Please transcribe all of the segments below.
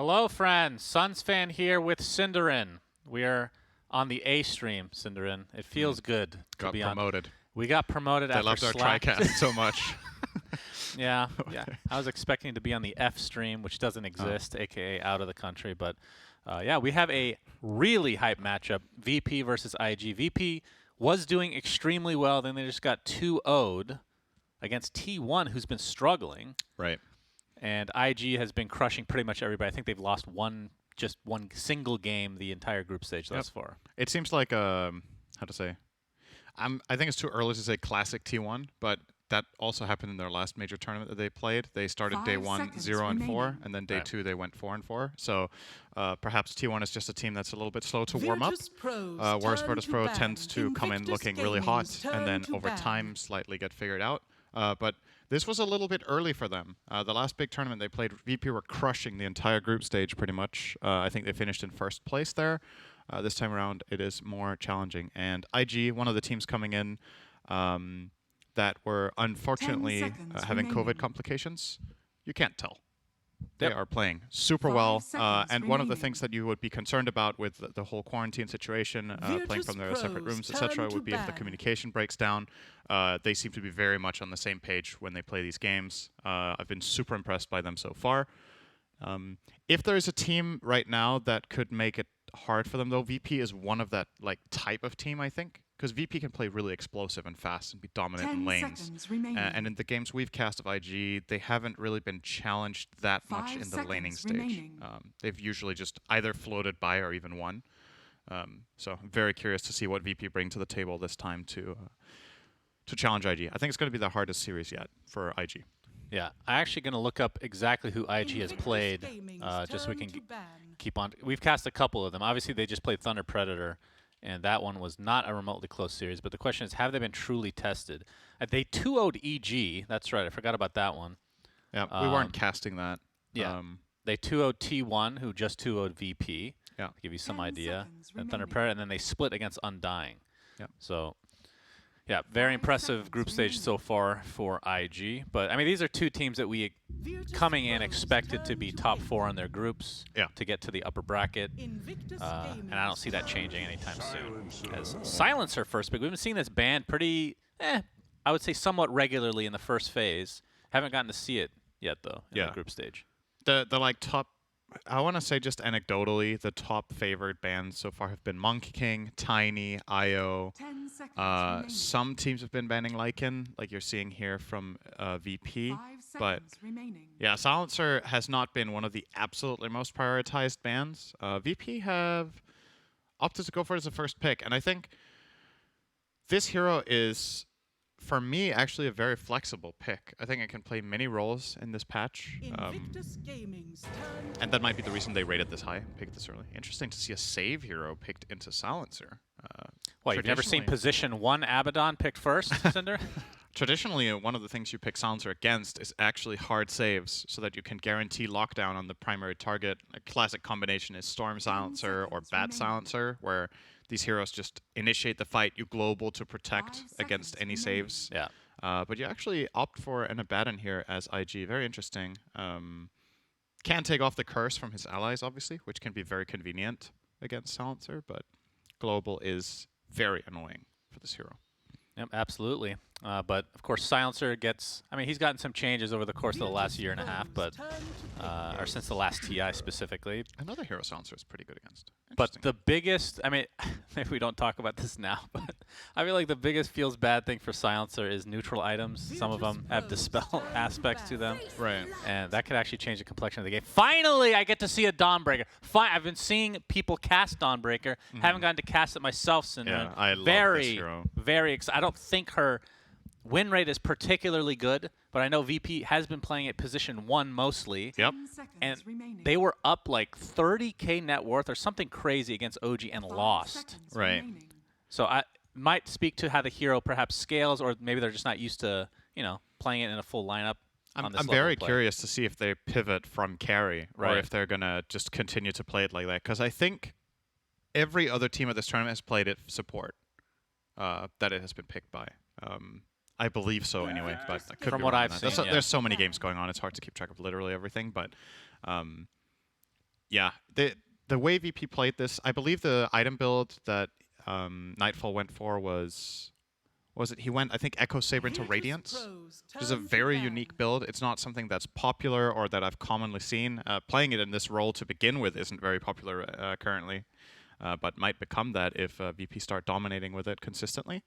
Hello, friends. Suns fan here with Cinderin. We are on the A stream, Cinderin. It feels good to be promoted. We got promoted after loved our Slack. TriCast so much. Yeah. I was expecting to be on the F stream, which doesn't exist, aka out of the country. But yeah, we have a really hype matchup: VP versus IG. VP was doing extremely well, then they just got 2-0'd against T1, who's been struggling. Right. And IG has been crushing pretty much everybody. I think they've lost just one single game the entire group stage thus far. It seems like how to say? I think it's too early to say classic T1, but that also happened in their last major tournament that they played. They started day 1 0-4, and then day 2 they went 4-4. So perhaps T1 is just a team that's a little bit slow to warm up, whereas Virtus.pro tends to come in looking really hot and then over time slightly get figured out. But this was a little bit early for them. The last big tournament they played, VP were crushing the entire group stage pretty much. I think they finished in first place there. This time around, it is more challenging. And IG, one of the teams coming in that were unfortunately having COVID complications, you can't tell. They are playing super well. And one of the things that you would be concerned about with the whole quarantine situation, playing from their separate rooms, etc., would be if the communication breaks down. They seem to be very much on the same page when they play these games. I've been super impressed by them so far. If there is a team right now that could make it hard for them, though, VP is one of that type of team, I think. Because VP can play really explosive and fast and be dominant in lanes. And in the games we've cast of IG, they haven't really been challenged that much in the laning stage. They've usually just either floated by or even won. So I'm very curious to see what VP bring to the table this time to challenge IG. I think it's going to be the hardest series yet for IG. Yeah, I'm actually going to look up exactly who IG has played, just so we can keep on. We've cast a couple of them. Obviously, they just played Thunder Predator. And that one was not a remotely close series. But the question is, have they been truly tested? They 2-0'd EG. That's right. I forgot about that one. Yeah, we weren't casting that. Yeah. They 2-0'd T1, who just 2-0'd VP. Yeah. To give you some idea. And Thunder Predator, and then they split against Undying. Yeah. So, yeah, very impressive group stage so far for IG. But, I mean, these are two teams that we, coming in, expected to be top 4 in their groups to get to the upper bracket. And I don't see that changing anytime soon. As Silencer first pick, we've been seeing this band pretty, I would say somewhat regularly in the first phase. Haven't gotten to see it yet, though, in the group stage. The top, I want to say just anecdotally, the top favored bands so far have been Monkey King, Tiny, IO. Some teams have been banning Lycan, like you're seeing here from VP. But yeah, Silencer has not been one of the absolutely most prioritized bans. VP have opted to go for it as a first pick. And I think this hero is, for me, actually a very flexible pick. I think it can play many roles in this patch. And that might be the reason they rated this high, picked this early. Interesting to see a save hero picked into Silencer. Well, you've never seen position 1 Abaddon picked first, Cinder? Traditionally, one of the things you pick Silencer against is actually hard saves, so that you can guarantee lockdown on the primary target. A classic combination is Storm Silencer or Bat Silencer, where these heroes just initiate the fight, you global to protect against any saves. Yeah. But you actually opt for an Abaddon here as IG. Very interesting. Can take off the curse from his allies, obviously, which can be very convenient against Silencer, but global is very annoying for this hero. Yep, absolutely. But, of course, Silencer gets... I mean, he's gotten some changes over the course of the last year and a half, but... or since the last TI specifically. Another hero Silencer is pretty good against. But the biggest... I mean, maybe we don't talk about this now, but I feel like the biggest feels bad thing for Silencer is neutral items. Some of them have dispel aspects to them. Right. And that could actually change the complexion of the game. Finally, I get to see a Dawnbreaker. I've been seeing people cast Dawnbreaker. Haven't gotten to cast it myself, Cinder. Yeah, I love this hero. Very excited. I don't think her win rate is particularly good, but I know VP has been playing at position 1 mostly. Yep. And they were up like 30K net worth or something crazy against OG and lost. Right. So I might speak to how the hero perhaps scales, or maybe they're just not used to, playing it in a full lineup. I'm very curious to see if they pivot from carry, or if they're going to just continue to play it like that. Because I think every other team at this tournament has played it support that it has been picked by. I believe so anyway, but I could From be what wrong I've on that. seen, There's so many games going on, it's hard to keep track of literally everything, but Yeah, the way VP played this, I believe the item build that Nightfall went for was it he went, I think, Echo Saber into Radiance, which is a very unique build. It's not something that's popular or that I've commonly seen. Playing it in this role to begin with isn't very popular currently, but might become that if VP start dominating with it consistently.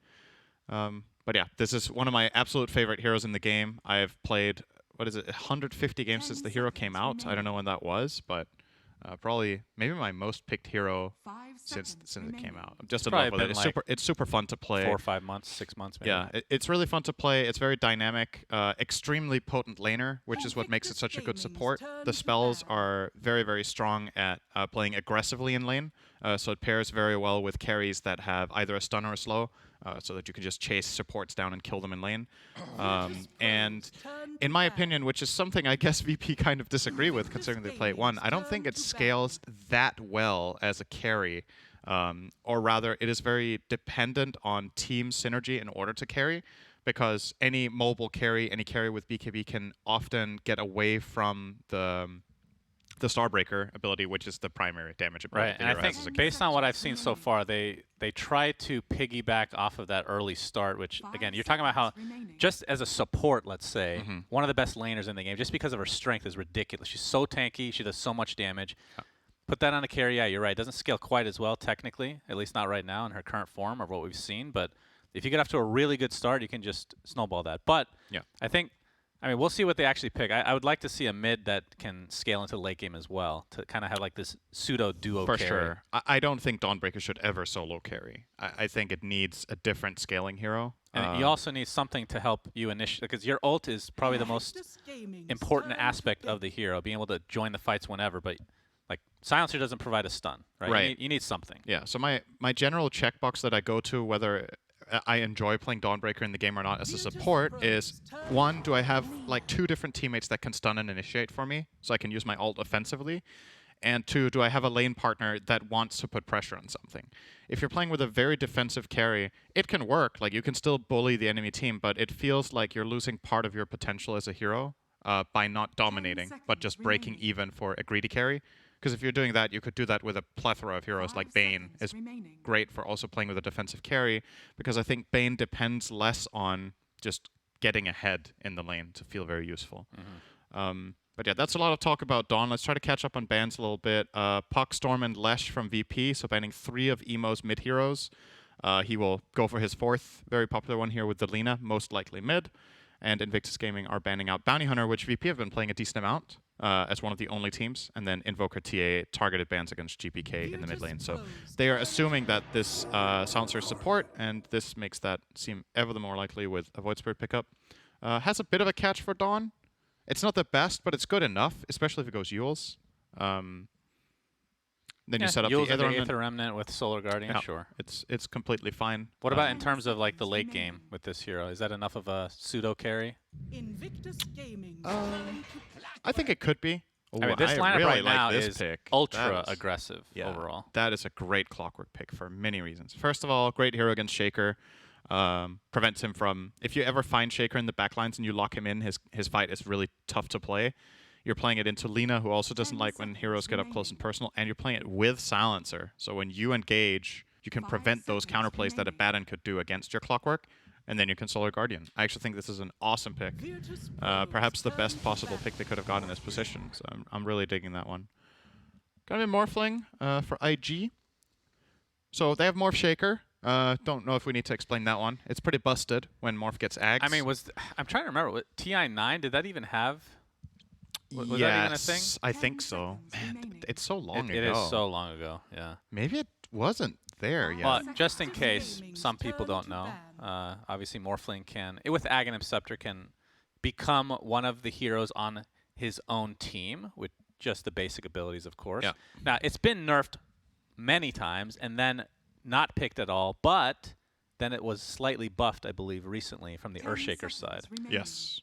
But yeah, this is one of my absolute favorite heroes in the game. I've played, 150 games since the hero came out. I don't know when that was, but probably maybe my most picked hero since it came out. I'm just in love with it. It's super fun to play. 4 or 5 months, 6 months maybe. Yeah, it's really fun to play. It's very dynamic, extremely potent laner, which is what makes it such a good support. The spells are very, very strong at playing aggressively in lane, so it pairs very well with carries that have either a stun or a slow, so that you can just chase supports down and kill them in lane. And in my opinion, which is something I guess VP kind of disagree with considering they play it one, I don't think it scales that well as a carry. Or rather, it is very dependent on team synergy in order to carry, because any mobile carry, any carry with BKB can often get away from the Starbreaker ability, which is the primary damage ability. Right, and I think based on what I've seen so far, they try to piggyback off of that early start, which, again, you're talking about how, just as a support, let's say, one of the best laners in the game, just because of her strength, is ridiculous. She's so tanky, she does so much damage. Put that on a carry, yeah, you're right. It doesn't scale quite as well, technically, at least not right now in her current form or what we've seen. But if you get off to a really good start, you can just snowball that. But yeah, I mean, we'll see what they actually pick. I would like to see a mid that can scale into the late game as well, to kind of have like this pseudo-duo carry. For sure. I don't think Dawnbreaker should ever solo carry. I think it needs a different scaling hero. And you also need something to help you initiate, because your ult is probably the most important aspect of the hero, being able to join the fights whenever. But like Silencer doesn't provide a stun, right? Right. You need something. Yeah. So my general checkbox that I go to whether I enjoy playing Dawnbreaker in the game or not as a support is, one, do I have like 2 different teammates that can stun and initiate for me so I can use my ult offensively? And 2, do I have a lane partner that wants to put pressure on something? If you're playing with a very defensive carry, it can work. Like, you can still bully the enemy team, but it feels like you're losing part of your potential as a hero by not dominating, but just breaking even for a greedy carry. Because if you're doing that, you could do that with a plethora of heroes. Like Bane is great for also playing with a defensive carry, because I think Bane depends less on just getting ahead in the lane to feel very useful. But yeah, that's a lot of talk about Dawn. Let's try to catch up on bans a little bit. Puck, Storm, and Lesh from VP, so banning 3 of Emo's mid heroes. He will go for his 4th very popular one here with the Lina, most likely mid. And Invictus Gaming are banning out Bounty Hunter, which VP have been playing a decent amount as one of the only teams, and then Invoker TA targeted bans against GPK in the mid lane. So they are assuming that this Silencer support, and this makes that seem ever the more likely with a Void Spirit pickup. Has a bit of a catch for Dawn. It's not the best, but it's good enough, especially if it goes Yules. Then you set up the Aether Remnant with Solar Guardian, yeah, sure. It's completely fine. What about in terms of like the late game with this hero? Is that enough of a pseudo carry? Invictus Gaming. I think it could be. I mean, this lineup really right like now this is pick. ultra aggressive overall. That is a great Clockwork pick for many reasons. First of all, great hero against Shaker. Prevents him from, if you ever find Shaker in the backlines and you lock him in, his fight is really tough to play. You're playing it into Lina, who also doesn't like when heroes get up close and personal, and you're playing it with Silencer. So when you engage, you can prevent those counterplays that a Baton could do against your Clockwork, and then you can Solar Guardian. I actually think this is an awesome pick. Perhaps the best possible pick they could have got in this position. So I'm really digging that one. Got a Morphling for IG. So they have Morph Shaker. Don't know if we need to explain that one. It's pretty busted when Morph gets Ags. I mean, I'm trying to remember. What, TI9, did that even have... Was yes, that even a thing? I think so. Man, it's so long ago. It is so long ago, yeah. Maybe it wasn't there yet. Well, just in case some people don't know, obviously Morphling can, with Aghanim Scepter, can become one of the heroes on his own team, with just the basic abilities, of course. Yeah. Now, it's been nerfed many times and then not picked at all, but then it was slightly buffed, I believe, recently from the Earthshaker side. Yes.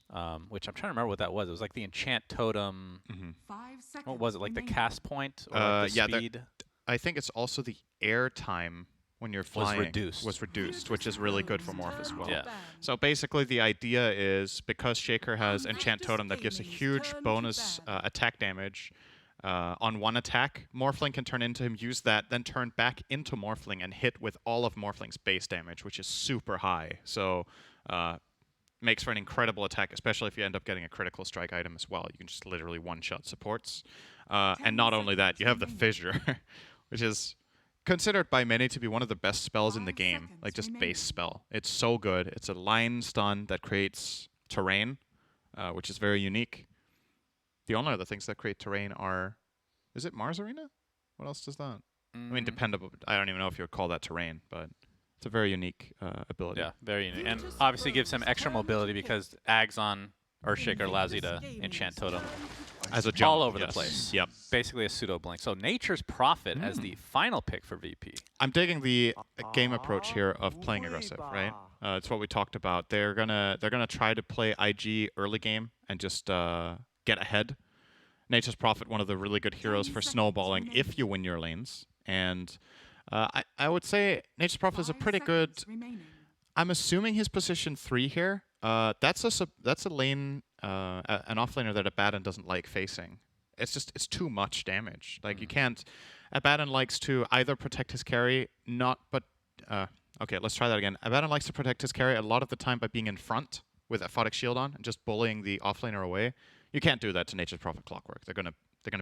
Which I'm trying to remember what that was. It was like the Enchant Totem. What was it, like the cast point or the speed? I think it's also the air time when you're flying was reduced, which is really good for Morph as well. Yeah. So basically the idea is, because Shaker has Enchant Totem that gives a huge bonus attack damage, on one attack. Morphling can turn into him, use that, then turn back into Morphling and hit with all of Morphling's base damage, which is super high. So makes for an incredible attack, especially if you end up getting a critical strike item as well. You can just literally one-shot supports. And not only that, you have the Fissure, which is considered by many to be one of the best spells in the game, like just base spell. It's so good. It's a line stun that creates terrain, which is very unique. The only other things that create terrain are, is it Mars Arena? What else does that? I mean, dependable. I don't even know if you would call that terrain, but it's a very unique ability. Yeah, very unique. And obviously gives him extra mobility because Ags Earthshaker allows you to enchant Totem As a jump, all over the place. Yep. Basically a pseudo blink. So Nature's Prophet as the final pick for VP. I'm digging the game approach here of playing aggressive, right? It's what we talked about. They're gonna try to play IG early game and just get ahead. Nature's Prophet, one of the really good heroes for snowballing if you win your lanes. And I would say Nature's Prophet is a pretty good. I'm assuming he's position 3 here. That's a lane, an offlaner that Abaddon doesn't like facing. It's too much damage. Like you can't. Abaddon likes to either protect his carry, okay, let's try that again. Abaddon likes to protect his carry a lot of the time by being in front with Aphotic Shield on and just bullying the offlaner away. You can't do that to Nature's Prophet Clockwork. They're gonna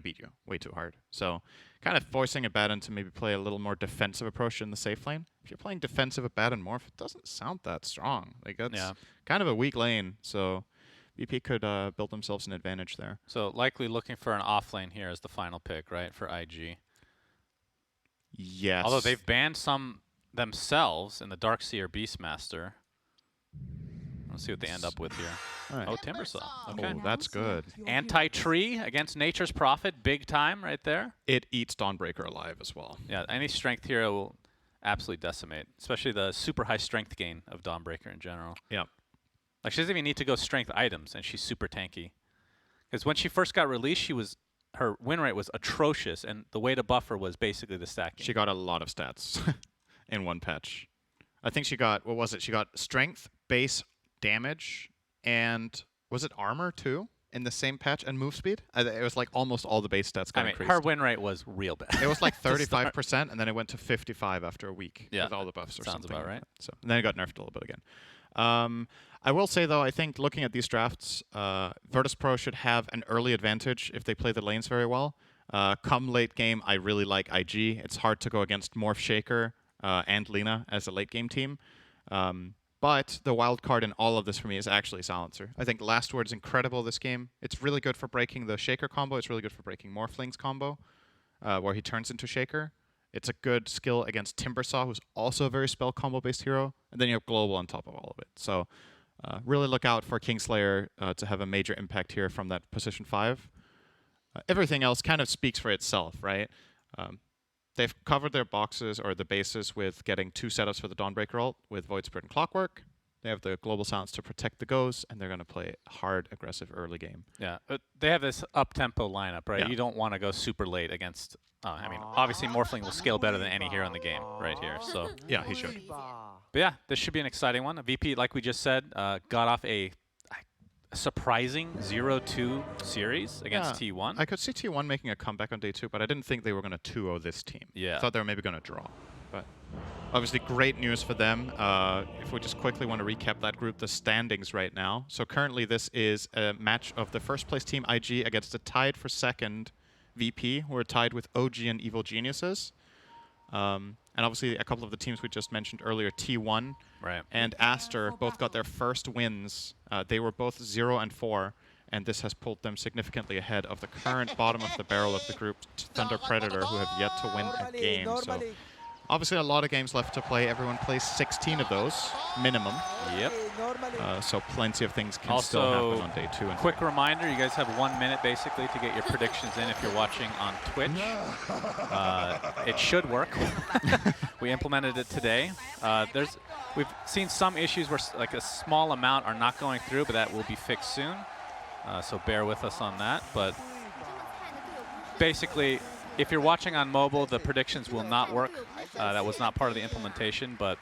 beat you way too hard. So kind of forcing Abaddon to maybe play a little more defensive approach in the safe lane. If you're playing defensive Abaddon Morph, it doesn't sound that strong. Like that's kind of a weak lane. So VP could build themselves an advantage there. So likely looking for an off lane here as the final pick, right, for IG. Yes. Although they've banned some themselves in the Darkseer Beastmaster. Let's see what they end up with here. Right. Oh, Timbersaw. Okay. Oh, that's good. Anti-tree against Nature's Prophet. Big time right there. It eats Dawnbreaker alive as well. Yeah, any strength hero will absolutely decimate, especially the super high strength gain of Dawnbreaker in general. Yep. Like, she doesn't even need to go strength items, and she's super tanky. Because when she first got released, her win rate was atrocious, and the way to buff her was basically the stacking. She got a lot of stats in one patch. I think she got, what was it? She got strength, base, damage, and was it armor too in the same patch, and move speed? It was like almost all the base stats got increased. Her win rate was real bad. It was like 35%, and then it went to 55 after a week with all the buffs or sounds something. About right. So and then it got nerfed a little bit again. I will say though, I think looking at these drafts, Virtus.pro should have an early advantage if they play the lanes very well. Come late game, I really like IG. It's hard to go against Morph Shaker and Lina as a late game team. But the wild card in all of this for me is actually Silencer. I think Last Word's incredible this game. It's really good for breaking the Shaker combo. It's really good for breaking Morphling's combo, where he turns into Shaker. It's a good skill against Timbersaw, who's also a very spell combo-based hero. And then you have Global on top of all of it. So really look out for Kingslayer to have a major impact here from that position 5. Everything else kind of speaks for itself, right? They've covered their boxes or the bases with getting 2 setups for the Dawnbreaker ult with Void Spirit and Clockwork. They have the Global Silence to protect the Goes, and they're going to play hard, aggressive early game. Yeah, but they have this up-tempo lineup, right? Yeah. You don't want to go super late against... I mean, obviously Morphling will scale better than any hero in the game right here. So yeah, he should. But yeah, this should be an exciting one. VP, like we just said, got off a surprising 0-2 series against T1. I could see T1 making a comeback on day 2, but I didn't think they were going to 2-0 this team. Yeah. I thought they were maybe going to draw. But obviously great news for them. If we just quickly want to recap that group, the standings right now. So currently this is a match of the first place team IG against the tied for second VP, who are tied with OG and Evil Geniuses. And obviously a couple of the teams we just mentioned earlier, T1 and Aster, both got their first wins. They were both 0-4, and this has pulled them significantly ahead of the current bottom of the barrel of the group, Thunder Predator, who have yet to win a game. So obviously a lot of games left to play. Everyone plays 16 of those, minimum. Yep. So plenty of things can still happen on day 2. And quick reminder, you guys have 1 minute basically to get your predictions in if you're watching on Twitch. It should work. We implemented it today. We've seen some issues where like a small amount are not going through, but that will be fixed soon. So bear with us on that. But basically, if you're watching on mobile, the predictions will not work. That was not part of the implementation, but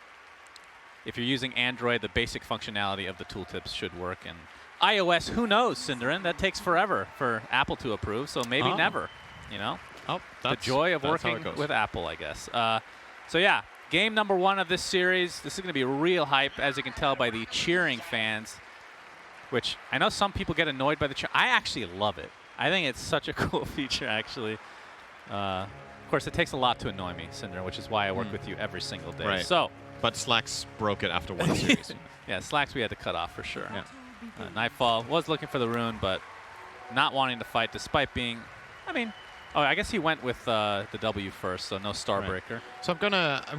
if you're using Android, the basic functionality of the tooltips should work. And iOS, who knows, Cinderin? That takes forever for Apple to approve, so maybe never. you know? Oh, the joy of working with Apple, I guess. So yeah, game number 1 of this series. This is going to be real hype, as you can tell by the cheering fans, which I know some people get annoyed by the cheer. I actually love it. I think it's such a cool feature, actually. Of course, it takes a lot to annoy me, Cinder, which is why I work with you every single day. Right. So, but Slacks broke it after one series. Yeah, Slacks we had to cut off for sure. Yeah. Nightfall was looking for the rune, but not wanting to fight despite being, I guess he went with the W first, so no Starbreaker. Right. So I'm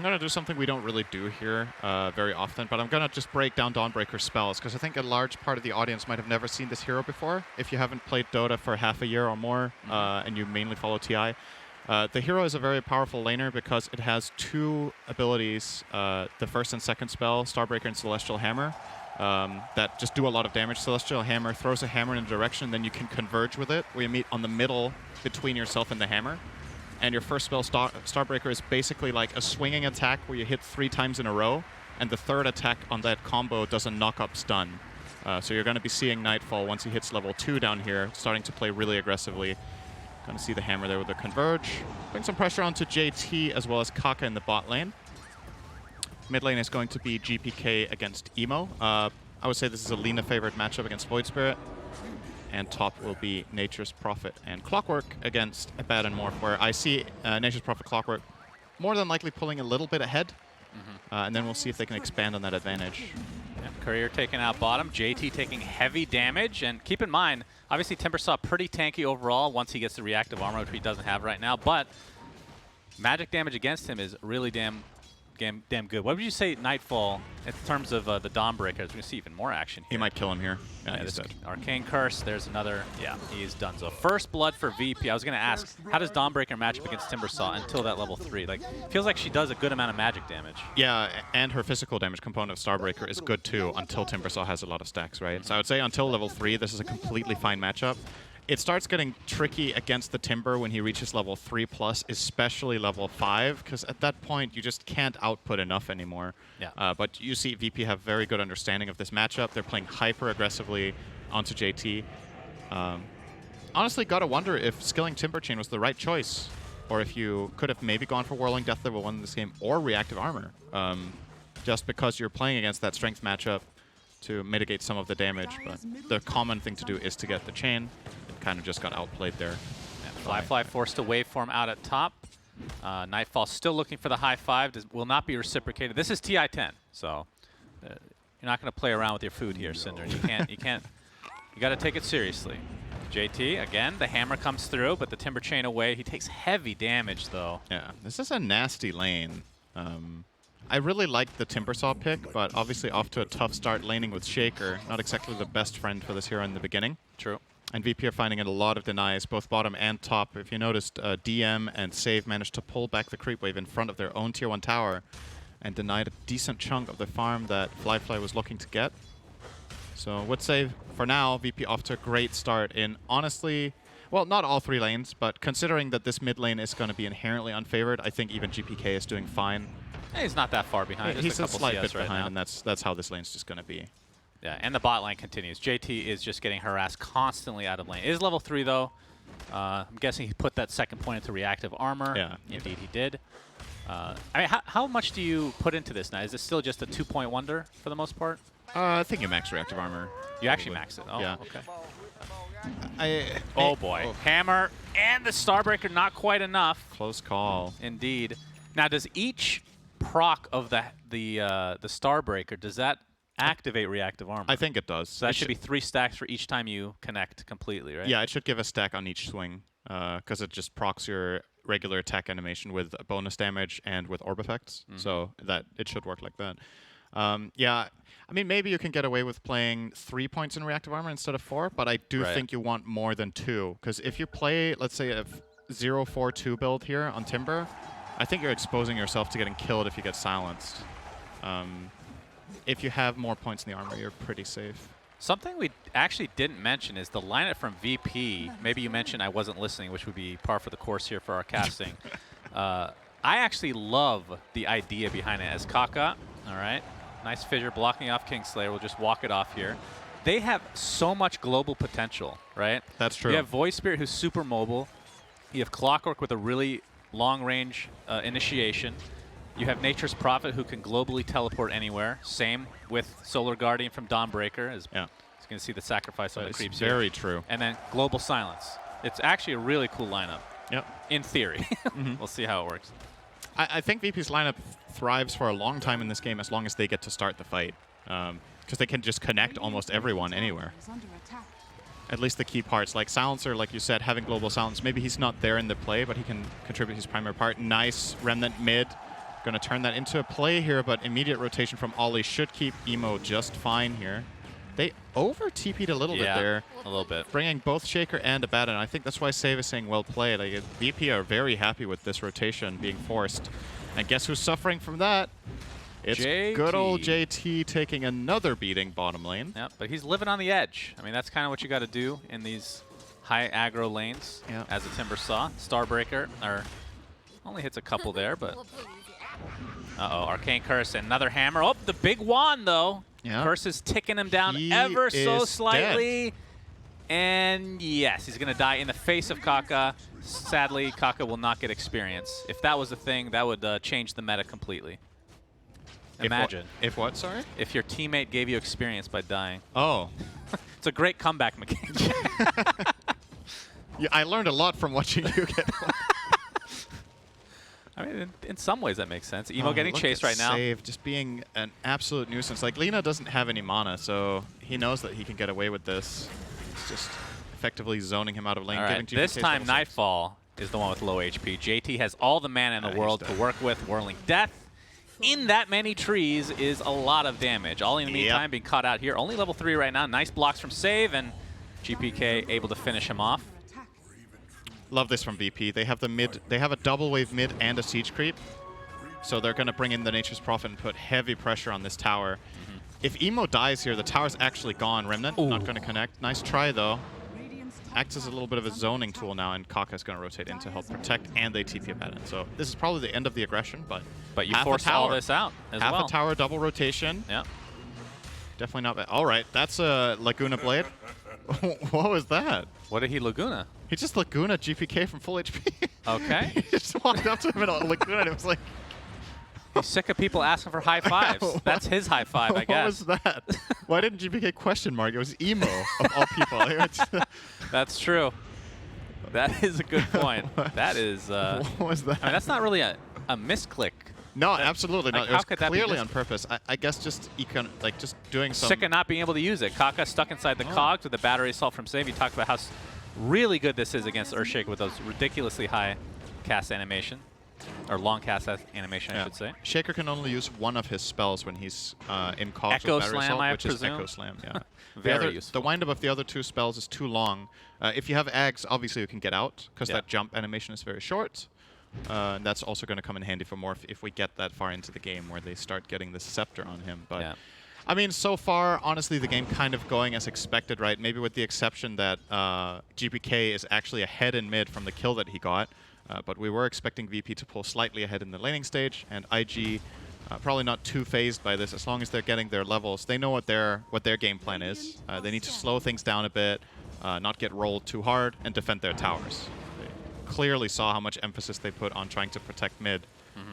gonna do something we don't really do here very often, but I'm gonna just break down Dawnbreaker Spells, because I think a large part of the audience might have never seen this hero before. If you haven't played Dota for half a year or more, and you mainly follow TI, the hero is a very powerful laner because it has 2 abilities, the first and second spell, Starbreaker and Celestial Hammer, that just do a lot of damage. Celestial Hammer throws a hammer in a direction, then you can converge with it, where you meet on the middle between yourself and the hammer. And your first spell, Starbreaker, is basically like a swinging attack where you hit 3 times in a row, and the third attack on that combo does a knock-up stun. So you're going to be seeing Nightfall once he hits level 2 down here, starting to play really aggressively. Going to see the hammer there with the converge. Putting some pressure onto JT as well as Kaka in the bot lane. Mid lane is going to be GPK against Emo. I would say this is a Lina favored matchup against Void Spirit. And top will be Nature's Prophet and Clockwork against Abad and Morph, where I see Nature's Prophet Clockwork more than likely pulling a little bit ahead. And then we'll see if they can expand on that advantage. Yeah, Courier taking out bottom, JT taking heavy damage. And keep in mind, obviously Timbersaw pretty tanky overall once he gets the reactive armor, which he doesn't have right now. But magic damage against him is really damn good. What would you say Nightfall in terms of the Dawnbreaker? We're going to see even more action here. He might kill him here. Yeah, he's dead. Arcane Curse, there's another. Yeah, he is done. So first blood for VP. I was going to ask, how does Dawnbreaker match up against Timbersaw until that level 3? Like, feels like she does a good amount of magic damage. Yeah, and her physical damage component of Starbreaker is good too until Timbersaw has a lot of stacks, right? So I would say until level 3, this is a completely fine matchup. It starts getting tricky against the Timber when he reaches level 3+, especially level 5, because at that point you just can't output enough anymore. Yeah. But you see VP have very good understanding of this matchup. They're playing hyper aggressively onto JT. Honestly, gotta wonder if skilling Timber Chain was the right choice, or if you could have maybe gone for Whirling Death level 1 in this game, or Reactive Armor, just because you're playing against that strength matchup to mitigate some of the damage. But the common thing to do is to get the chain. Kind of just got outplayed there. Yeah, Fly forced a waveform out at top. Nightfall still looking for the high 5. Will not be reciprocated. This is TI-10, so you're not going to play around with your food here, Cinder. You can't. You got to take it seriously. JT again. The hammer comes through, but the Timber Chain away. He takes heavy damage though. Yeah, this is a nasty lane. I really like the Timbersaw pick, but obviously off to a tough start laning with Shaker. Not exactly the best friend for this hero in the beginning. True. And VP are finding it a lot of denies, both bottom and top. If you noticed, DM and Save managed to pull back the creep wave in front of their own tier 1 tower and denied a decent chunk of the farm that Fly was looking to get. So would say, for now, VP off to a great start in, honestly, well, not all 3 lanes, but considering that this mid lane is going to be inherently unfavored, I think even GPK is doing fine. He's not that far behind. He's a slight bit right behind, now. and that's how this lane's just going to be. Yeah, and the bot line continues. JT is just getting harassed constantly out of lane. It is level 3, though. I'm guessing he put that second point into reactive armor. Yeah. Indeed, he did. I mean, how much do you put into this now? Is it still just a 2-point wonder for the most part? I think you max reactive armor. You actually max it? Oh, yeah. Okay. Oh, boy. Hammer and the Starbreaker, not quite enough. Close call. Indeed. Now, does each proc of the Starbreaker, does that activate reactive armor? I think it does. So that should be 3 stacks for each time you connect completely, right? Yeah, it should give a stack on each swing, because it just procs your regular attack animation with bonus damage and with orb effects. So that it should work like that. Yeah, I mean, maybe you can get away with playing 3 points in reactive armor instead of 4, but I do think you want more than 2, because if you play, let's say, a 0-4-2 build here on Timber, I think you're exposing yourself to getting killed if you get silenced. If you have more points in the armor, you're pretty safe. Something we actually didn't mention is the lineup from VP. Maybe you mentioned I wasn't listening, which would be par for the course here for our casting. I actually love the idea behind it as Kaka. All right. Nice fissure blocking off Kingslayer. We'll just walk it off here. They have so much global potential, right? That's true. You have Void Spirit, who's super mobile. You have Clockwork with a really long-range initiation. You have Nature's Prophet, who can globally teleport anywhere. Same with Solar Guardian from Dawnbreaker. He's going to see the sacrifice on the creeps here. Very true. And then Global Silence. It's actually a really cool lineup. Yep. In theory. We'll see how it works. I think VP's lineup thrives for a long time in this game as long as they get to start the fight. Because they can just connect almost everyone anywhere. At least the key parts. Like Silencer, like you said, having Global Silence. Maybe he's not there in the play, but he can contribute his primary part. Nice Remnant mid. Going to turn that into a play here, but immediate rotation from Ollie should keep Emo just fine here. They over-TP'd a little bit there. A little bit. Bringing both Shaker and Abaddon. I think that's why Save is saying well played. Like, VP are very happy with this rotation being forced. And guess who's suffering from that? It's good old JT taking another beating bottom lane. Yeah, but he's living on the edge. I mean, that's kind of what you got to do in these high aggro lanes, as the Timber saw. Starbreaker only hits a couple there, but... Uh-oh, Arcane Curse, another hammer. Oh, the big wand, though. Yeah. Curse is ticking him down ever so slightly. Dead. And yes, he's going to die in the face of Kaka. Sadly, Kaka will not get experience. If that was a thing, that would change the meta completely. Imagine. If what, sorry? If your teammate gave you experience by dying. Oh. It's a great comeback mechanic. Yeah, I learned a lot from watching you get I mean, in some ways that makes sense. Emo getting chased right now. Save just being an absolute nuisance. Like, Lina doesn't have any mana, so he knows that he can get away with this. It's just effectively zoning him out of lane. All right, this time Nightfall is the one with low HP. JT has all the mana in the world to work with. Whirling Death in that many trees is a lot of damage. All in the meantime being caught out here. Only level 3 right now. Nice blocks from Save, and GPK able to finish him off. Love this from VP. They have the mid. They have a double wave mid and a siege creep, so they're going to bring in the Nature's Prophet and put heavy pressure on this tower. If Emo dies here, the tower's actually gone. Remnant not going to connect. Nice try though. Acts as a little bit of a zoning tool now, and Kaka's going to rotate in to help protect, and they TP Abaddon. So this is probably the end of the aggression, but you forced all this out as well. Half a tower, double rotation. Yeah. Definitely not bad. All right, that's a Laguna Blade. What was that? What did he Laguna? He just Laguna GPK from full HP. Okay. He just walked up to him and Laguna, and it was like... He's sick of people asking for high fives. That's his high five, I guess. What was that? Why didn't GPK question mark? It was Emo, of all people. That's true. That is a good point. That is... what was that? I mean, that's not really a misclick. No, absolutely not. Like, it was clearly on purpose. I guess just just doing some... Sick of not being able to use it. Kaka stuck inside the cogs with the battery assault from Save. You talked about how really good this is against Earthshaker with those ridiculously high cast animation. Or long cast animation, I should say. Shaker can only use one of his spells when he's in cogs Echo with battery Slam, assault, I which presume. is Echo Slam, yeah. Very useful. The wind-up of the other two spells is too long. If you have Ags, obviously you can get out, because that jump animation is very short. And that's also going to come in handy for more if we get that far into the game where they start getting the Scepter on him. But I mean, so far, honestly, the game kind of going as expected, right? Maybe with the exception that GPK is actually ahead in mid from the kill that he got. But we were expecting VP to pull slightly ahead in the laning stage, and IG probably not too phased by this. As long as they're getting their levels, they know what their game plan is. They need to slow things down a bit, not get rolled too hard, and defend their towers. Clearly saw how much emphasis they put on trying to protect mid.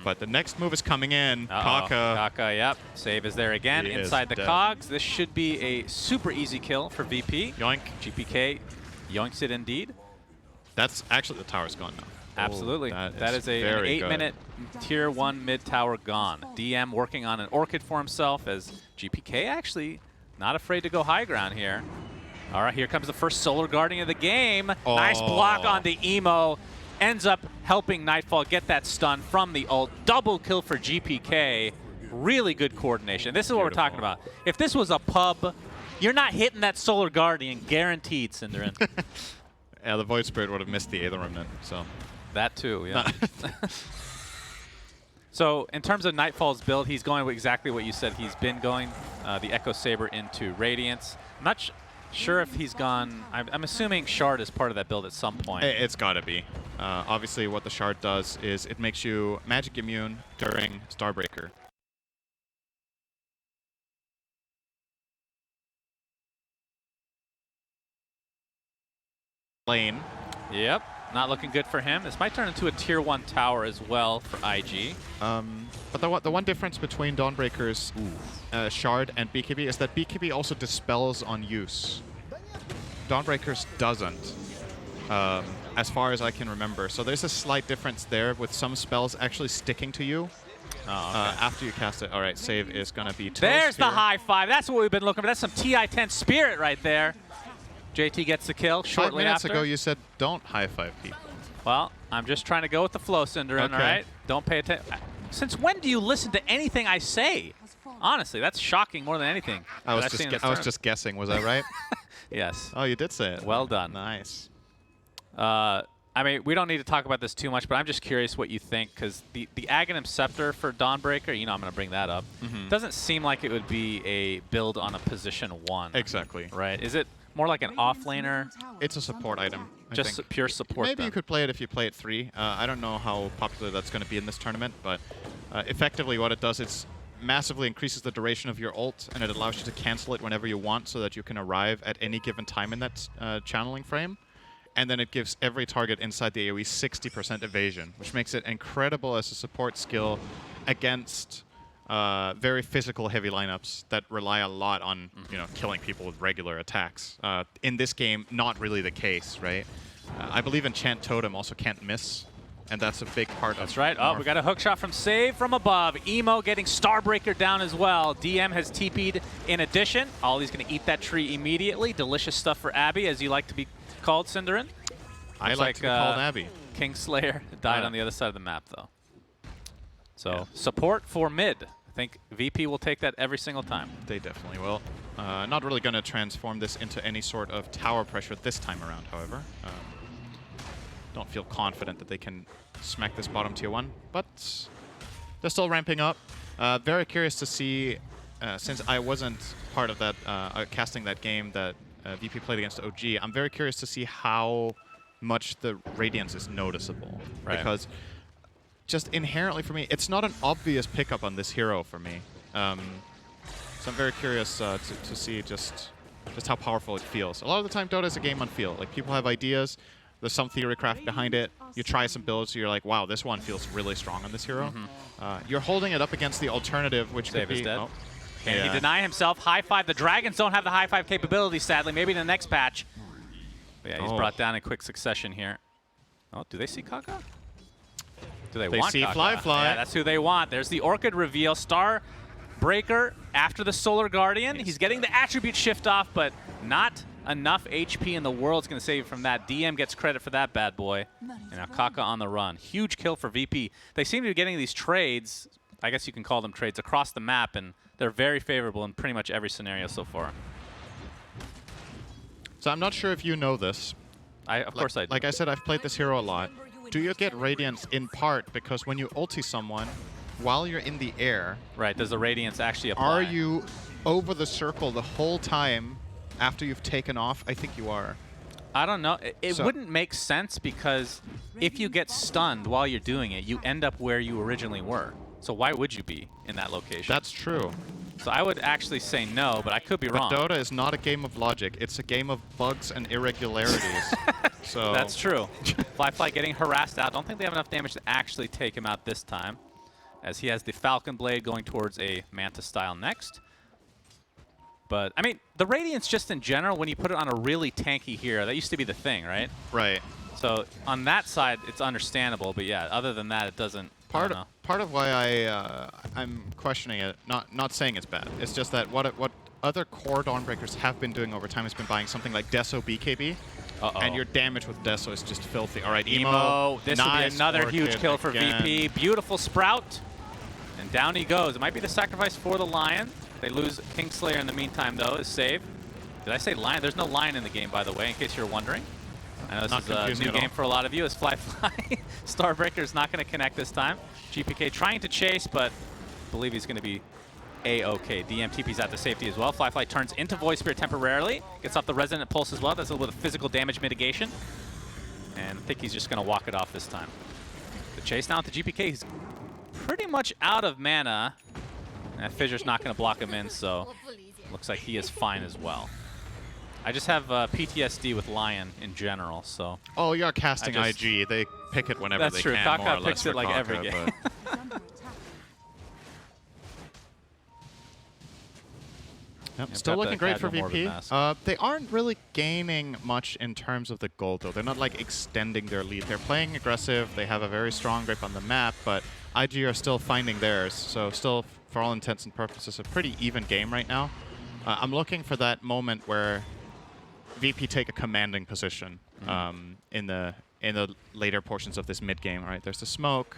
But the next move is coming in. Kaka, yep. Save is there again inside the cogs. This should be a super easy kill for VP. Yoink. GPK yoinks it indeed. That's actually, the tower's gone now. Absolutely. That is an 8-minute tier 1 mid tower gone. DM working on an Orchid for himself as GPK actually not afraid to go high ground here. All right, here comes the first Solar Guardian of the game. Nice block on the Emo. Ends up helping Nightfall get that stun from the ult. Double kill for GPK. Really good coordination. This is what we're talking about. If this was a pub, you're not hitting that Solar Guardian, guaranteed, Cinderin. Yeah, the Void Spirit would have missed the Aether Remnant, so... That too, yeah. So in terms of Nightfall's build, he's going with exactly what you said he's been going. The Echo Saber into Radiance. I'm not sure if he's gone... I'm assuming Shard is part of that build at some point. It's got to be. Obviously, what the Shard does is it makes you magic immune during Starbreaker. Lane. Yep. not looking good for him. This might turn into a tier 1 tower as well for IG. But the one difference between Dawnbreaker's Shard and BKB is that BKB also dispels on use. Dawnbreaker's doesn't, as far as I can remember. So there's a slight difference there with some spells actually sticking to you after you cast it. All right, save is going to be toast. There's the here. high five. That's what we've been looking for. That's some TI-10 spirit right there. JT gets the kill shortly 5 minutes after. ago, you said don't high-five people. Well, I'm just trying to go with the flow, Cinderin, Okay. all right? Don't pay attention. Since when do you listen to anything I say? Honestly, that's shocking more than anything. I was just guessing. Was I right? Yes. Oh, you did say it. Well done. Nice. I mean, we don't need to talk about this too much, but I'm just curious what you think, because the Aghanim Scepter for Dawnbreaker, you know I'm going to bring that up, doesn't seem like it would be a build on a position 1. Exactly. Right? Is it more like an offlaner? It's a support item. I Just think. pure support. Maybe then. you could play it if you play it 3. I don't know how popular that's going to be in this tournament, but effectively what it does is massively increases the duration of your ult, and it allows you to cancel it whenever you want so that you can arrive at any given time in that channeling frame. And then it gives every target inside the AoE 60% evasion, which makes it incredible as a support skill against very physical heavy lineups that rely a lot on killing people with regular attacks. In this game, not really the case, right? I believe Enchant Totem also can't miss, and that's a big part of That's right. Oh, we got a hook shot from Save from above. Emo getting Starbreaker down as well. DM has TP'd in addition. Ollie's going to eat that tree immediately. Delicious stuff for Abby, as you like to be called, Cinderin. I like to be called Abby. Kingslayer died on the other side of the map, though. So support for mid. I think VP will take that every single time. They definitely will. Not really going to transform this into any sort of tower pressure this time around, however. Don't feel confident that they can smack this bottom tier 1, but they're still ramping up. Very curious to see, since I wasn't part of that, casting that game that VP played against OG, I'm very curious to see how much the Radiance is noticeable. Right. Because just inherently for me, it's not an obvious pickup on this hero for me. So I'm very curious to see just how powerful it feels. A lot of the time, Dota is a game on feel. Like, people have ideas. There's some theory craft behind it. You try some builds, so you're like, wow, this one feels really strong on this hero. You're holding it up against the alternative, which Save could is be... dead. Oh. Can he deny himself? High five. The Dragons don't have the high five capability, sadly. Maybe in the next patch. But yeah, he's brought down in quick succession here. Oh, do they see Kaka? Do they want see Kaka? Fly. Yeah, that's who they want. There's the Orchid reveal. Starbreaker after the Solar Guardian. He's getting the attribute shift off, but not enough HP in the world's going to save from that. DM gets credit for that bad boy. And now Kaka on the run. Huge kill for VP. They seem to be getting these trades, I guess you can call them trades, across the map, and they're very favorable in pretty much every scenario so far. So I'm not sure if you know this. Of course I do. Like I said, I've played this hero a lot. Do you get Radiance in part because when you ulti someone, while you're in the air... Right, does the Radiance actually apply? Are you over the circle the whole time after you've taken off? I think you are. I don't know. It wouldn't make sense because if you get stunned while you're doing it, you end up where you originally were. So why would you be in that location? That's true. So I would actually say no, but I could be wrong. But Dota is not a game of logic. It's a game of bugs and irregularities. So That's true. Fly getting harassed out. Don't think they have enough damage to actually take him out this time, as he has the Falcon Blade going towards a Manta style next. But, I mean, the Radiance just in general, when you put it on a really tanky hero, that used to be the thing, right? Right. So on that side, it's understandable. But yeah, other than that, it doesn't. Part of why I'm questioning it, not saying it's bad. It's just that what other core Dawnbreakers have been doing over time has been buying something like Deso BKB, and your damage with Deso is just filthy. All right, Emo. This nice will be another Orchid huge kill for again. VP. Beautiful Sprout, and down he goes. It might be the sacrifice for the Lion. They lose Kingslayer in the meantime, though. Is saved. Did I say Lion? There's no Lion in the game, by the way, in case you're wondering. I know this is a new game for a lot of you. As Fly. Starbreaker is not going to connect this time. GPK trying to chase, but I believe he's going to be A-OK. DM TP's at the safety as well. Fly turns into Void Spirit temporarily. Gets off the Resonant Pulse as well. That's a little bit of physical damage mitigation. And I think he's just going to walk it off this time. The chase now to GPK. He's pretty much out of mana. And Fissure's not going to block him in, so looks like he is fine as well. I just have PTSD with Lion in general, so. Oh, you're casting IG. They pick it whenever that's they true. can. Kaka more or picks less it like for every Kaka, game. Is under attack. Yep, still looking great for VP. They aren't really gaining much in terms of the gold, though. They're not like extending their lead. They're playing aggressive. They have a very strong grip on the map, but IG are still finding theirs. So still, for all intents and purposes, a pretty even game right now. I'm looking for that moment where VP take a commanding position in the later portions of this mid game. Right, there's the smoke.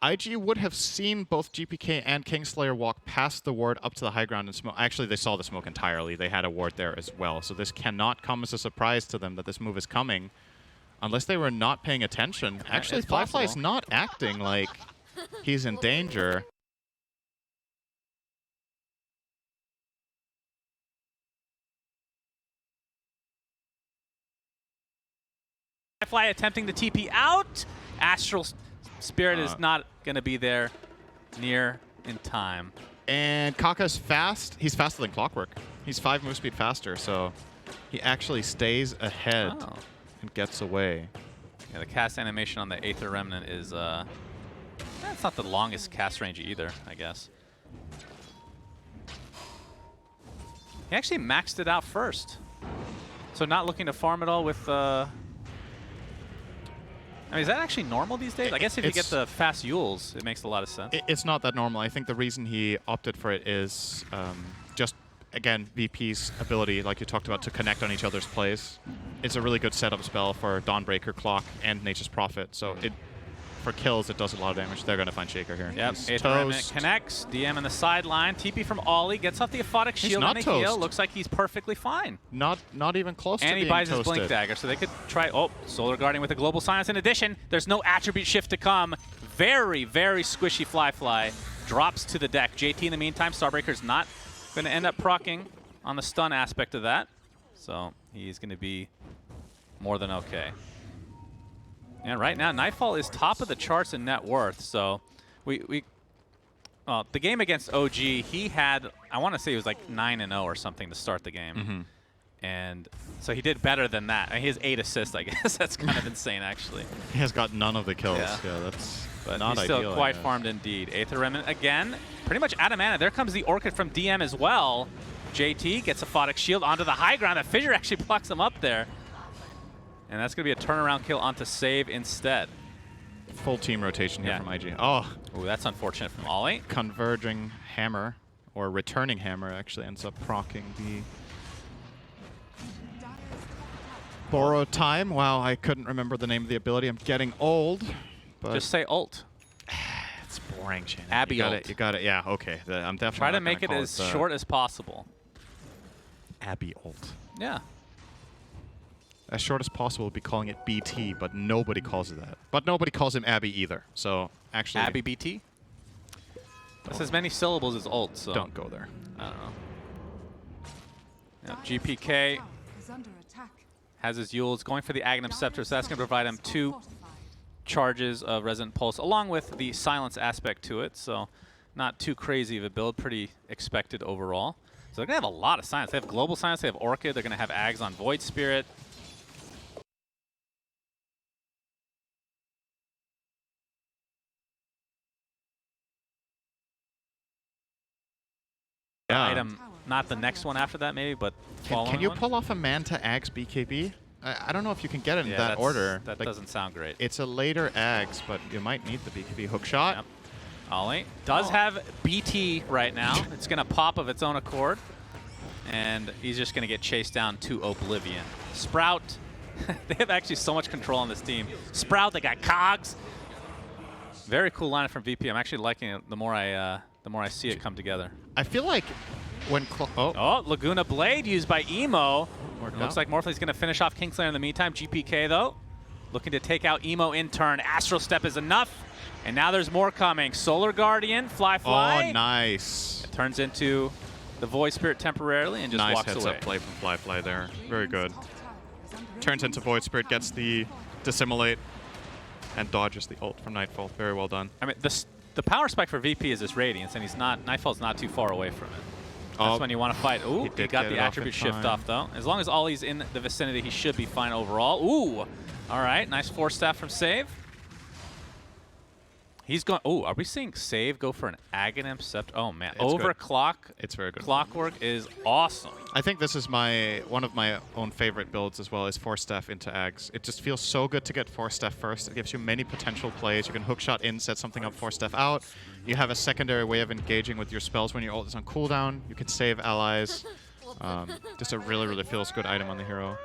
IG would have seen both GPK and Kingslayer walk past the ward up to the high ground and smoke. Actually, they saw the smoke entirely. They had a ward there as well. So this cannot come as a surprise to them that this move is coming, unless they were not paying attention. Actually, Flyfly's not acting like he's in danger. Fly attempting to TP out. Astral Spirit is not going to be there near in time. And Kaka's fast. He's faster than Clockwork. He's 5 move speed faster, so he actually stays ahead and gets away. Yeah, the cast animation on the Aether Remnant is, that's not the longest cast range either, I guess. He actually maxed it out first. So not looking to farm at all with, I mean, is that actually normal these days? I guess if you get the fast Yules, it makes a lot of sense. It's not that normal. I think the reason he opted for it is just, again, VP's ability, like you talked about, to connect on each other's plays. It's a really good setup spell for Dawnbreaker, Clock, and Nature's Prophet. So for kills, it does a lot of damage. They're going to find Shaker here. Yep, Aether Remnant connects. DM in the sideline. TP from Ollie. Gets off the Aphotic Shield and a heal. Looks like he's perfectly fine. Not even close to being toasted. And he buys his toasted. Blink Dagger, so they could try... Oh, Solar Guardian with a Global Silence. In addition, there's no attribute shift to come. Very, very squishy Flyfly. Drops to the deck. JT in the meantime, Starbreaker's not going to end up proccing on the stun aspect of that. So he's going to be more than okay. And right now, Nightfall is top of the charts in net worth. So well, the game against OG, he had, I want to say it was like 9-0 or something to start the game. And so he did better than that. I mean, he has 8 assists, I guess. That's kind of insane, actually. He has got none of the kills. Yeah, That's but not he's ideal. Still quite farmed indeed. Aether Remnant again, pretty much out of mana. There comes the Orchid from DM as well. JT gets a Aphotic Shield onto the high ground. That Fissure actually plucks him up there. And that's going to be a turnaround kill onto save instead. Full team rotation here from IG. Oh, ooh, that's unfortunate from Ollie. Converging Hammer, or Returning Hammer, actually ends up proccing the Borrow Time. Wow, I couldn't remember the name of the ability. I'm getting old. But just say ult. It's boring, Shannon. Abby ult. You got it. Yeah, okay. I'm definitely try to make it as short as possible. Abby ult. Yeah. As short as possible would be calling it BT, but nobody calls it that. But nobody calls him Abby either. So actually, Abby BT. That's as many syllables as ult. So don't go there. I don't know. Yeah, GPK has his Yules going for the Aghanim Scepter, so that's going to provide him 2 charges of Resonant Pulse, along with the Silence aspect to it. So not too crazy of a build, pretty expected overall. So they're going to have a lot of Silence. They have Global Silence, they have Orchid, they're going to have Ags on Void Spirit. Yeah. Item, not the next one after that maybe, but can you pull off a Manta Ags BKB? I don't know if you can get it in that order. That doesn't sound great. It's a later Ags, but you might need the BKB hook shot. Yep. Ollie does have BT right now. It's going to pop of its own accord. And he's just going to get chased down to oblivion. Sprout, they have actually so much control on this team. Sprout, they got Cogs. Very cool lineup from VP. I'm actually liking it the more I see it come together. I feel like when Laguna Blade used by Emo. Looks like Morphley's going to finish off Kingslayer in the meantime. GPK, though, looking to take out Emo in turn. Astral Step is enough. And now there's more coming. Solar Guardian, Flyfly. Oh, nice. It turns into the Void Spirit temporarily and just walks away. Nice heads-up play from Flyfly there. Very good. Turns into Void Spirit, gets the Dissimulate, and dodges the ult from Nightfall. Very well done. I mean, the power spike for VP is this Radiance, and Nightfall's not too far away from it. That's when you want to fight. Ooh, he did got get the it off attribute in shift time. off, though. As long as Ollie's in the vicinity, he should be fine overall. Ooh, all right. Nice force staff from Save. He's going. Ooh, are we seeing Save go for an Aghanim Scepter? Oh, man. It's good. Overclock. It's very good. Clockwork is awesome. I think this is one of my own favorite builds as well, is Force Staff into Ags. It just feels so good to get Force Staff first. It gives you many potential plays. You can hookshot in, set something up, Force Staff out. You have a secondary way of engaging with your spells when your ult is on cooldown. You can save allies. Just a really, really feels good item on the hero.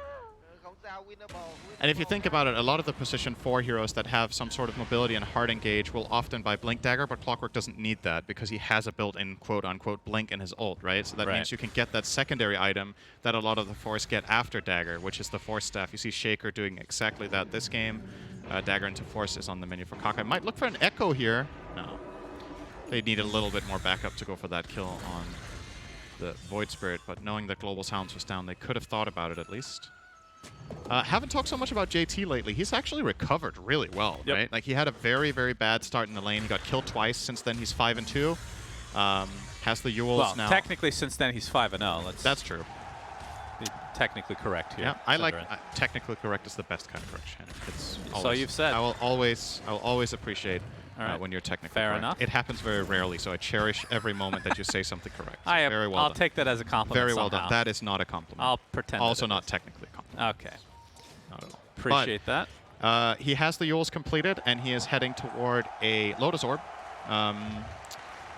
And if you think about it, a lot of the position 4 heroes that have some sort of mobility and hard engage will often buy Blink Dagger, but Clockwork doesn't need that because he has a built-in quote-unquote Blink in his ult, right? So that means you can get that secondary item that a lot of the Force get after Dagger, which is the Force Staff. You see Shaker doing exactly that this game. Dagger into Force is on the menu for Kakai. Might look for an Echo here. No. They need a little bit more backup to go for that kill on the Void Spirit, but knowing that Global Silence was down, they could have thought about it at least. Haven't talked so much about JT lately. He's actually recovered really well, right? Like, he had a very, very bad start in the lane. He got killed twice. Since then, he's 5-2. Has the Yules now. Technically, since then, he's 5-0. That's true. Be technically correct here. Yeah, I like technically correct is the best kind of correction. It's always, so you've said. I will always appreciate when you're technically correct. Fair enough. It happens very rarely, so I cherish every moment that you say something correct. So Very well I'll done. take that as a compliment. Very well somehow. done. That is not a compliment. I'll pretend. Also not technically a compliment. Okay. Not at all. Appreciate that. He has the Yules completed, and he is heading toward a Lotus Orb.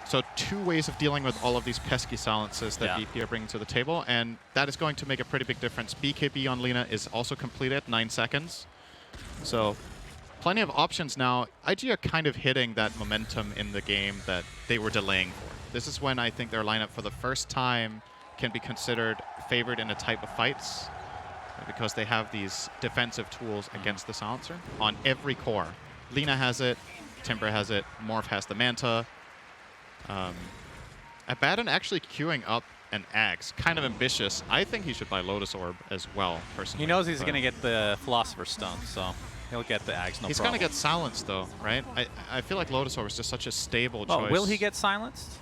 So 2 ways of dealing with all of these pesky silences that VP are bringing to the table, and that is going to make a pretty big difference. BKB on Lina is also completed, 9 seconds. So plenty of options now. IG are kind of hitting that momentum in the game that they were delaying for. This is when I think their lineup for the first time can be considered favored in a type of fights, because they have these defensive tools against the Silencer on every core. Lina has it, Timber has it, Morph has the Manta. Abaddon actually queuing up an Axe, kind of ambitious. I think he should buy Lotus Orb as well, personally. He knows he's going to get the Philosopher's Stone, so he'll get the Axe, no He's problem. going to get silenced, though, right? I feel like Lotus Orb is just such a stable choice. Will he get silenced?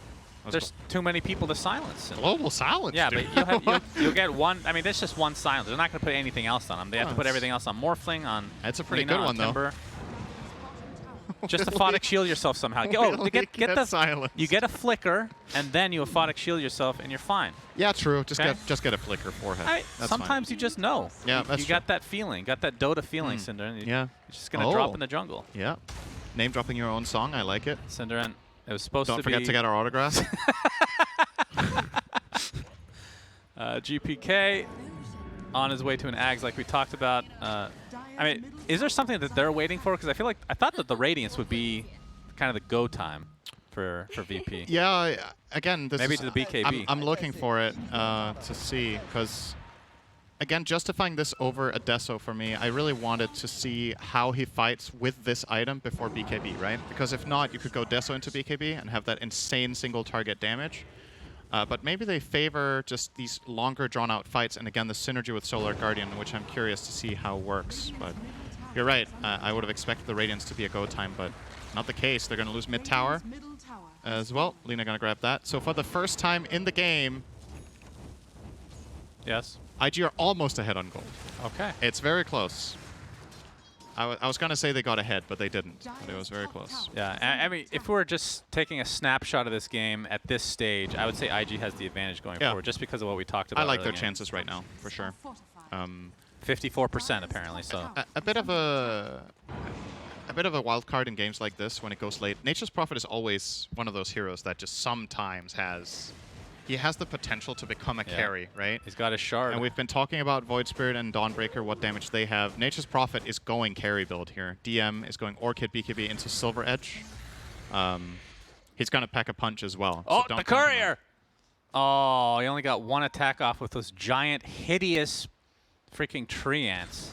There's too many people to silence him. Global silence, Yeah, dude. but you'll get one. I mean, there's just one silence. They're not going to put anything else on him. They have to put everything else on Morphling, on That's a pretty Lina, good one, on Timber. though. Just aphotic shield yourself somehow. Get the silence. You get a flicker, and then you aphotic shield yourself, and you're fine. Yeah, true. Just get a flicker forehead. Sometimes you just know. Yeah, that's you true. got that feeling, got that Dota feeling, Cinder. Yeah. You're just gonna drop in the jungle. Yeah. Name dropping your own song. I like it. Cinder, it was supposed to be. Don't forget to get our autographs. GPK on his way to an Ags, like we talked about. I mean, is there something that they're waiting for? Because I thought that the Radiance would be kind of the go time for VP. Yeah, again, this maybe is, to the BKB. I'm looking for it to see, because again, justifying this over Adesso for me, I really wanted to see how he fights with this item before BKB, right? Because if not, you could go Desso into BKB and have that insane single target damage. But maybe they favor just these longer drawn-out fights, and again, the synergy with Solar Guardian, which I'm curious to see how it works. But you're right. I would have expected the Radiance to be a go time, but not the case. They're going to lose mid-tower as well. Lina going to grab that. So for the first time in the game, yes, IG are almost ahead on gold. Okay. It's very close. I was going to say they got ahead, but they didn't. But it was very close. Yeah, I mean, if we're just taking a snapshot of this game at this stage, I would say IG has the advantage going forward, just because of what we talked about. I like earlier their in the chances right now, for sure. 54% apparently. So a bit of a wild card in games like this when it goes late. Nature's Prophet is always one of those heroes that just sometimes has. He has the potential to become a carry, right? He's got a shard. And we've been talking about Void Spirit and Dawnbreaker, what damage they have. Nature's Prophet is going carry build here. DM is going Orchid BKB into Silver Edge. He's going to pack a punch as well. Oh, so the courier! Oh, he only got one attack off with those giant, hideous freaking tree ants.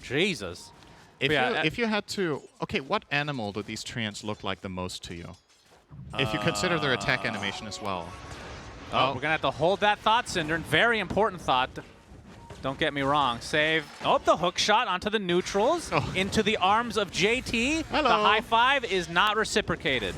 Jesus. If you had to... Okay, what animal do these tree ants look like the most to you? If you consider their attack animation as well. Oh, we're going to have to hold that thought, Cinder. Very important thought. Don't get me wrong. Save. Oh, the hook shot onto the neutrals. Into the arms of JT. Hello. The high five is not reciprocated.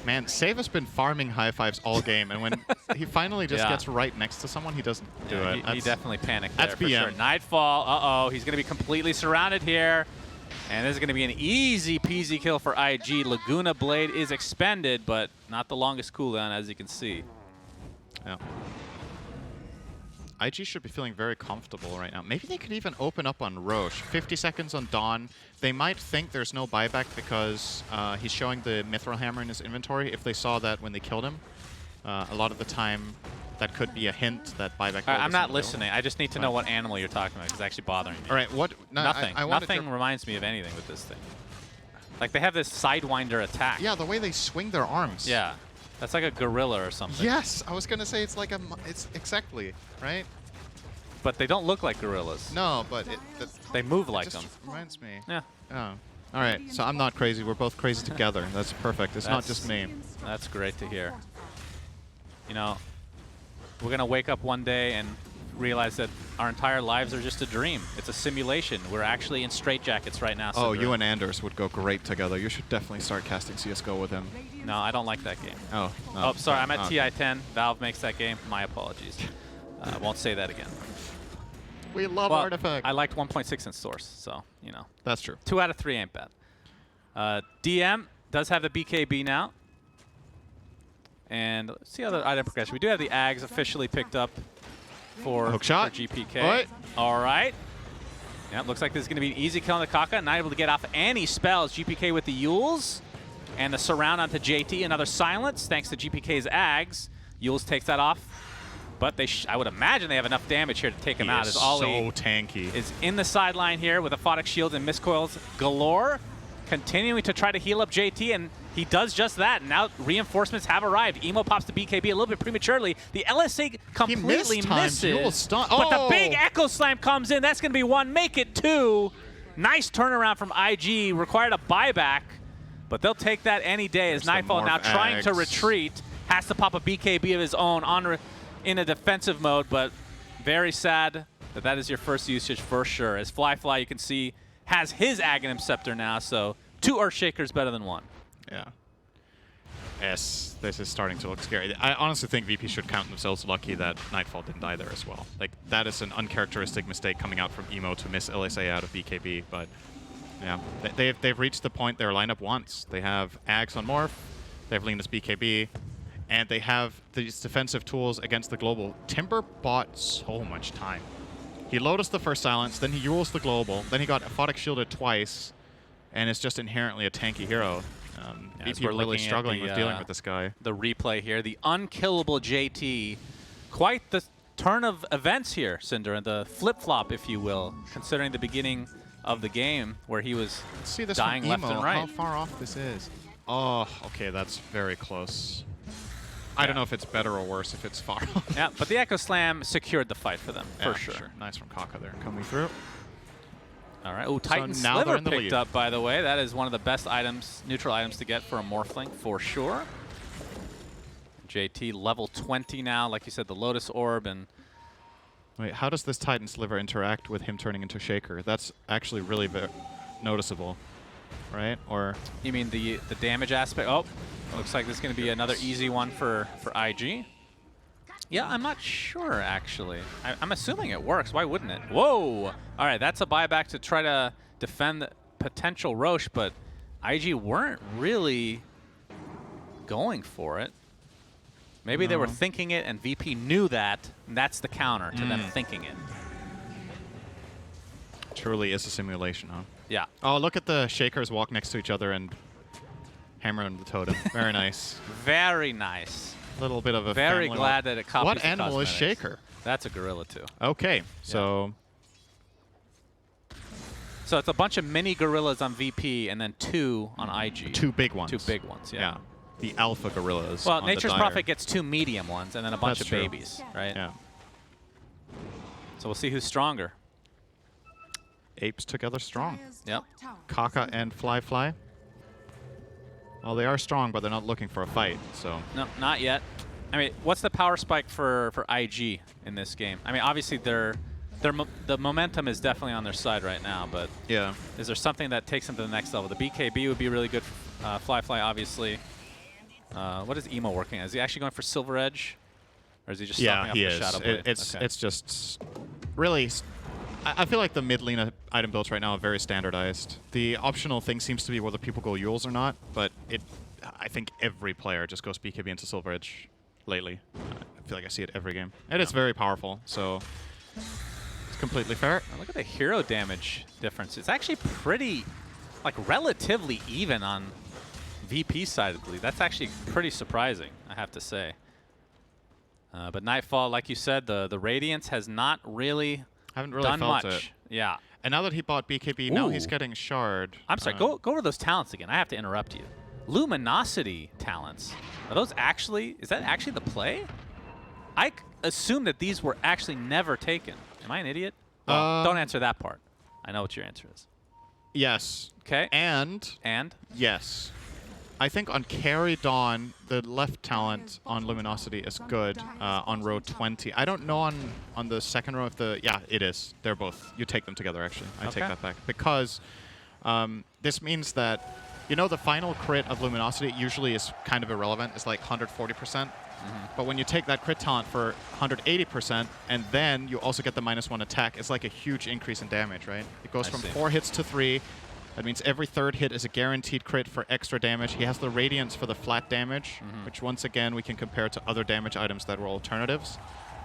Man, Save has been farming high fives all game, and when he finally just gets right next to someone, he doesn't do it. He definitely panicked there that's for BM. sure. Nightfall, uh-oh, he's going to be completely surrounded here. And this is going to be an easy peasy kill for IG. Laguna Blade is expended, but not the longest cooldown, as you can see. Yeah. IG should be feeling very comfortable right now. Maybe they could even open up on Roche. 50 seconds on Dawn. They might think there's no buyback because he's showing the Mithril Hammer in his inventory. If they saw that when they killed him, a lot of the time that could be a hint that buyback. I'm not listening. I just need to know what animal you're talking about. It's actually bothering me. All right, what? No, Nothing. I Nothing reminds me of anything with this thing. Like they have this Sidewinder attack. Yeah, the way they swing their arms. Yeah. That's like a gorilla or something. Yes, I was gonna say it's like it's exactly right. But they don't look like gorillas. No, but they move like them. Reminds me. Yeah. Oh. All right, so I'm not crazy. We're both crazy together. That's perfect. It's not just me. That's great to hear. You know, we're gonna wake up one day and realize that our entire lives are just a dream. It's a simulation. We're actually in straitjackets right now. Oh, you and Anders would go great together. You should definitely start casting CSGO with him. No, I don't like that game. Oh. Oh, sorry. I'm at TI-10. Valve makes that game. My apologies. I won't say that again. We love well, Artifact. I liked 1.6 in Source, so, you know. That's true. 2 out of 3 ain't bad. DM does have the BKB now. And let's see how the item progression. We do have the Ags officially picked up for GPK. Right. All right. Yeah, looks like this is going to be an easy kill on the Kaka. Not able to get off any spells. GPK with the Yules. And the surround onto JT. Another silence thanks to GPK's Ags. Yules takes that off. But they I would imagine they have enough damage here to take him out. As Ollie so tanky. is in the sideline here with Aphotic Shield and Miscoils galore. Continuing to try to heal up JT, and he does just that. Now reinforcements have arrived. Emo pops the BKB a little bit prematurely. The LSA completely misses. But the big Echo Slam comes in. That's going to be 1. Make it 2. Nice turnaround from IG. Required a buyback, but they'll take that any day as Nightfall now trying to retreat. Has to pop a BKB of his own in a defensive mode, but very sad that is your first usage for sure. As Fly, you can see, has his Aghanim Scepter now, so 2 Earthshakers better than 1. Yeah. Yes, this is starting to look scary. I honestly think VP should count themselves lucky that Nightfall didn't die there as well. Like, that is an uncharacteristic mistake coming out from Emo to miss LSA out of BKB, but yeah. They've reached the point their lineup wants. They have Ags on Morph, they have Linus BKB, and they have these defensive tools against the global. Timber bought so much time. He Lotused the first silence, then he Yules the global, then he got Aphotic Shielded twice, and is just inherently a tanky hero. VP are really struggling with dealing with this guy. The replay here, the unkillable JT. Quite the turn of events here, Cinder, and the flip-flop, if you will, considering the beginning of the game where he was dying left and right. How far off this is. Oh, okay, that's very close. I don't know if it's better or worse if it's far off. Yeah, but the Echo Slam secured the fight for them, for sure. Nice from Kaka there, coming through. All right. Oh, Titan Sliver picked up, by the way. That is one of the best items, neutral items to get for a Morphling, for sure. JT level 20 now, like you said, the Lotus Orb. And wait, how does this Titan Sliver interact with him turning into Shaker? That's actually really noticeable, right? Or you mean the damage aspect? Oh. Looks like this is going to be another easy one for IG. Yeah, I'm not sure, actually. I'm assuming it works. Why wouldn't it? Whoa! All right, that's a buyback to try to defend the potential Roche, but IG weren't really going for it. Maybe they were thinking it, and VP knew that, and that's the counter to them thinking it. Truly is a simulation, huh? Yeah. Oh, look at the Shakers walk next to each other and hammer on the totem. Very nice. Very nice. A little bit of a very glad that it copies What the animal cosmetics. is Shaker? That's a gorilla too. Okay, so so it's a bunch of mini gorillas on VP and then 2 on IG. 2 big ones. 2 big ones, yeah. The alpha gorillas. Well, Nature's Prophet gets 2 medium ones and then a bunch of babies, right? Yeah. So we'll see who's stronger. Apes together strong. Yep. Kaka and Fly. Well, they are strong, but they're not looking for a fight, so. No, not yet. I mean, what's the power spike for IG in this game? I mean, obviously the momentum is definitely on their side right now, but yeah, is there something that takes them to the next level? The BKB would be really good for Fly, obviously. What is Emo working on? Is he actually going for Silver Edge? Or is he just stopping up he the is. Shadow Blade? It's just really... I feel like the mid-lane item builds right now are very standardized. The optional thing seems to be whether people go Yules or not, but I think every player just goes BKB into Silver Edge lately. I feel like I see it every game. And it's very powerful, so it's completely fair. Look at the hero damage difference. It's actually pretty, like, relatively even on VP side of the league. That's actually pretty surprising, I have to say. But Nightfall, like you said, the Radiance has not really Haven't really done felt much. it. Yeah. And now that he bought BKB, now he's Ooh. getting Shard. I'm sorry, go over those talents again. I have to interrupt you. Luminosity talents. Are those actually, is that actually the play? I assume that these were actually never taken. Am I an idiot? Well, don't answer that part. I know what your answer is. Yes. Okay. And yes. I think on Carry Dawn, the left talent on Luminosity is good on row 20. I don't know on the second row if the... Yeah, it is. They're both. You take them together, actually. I take that back. Because this means that, you know, the final crit of Luminosity usually is kind of irrelevant. It's like 140%. But when you take that crit talent for 180%, and then you also get the -1 attack, it's like a huge increase in damage, right? It goes from 4 hits to 3. That means every third hit is a guaranteed crit for extra damage. He has the Radiance for the flat damage, which once again we can compare to other damage items that were alternatives.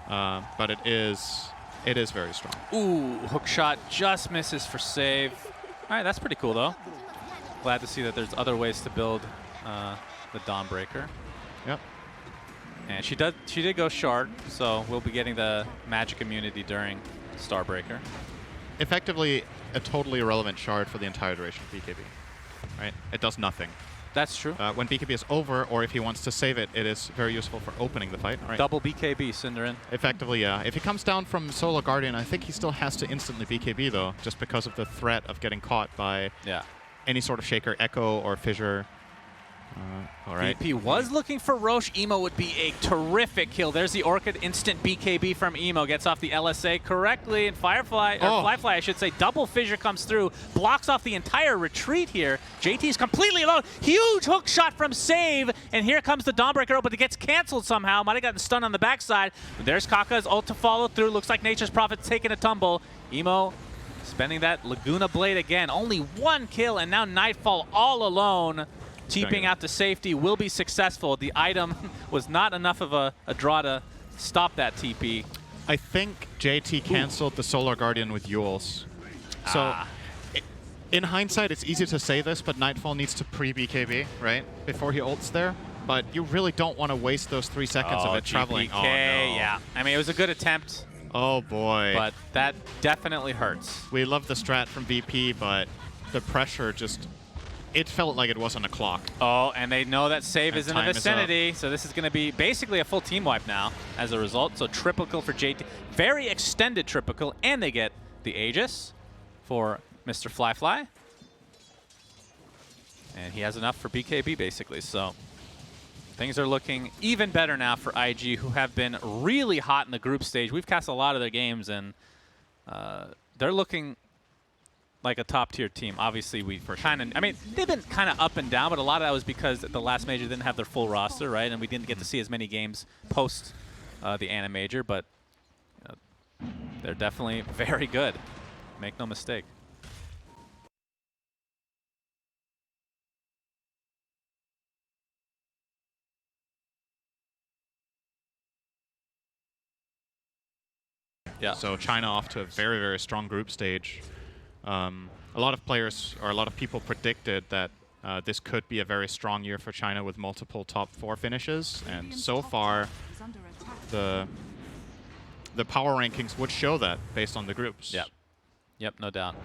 But it is very strong. Ooh, hook shot just misses for save. All right, that's pretty cool though. Glad to see that there's other ways to build the Dawnbreaker. Yep. And she did go Shard, so we'll be getting the magic immunity during Starbreaker. Effectively, a totally irrelevant Shard for the entire duration of BKB. Right? It does nothing. That's true. When BKB is over, or if he wants to save it, it is very useful for opening the fight. Right? Double BKB, Cinderin. Effectively, yeah. If he comes down from Solar Guardian, I think he still has to instantly BKB, though, just because of the threat of getting caught by any sort of Shaker, Echo, or Fissure. All right. VP was looking for Roche. Emo would be a terrific kill. There's the Orchid. Instant BKB from Emo. Gets off the LSA correctly. And Firefly, or Flyfly, I should say, double Fissure comes through. Blocks off the entire retreat here. JT's completely alone. Huge hook shot from Save. And here comes the Dawnbreaker, but it gets canceled somehow. Might have gotten stunned on the backside. But there's Kaka's ult to follow through. Looks like Nature's Prophet's taking a tumble. Emo spending that Laguna Blade again. Only one kill, and now Nightfall all alone. Teeping out to safety will be successful. The item was not enough of a draw to stop that TP. I think JT canceled the Solar Guardian with Yules. So, in hindsight, it's easy to say this, but Nightfall needs to pre-BKB, right? Before he ults there. But you really don't want to waste those 3 seconds of it traveling. Oh, no. Yeah. I mean, it was a good attempt. Oh, boy. But that definitely hurts. We love the strat from VP, but the pressure just... It felt like it was on a clock. Oh, and they know that Save is in the vicinity, so this is going to be basically a full team wipe now as a result. So triple kill for JT. Very extended triple kill, and they get the Aegis for Mr. Flyfly. And he has enough for BKB, basically. So things are looking even better now for IG, who have been really hot in the group stage. We've cast a lot of their games, and they're looking like a top-tier team. Obviously, I mean, they've been kind of up and down, but a lot of that was because the last major didn't have their full roster, right? And we didn't get to see as many games post the Ana major, but they're definitely very good. Make no mistake. Yeah. So China off to a very, very strong group stage. A lot of players, or a lot of people predicted that this could be a very strong year for China with multiple top 4 finishes, and so far the power rankings would show that based on the groups. Yep, no doubt.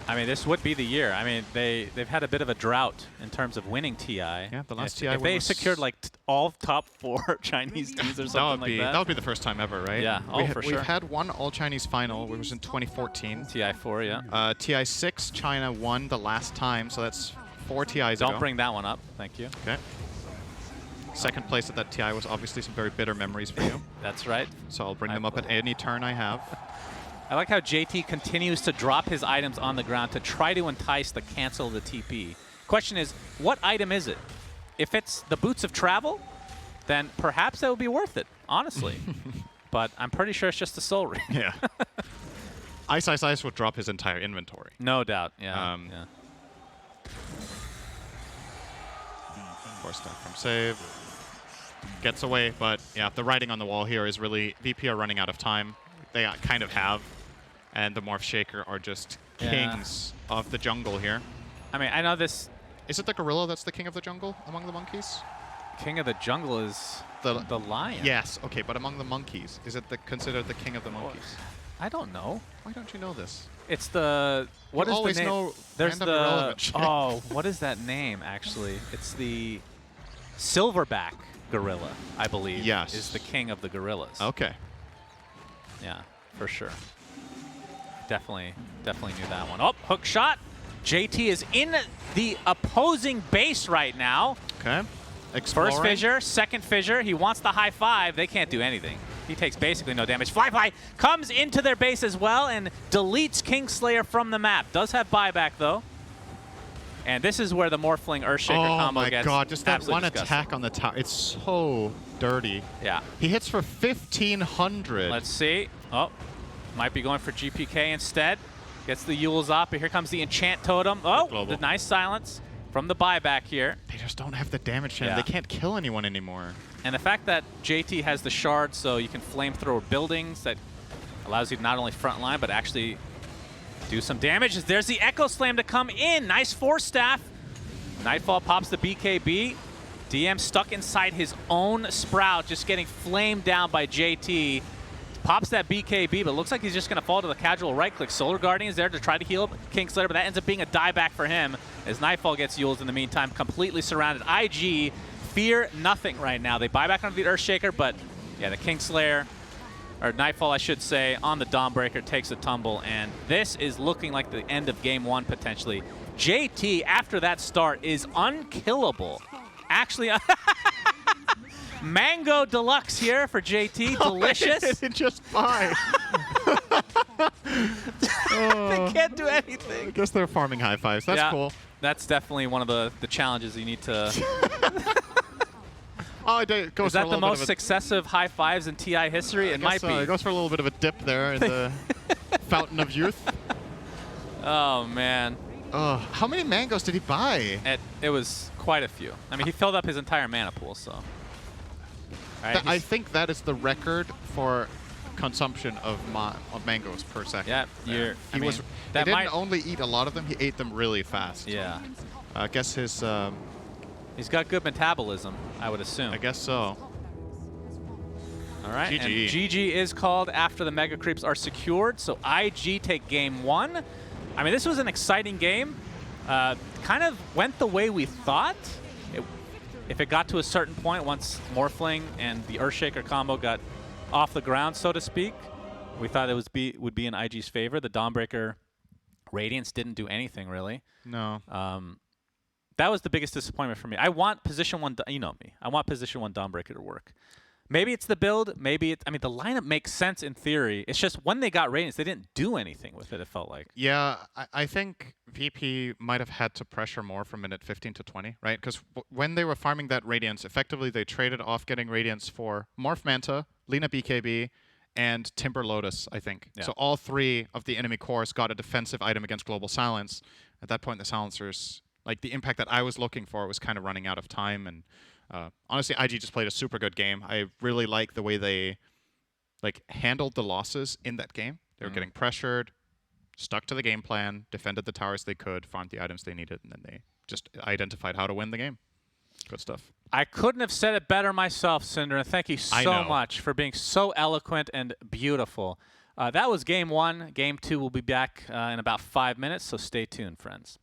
I mean, this would be the year. I mean, they've had a bit of a drought in terms of winning TI. Yeah, the last TI if they secured like all top 4 Chinese teams or something like that. That would be the first time ever, right? Yeah, for sure. We've had one all-Chinese final, which was in 2014. TI4, yeah. TI6, China won the last time, so that's 4 TIs ago. Don't bring that one up, thank you. Okay. Second place at that TI was obviously some very bitter memories for you. That's right. So I'll bring them up at any turn I have. I like how JT continues to drop his items on the ground to try to entice the cancel the TP. Question is, what item is it? If it's the Boots of Travel, then perhaps that would be worth it, honestly. But I'm pretty sure it's just a Soul Ring. Yeah. Ice Ice Ice would drop his entire inventory. No doubt, yeah. Yeah. Force that from save. Gets away, but yeah, the writing on the wall here is really VP are running out of time. They kind of have, and the Morph Shaker are just kings of the jungle here. I mean, I know this... Is it the gorilla that's the king of the jungle among the monkeys? King of the jungle is the lion. Yes, okay, but among the monkeys, is it considered the king of the monkeys? I don't know. Why don't you know this? It's the... What you is always the name? know There's random irrelevant the... shit. Oh, what is that name, actually? It's the Silverback gorilla, I believe. Yes. Is the king of the gorillas. Okay. Yeah, for sure. Definitely knew that one. Oh, hook shot. JT is in the opposing base right now. Okay. Exploring. First fissure, second fissure. He wants the high five. They can't do anything. He takes basically no damage. Fly comes into their base as well and deletes Kingslayer from the map. Does have buyback, though. And this is where the Morphling Earthshaker combo gets Oh my god, just that one disgusting. attack on the tower. It's so dirty. Yeah. He hits for 1,500. Let's see. Oh, might be going for GPK instead. Gets the Yules up, but here comes the Enchant Totem. Oh, the nice silence from the buyback here. They just don't have the damage chance. Yeah. They can't kill anyone anymore. And the fact that JT has the shard, so you can flamethrower buildings, that allows you to not only frontline, but actually do some damage. There's the Echo Slam to come in. Nice Force Staff. Nightfall pops the BKB. DM stuck inside his own Sprout, just getting flamed down by JT. Pops that BKB, but looks like he's just going to fall to the casual right-click. Solar Guardian is there to try to heal Kingslayer, but that ends up being a dieback for him as Nightfall gets Yules in the meantime, completely surrounded. IG fear nothing right now. They buy back onto the Earthshaker, but yeah, the Kingslayer, or Nightfall, I should say, on the Dawnbreaker takes a tumble, and this is looking like the end of game one, potentially. JT, after that start, is unkillable. Actually, Mango Deluxe here for JT. Delicious. They just buy. They can't do anything. I guess they're farming high fives. That's cool. That's definitely one of the challenges you need to... Oh, it goes Is that for a the little most bit of successive high fives in TI history? It might be. It goes for a little bit of a dip there in the fountain of youth. Oh, man. How many mangoes did he buy? It was quite a few. I mean, he filled up his entire mana pool, so... Right, I think that is the record for consumption of mangoes per second. Yeah, he didn't only eat a lot of them, he ate them really fast. Yeah. I guess his... he's got good metabolism, I would assume. I guess so. All right, GG. and GG is called after the Mega Creeps are secured, so IG take game one. I mean, this was an exciting game. Kind of went the way we thought. If it got to a certain point, once Morphling and the Earthshaker combo got off the ground, so to speak, we thought it would be in IG's favor. The Dawnbreaker Radiance didn't do anything, really. No. That was the biggest disappointment for me. I want position one, you know me. I want position one Dawnbreaker to work. Maybe it's the build. Maybe it's, I mean, the lineup makes sense in theory. It's just when they got Radiance, they didn't do anything with it, it felt like. Yeah, I think VP might have had to pressure more from minute 15 to 20, right? Because when they were farming that Radiance, effectively they traded off getting Radiance for Morph Manta, Lina BKB, and Timber Lotus, I think. Yeah. So all three of the enemy cores got a defensive item against Global Silence. At that point, the Silencers, like the impact that I was looking for was kind of running out of time, and honestly, IG just played a super good game. I really like the way they handled the losses in that game. They were getting pressured, stuck to the game plan, defended the towers they could, farmed the items they needed, and then they just identified how to win the game. Good stuff. I couldn't have said it better myself, Cinder, and thank you so much for being so eloquent and beautiful. That was game one. Game two will be back in about 5 minutes, so stay tuned, friends.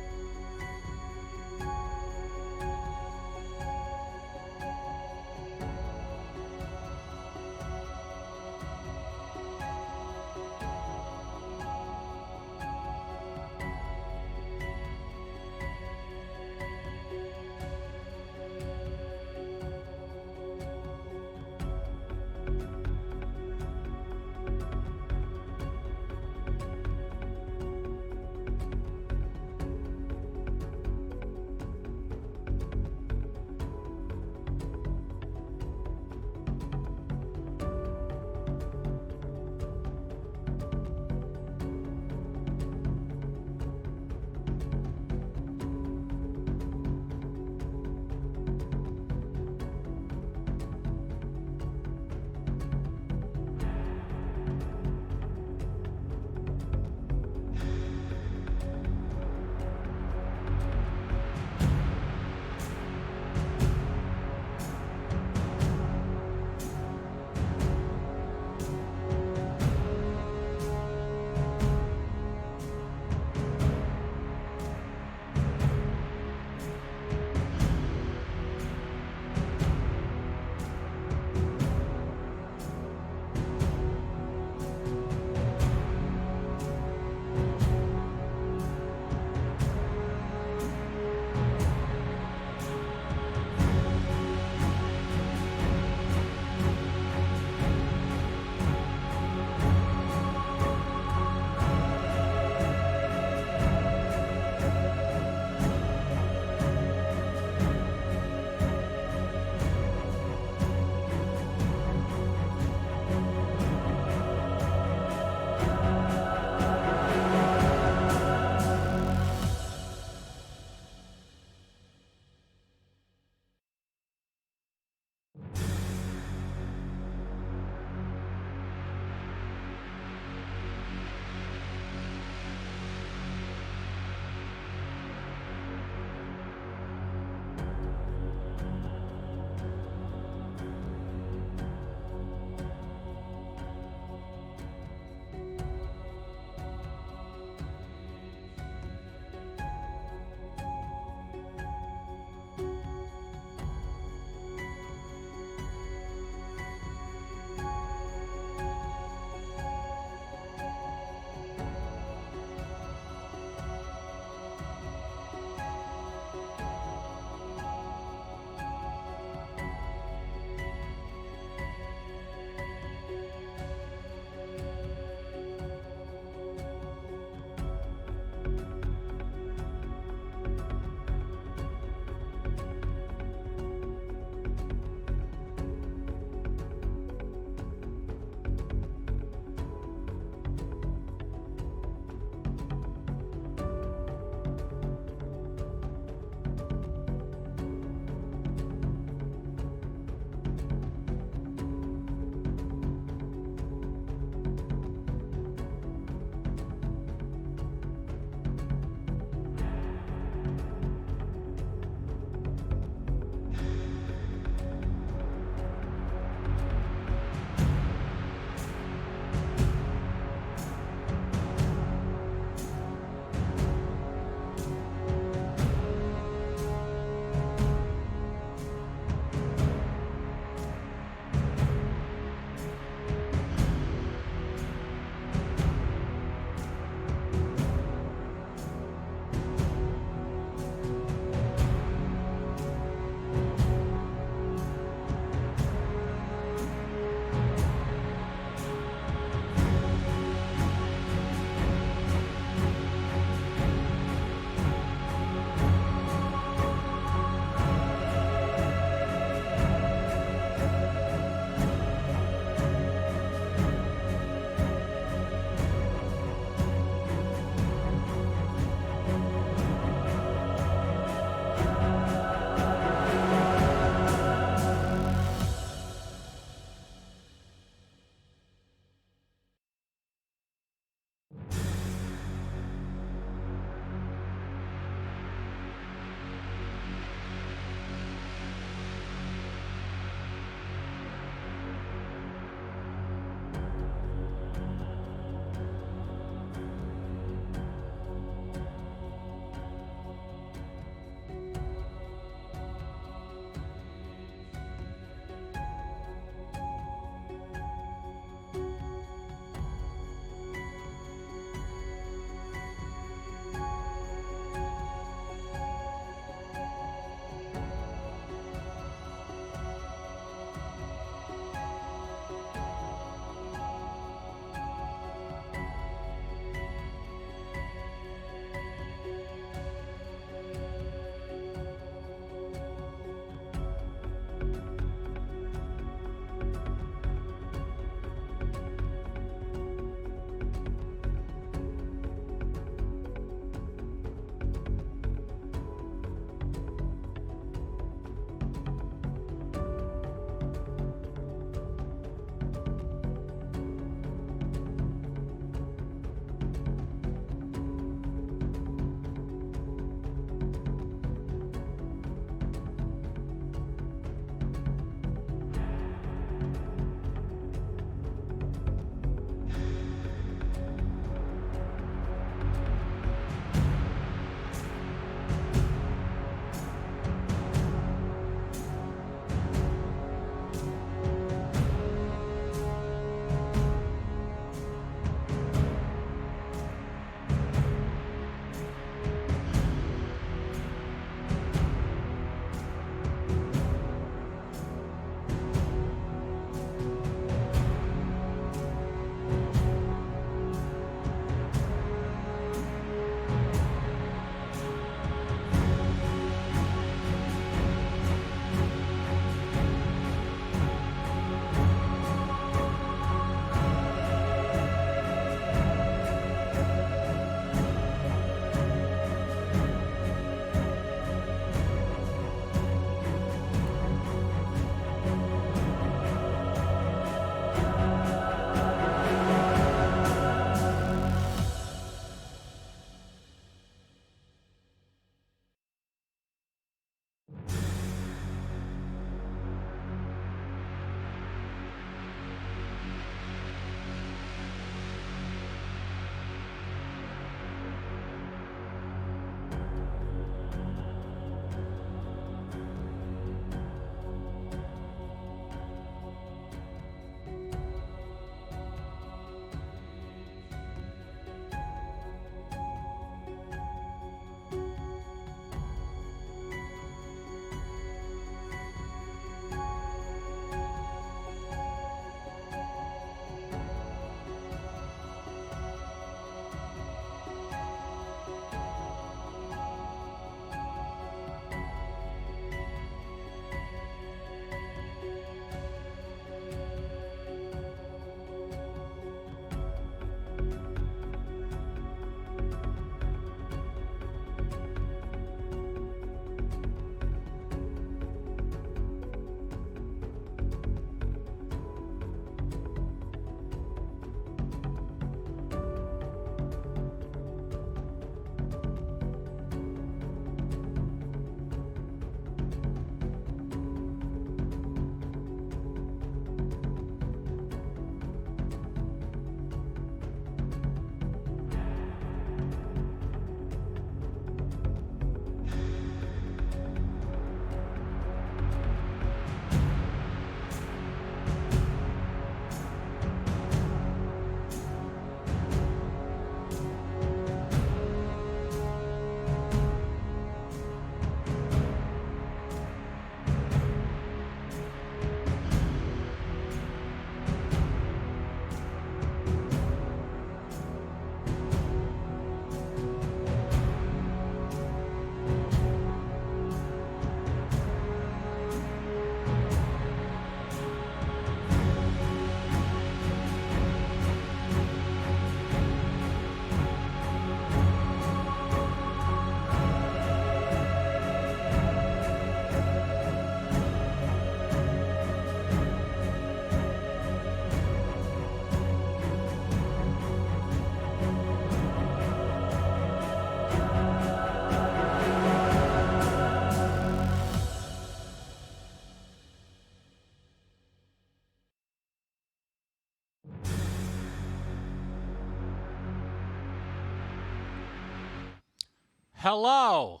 Hello,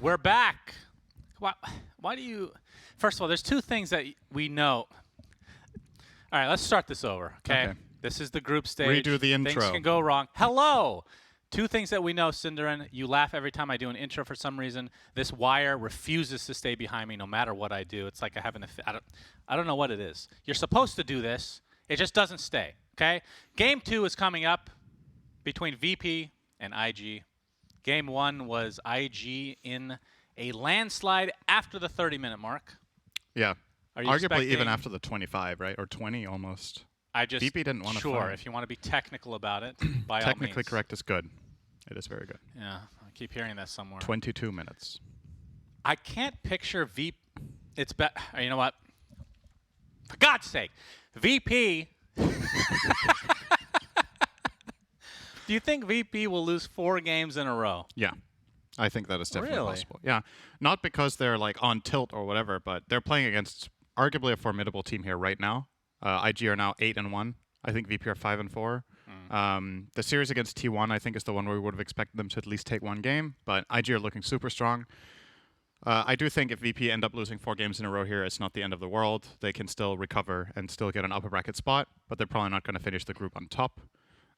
we're back. Why do you? First of all, there's two things that we know. All right, let's start this over. Okay. This is the group stage. Redo the intro. Things can go wrong. Hello. Two things that we know, Cinderin. You laugh every time I do an intro for some reason. This wire refuses to stay behind me no matter what I do. It's like I have an I don't know what it is. You're supposed to do this. It just doesn't stay. Okay? Game 2 is coming up between VP and IG. Game 1 was IG in a landslide after the 30-minute mark. Yeah. Are you Arguably even after the 25, right? Or 20 almost. VP didn't want to Sure, fight. if you want to be technical about it, by all means. Technically correct is good. It is very good. Yeah, I keep hearing that somewhere. 22 minutes. I can't picture VP. It's you know what? For God's sake, VP. Do you think VP will lose 4 games in a row? Yeah. I think that is definitely Really? possible. Yeah. Not because they're like on tilt or whatever, but they're playing against arguably a formidable team here right now. IG are now 8-1. I think VP are 5-4. The series against T1, I think, is the one where we would have expected them to at least take 1 game, but IG are looking super strong. I do think if VP end up losing 4 games in a row here, it's not the end of the world. They can still recover and still get an upper bracket spot, but they're probably not going to finish the group on top.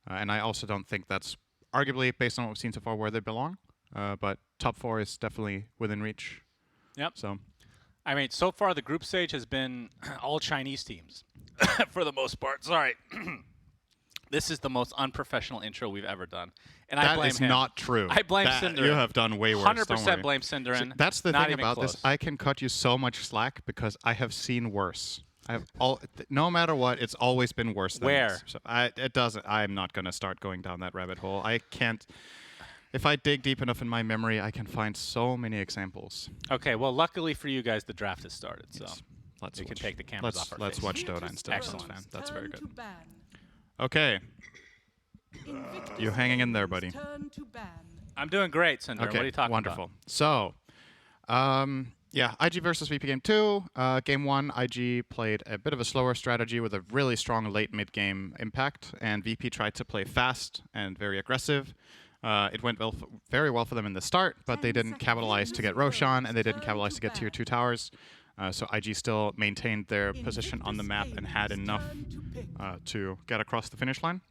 And I also don't think that's arguably, based on what we've seen so far, where they belong. But top 4 is definitely within reach. Yep. So, I mean, so far the group stage has been all Chinese teams for the most part. Sorry. This is the most unprofessional intro we've ever done. And I blame him. That is not true. I blame Cinderin. You have done way worse. 100% blame Cinderin. So that's the Not thing even about close. this. I can cut you so much slack because I have seen worse. No matter what, it's always been worse than Where? this. So it doesn't. I'm not going to start going down that rabbit hole. I can't. If I dig deep enough in my memory, I can find so many examples. Okay, well, luckily for you guys, the draft has started, so Let's we can watch. take the cameras off our Let's face. watch Dota instead. Excellent. That's very good. Turn to ban. Okay, Invictus you hanging in there, buddy? Turn to ban. I'm doing great, Cinderin. Okay, What are you talking wonderful. about? So, yeah, IG versus VP game 2. Game 1, IG played a bit of a slower strategy with a really strong late mid-game impact, and VP tried to play fast and very aggressive. It went very well for them in the start, but they didn't capitalize to get Roshan, and they didn't capitalize to get tier 2 towers. So IG still maintained their position on the map and had enough to get across the finish line.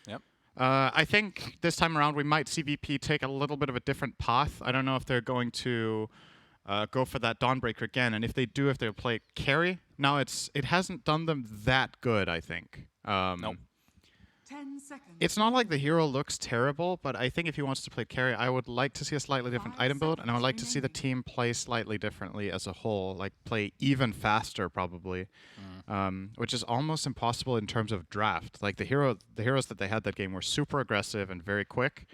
Yep. I think this time around we might see VP take a little bit of a different path. I don't know if they're going to go for that Dawnbreaker again, and if they do, if they'll play carry. Now it hasn't done them that good, I think. Nope. 10 seconds. It's not like the hero looks terrible, but I think if he wants to play carry, I would like to see a slightly different 5 item build, and I would like to see the seconds team play slightly differently as a whole, like play even faster probably, which is almost impossible in terms of draft. Like the heroes that they had that game were super aggressive and very quick.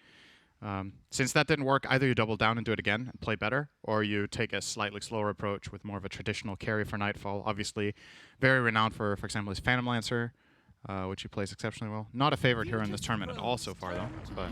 Since that didn't work, either you double down and do it again and play better, or you take a slightly slower approach with more of a traditional carry for Nightfall. Obviously, very renowned for example, his Phantom Lancer, which he plays exceptionally well. Not a favorite hero in this tournament at all so far, though. But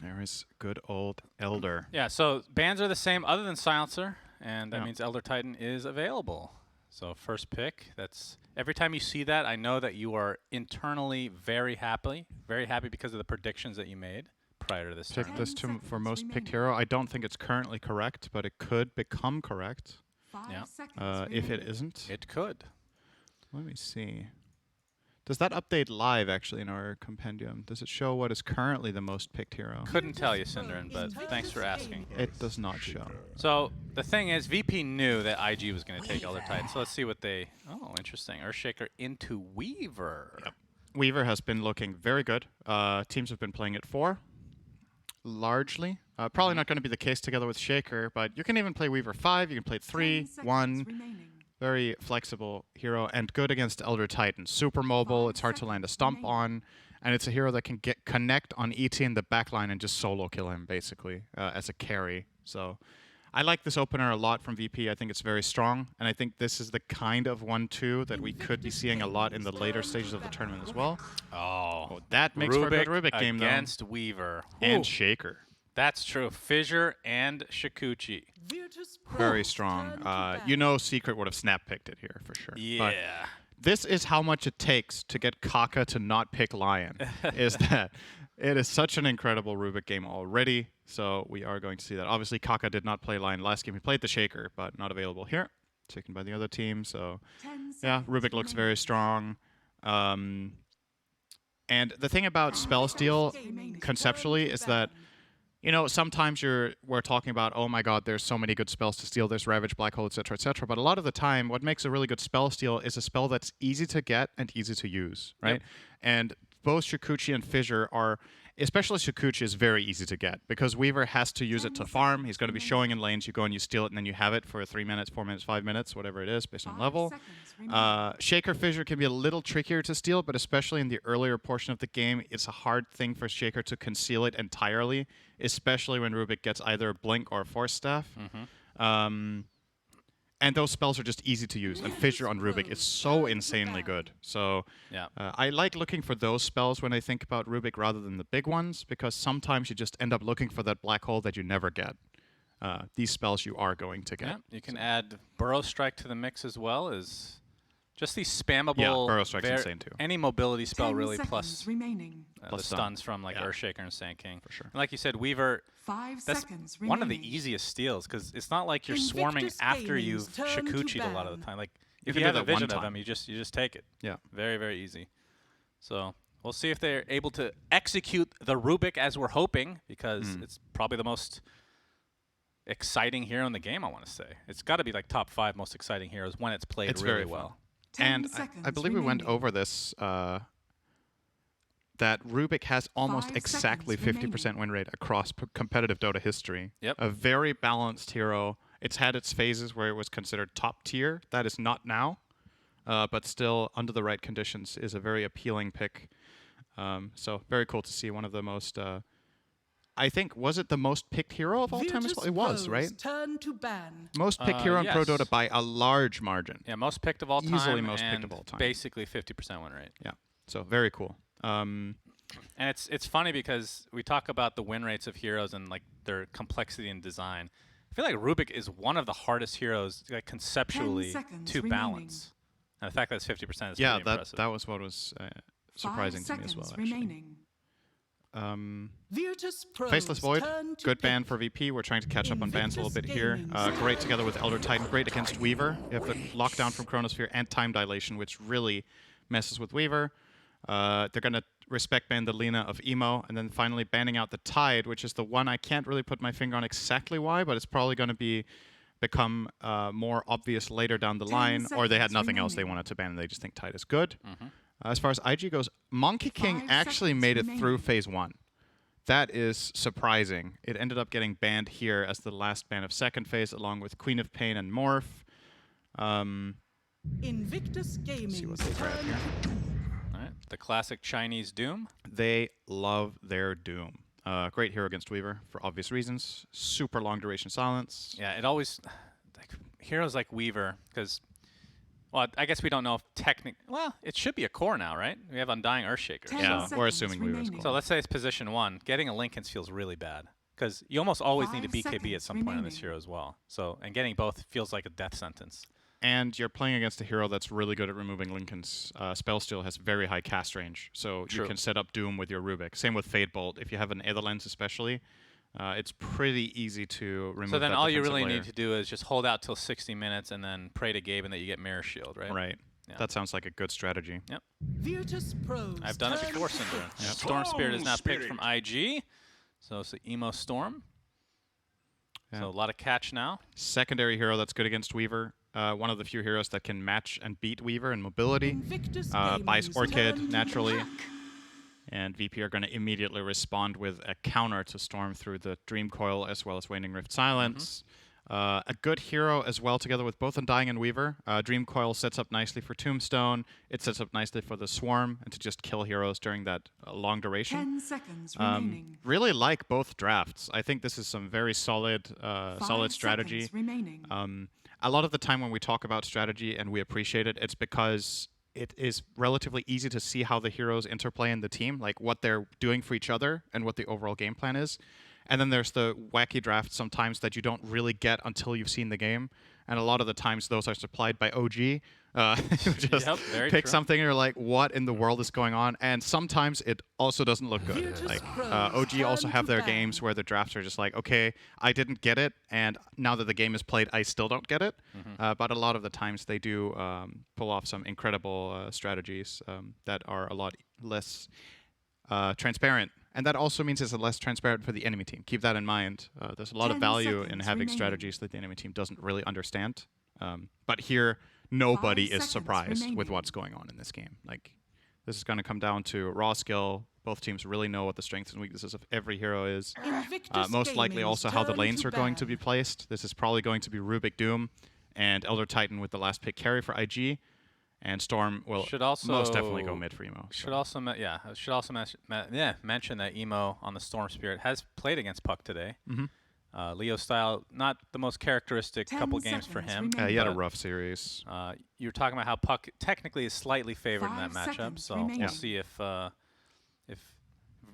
there is good old Elder. Yeah, so bans are the same other than Silencer, and that means Elder Titan is available. So first pick, that's every time you see that, I know that you are internally very happy because of the predictions that you made prior to this Pick tournament. this for most picked hero. I don't think it's currently correct, but it could become correct 5 Yeah. seconds if it remaining. isn't. It could. Let me see. Does that update live actually in our compendium? Does it show what is currently the most picked hero? Couldn't tell you, Cinderin, but thanks for asking. It does not show. So the thing is, VP knew that IG was going to take Elder Titan. So let's see what they. Oh, interesting. Earthshaker into Weaver. Yep. Weaver has been looking very good. Teams have been playing it 4, largely. Probably not going to be the case together with Shaker, but you can even play Weaver 5. You can play 3, 10 seconds 1. remaining. Very flexible hero and good against Elder Titan. Super mobile. It's hard to land a stomp on, and it's a hero that can connect on ET in the backline and just solo kill him basically as a carry. So I like this opener a lot from VP. I think it's very strong, and I think this is the kind of 1-2 that we could be seeing a lot in the later stages of the tournament as well. Oh, That makes for a good Rubik game though. against Weaver. And Ooh, Shaker. that's true. Fissure and Shikuchi. Virtus.pro Very turn strong. to ban. You know Secret would have snap picked it here for sure. Yeah. But this is how much it takes to get Kaka to not pick Lion. Is that It is such an incredible Rubik game already, so we are going to see that. Obviously, Kaka did not play Lion last game. He played the Shaker, but not available here. Taken by the other team, so 10 yeah, seconds Rubik looks very remaining. strong. And the thing about spell steal conceptually is that, you know, sometimes we're talking about, oh my god, there's so many good spells to steal, there's Ravage, Black Hole, etc., etc. But a lot of the time, what makes a really good spell steal is a spell that's easy to get and easy to use, right? Yep. And both Shikuchi and Fissure are, especially Shikuchi is very easy to get because Weaver has to use it to farm. He's going to be showing in lanes. You go and you steal it, and then you have it for 3 minutes, 4 minutes, 5 minutes, whatever it is, based on 5 level. seconds remaining. Shaker Fissure can be a little trickier to steal, but especially in the earlier portion of the game, it's a hard thing for Shaker to conceal it entirely, especially when Rubik gets either Blink or Force Staff. And those spells are just easy to use, and Fissure on Rubik is so insanely good. So Yeah. I like looking for those spells when I think about Rubik rather than the big ones, because sometimes you just end up looking for that black hole that you never get. These spells you are going to get. Yeah, you can add Burrow Strike to the mix as well as just these spammable. Yeah, Burrow Strike's insane too. Any mobility spell 10 really seconds plus remaining. the Plus stun. stuns from like Yeah. Earthshaker and Sand King. For sure. And like you said, Weaver. 5 That's seconds one of the remaining. easiest steals because it's not like you're swarming Invictus after Gaming's you've turn to Shikuchi'd a lot of the ban. time. Like You if can you do have a that one vision of time. them, you just take it. Yeah. Very, very easy. So we'll see if they're able to execute the Rubik as we're hoping, because it's probably the most exciting hero in the game, I want to say. It's got to be like top 5 most exciting heroes when it's played It's really very fun. well. 10 And I seconds believe we went remaining. over this, that Rubik has almost 5 exactly seconds 50% win rate across competitive Dota history. Yep. A very balanced hero. It's had its phases where it was considered top tier. That is not now, but still, under the right conditions, is a very appealing pick. So very cool to see one of the most, I think, was it the most picked hero of all time as well? It was, right? Turn to ban. Most picked hero in Pro yes. Dota by a large margin. Yeah, most picked of all time. Easily most picked and of all time. Basically 50% win rate. Yeah. So very cool. And it's funny because we talk about the win rates of heroes and like their complexity and design. I feel like Rubik is one of the hardest heroes, like conceptually, seconds to remaining. balance. And the fact that it's 50% is Yeah, pretty that impressive. that was what was surprising 5 to me as well. seconds Actually, remaining. Virtus.pro Faceless Void, turn to good ban pick. for VP. We're trying to catch up on bans a little bit Invictus here. Gaming's Great together with Elder Titan. Great against Weaver. You have the lockdown from Chronosphere and Time Dilation, which really messes with Weaver. They're going to respect ban the Lena of Emo, and then finally banning out the Tide, which is the one I can't really put my finger on exactly why, but it's probably going to become more obvious later down the 10 line, or they had seconds nothing else they remaining. wanted to ban and they just think Tide is good. As far as IG goes, Monkey King 5 actually seconds made it remaining. through phase 1. That is surprising. It ended up getting banned here as the last ban of second phase, along with Queen of Pain and Morph. Invictus Gaming's what they grab turn here. to All right, the classic Chinese Doom. They love their Doom. Great hero against Weaver for obvious reasons. Super long duration silence. Yeah, it always like heroes like Weaver, because well, I guess we don't know if well, it should be a core now, right? We have Undying Earthshaker. 10 Yeah, seconds we're assuming Weaver's remaining. cool. So let's say it's position 1. Getting a Lincoln's feels really bad because you almost always need a 5 BKB at seconds some point on this remaining. hero as well. So and getting both feels like a death sentence. And you're playing against a hero that's really good at removing Lincoln's. Spell Steal has very high cast range, so True. you can set up Doom with your Rubik. Same with Fade Bolt. If you have an Aether Lens especially, it's pretty easy to remove So then that all you defensive really layer. need to do is just hold out till 60 minutes and then pray to Gabe and that you get Mirror Shield, right? Right. Yeah. That sounds like a good strategy. Yep. Virtus.pro I've done it before, Cinder. Storm Spirit is now picked from IG. So it's the Emo Storm. Yeah. So a lot of catch now. Secondary hero that's good against Weaver. One of the few heroes that can match and beat Weaver in mobility. Invictus Buys Gaming's Orchid turn to naturally. attack. And VP are going to immediately respond with a counter to Storm through the Dream Coil as well as Waning Rift Silence. A good hero as well together with both Undying and Weaver. Dream Coil sets up nicely for Tombstone. It sets up nicely for the Swarm and to just kill heroes during that long duration. 10 seconds remaining. Really like both drafts. I think this is some very solid, 5 solid strategy. seconds remaining. A lot of the time when we talk about strategy and we appreciate it, it's because it is relatively easy to see how the heroes interplay in the team, like what they're doing for each other and what the overall game plan is. And then there's the wacky drafts sometimes that you don't really get until you've seen the game. And a lot of the times those are supplied by OG. You just Yep, very pick true. something and you're like, what in the world is going on? And sometimes it also doesn't look good. Virtus Like Pro OG also turn have to their ban. games where the drafts are just like, okay, I didn't get it, and now that the game is played, I still don't get it. But a lot of the times they do pull off some incredible strategies that are a lot less transparent. And that also means it's less transparent for the enemy team. Keep that in mind. There's a lot of 10 value in seconds having remaining. strategies that the enemy team doesn't really understand. But here, nobody 5 is seconds surprised with remaining. what's going on in this game. Like, this is going to come down to raw skill. Both teams really know what the strengths and weaknesses of every hero is. Invictus Most likely Gaming's also how the turn lanes to are going to ban. be placed. This is probably going to be Rubik Doom and Elder Titan with the last pick carry for IG. And Storm will Should also most definitely go mid for Emo. Should also mention that Emo on the Storm Spirit has played against Puck today. Leo style, not the most characteristic 10 couple games for seconds him. remaining. He had a but, rough series. you were talking about how Puck technically is slightly favored in that 5 matchup, seconds so remaining. we'll see if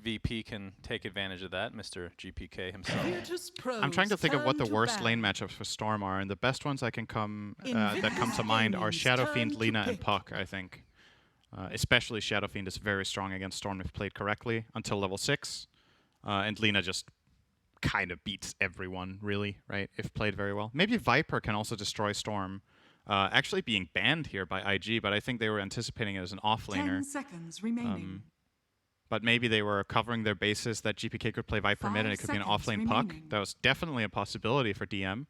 VP can take advantage of that, Mr. GPK himself. Virtus.pro I'm trying to think of what the turn to worst ban. lane matchups for Storm are, and the best ones that come to Invictus mind are Gaming's Shadow turn Fiend, to Lina, and pick. Puck. I think, especially Shadow Fiend is very strong against Storm if played correctly until level 6, and Lina just kind of beats everyone really, right? If played very well. Maybe Viper can also destroy Storm. Actually being banned here by IG, but I think they were anticipating it as an offlaner. 10 seconds remaining. But maybe they were covering their bases that GPK could play Viper mid and it 5 could be an seconds offlane Puck. remaining. That was definitely a possibility for DM.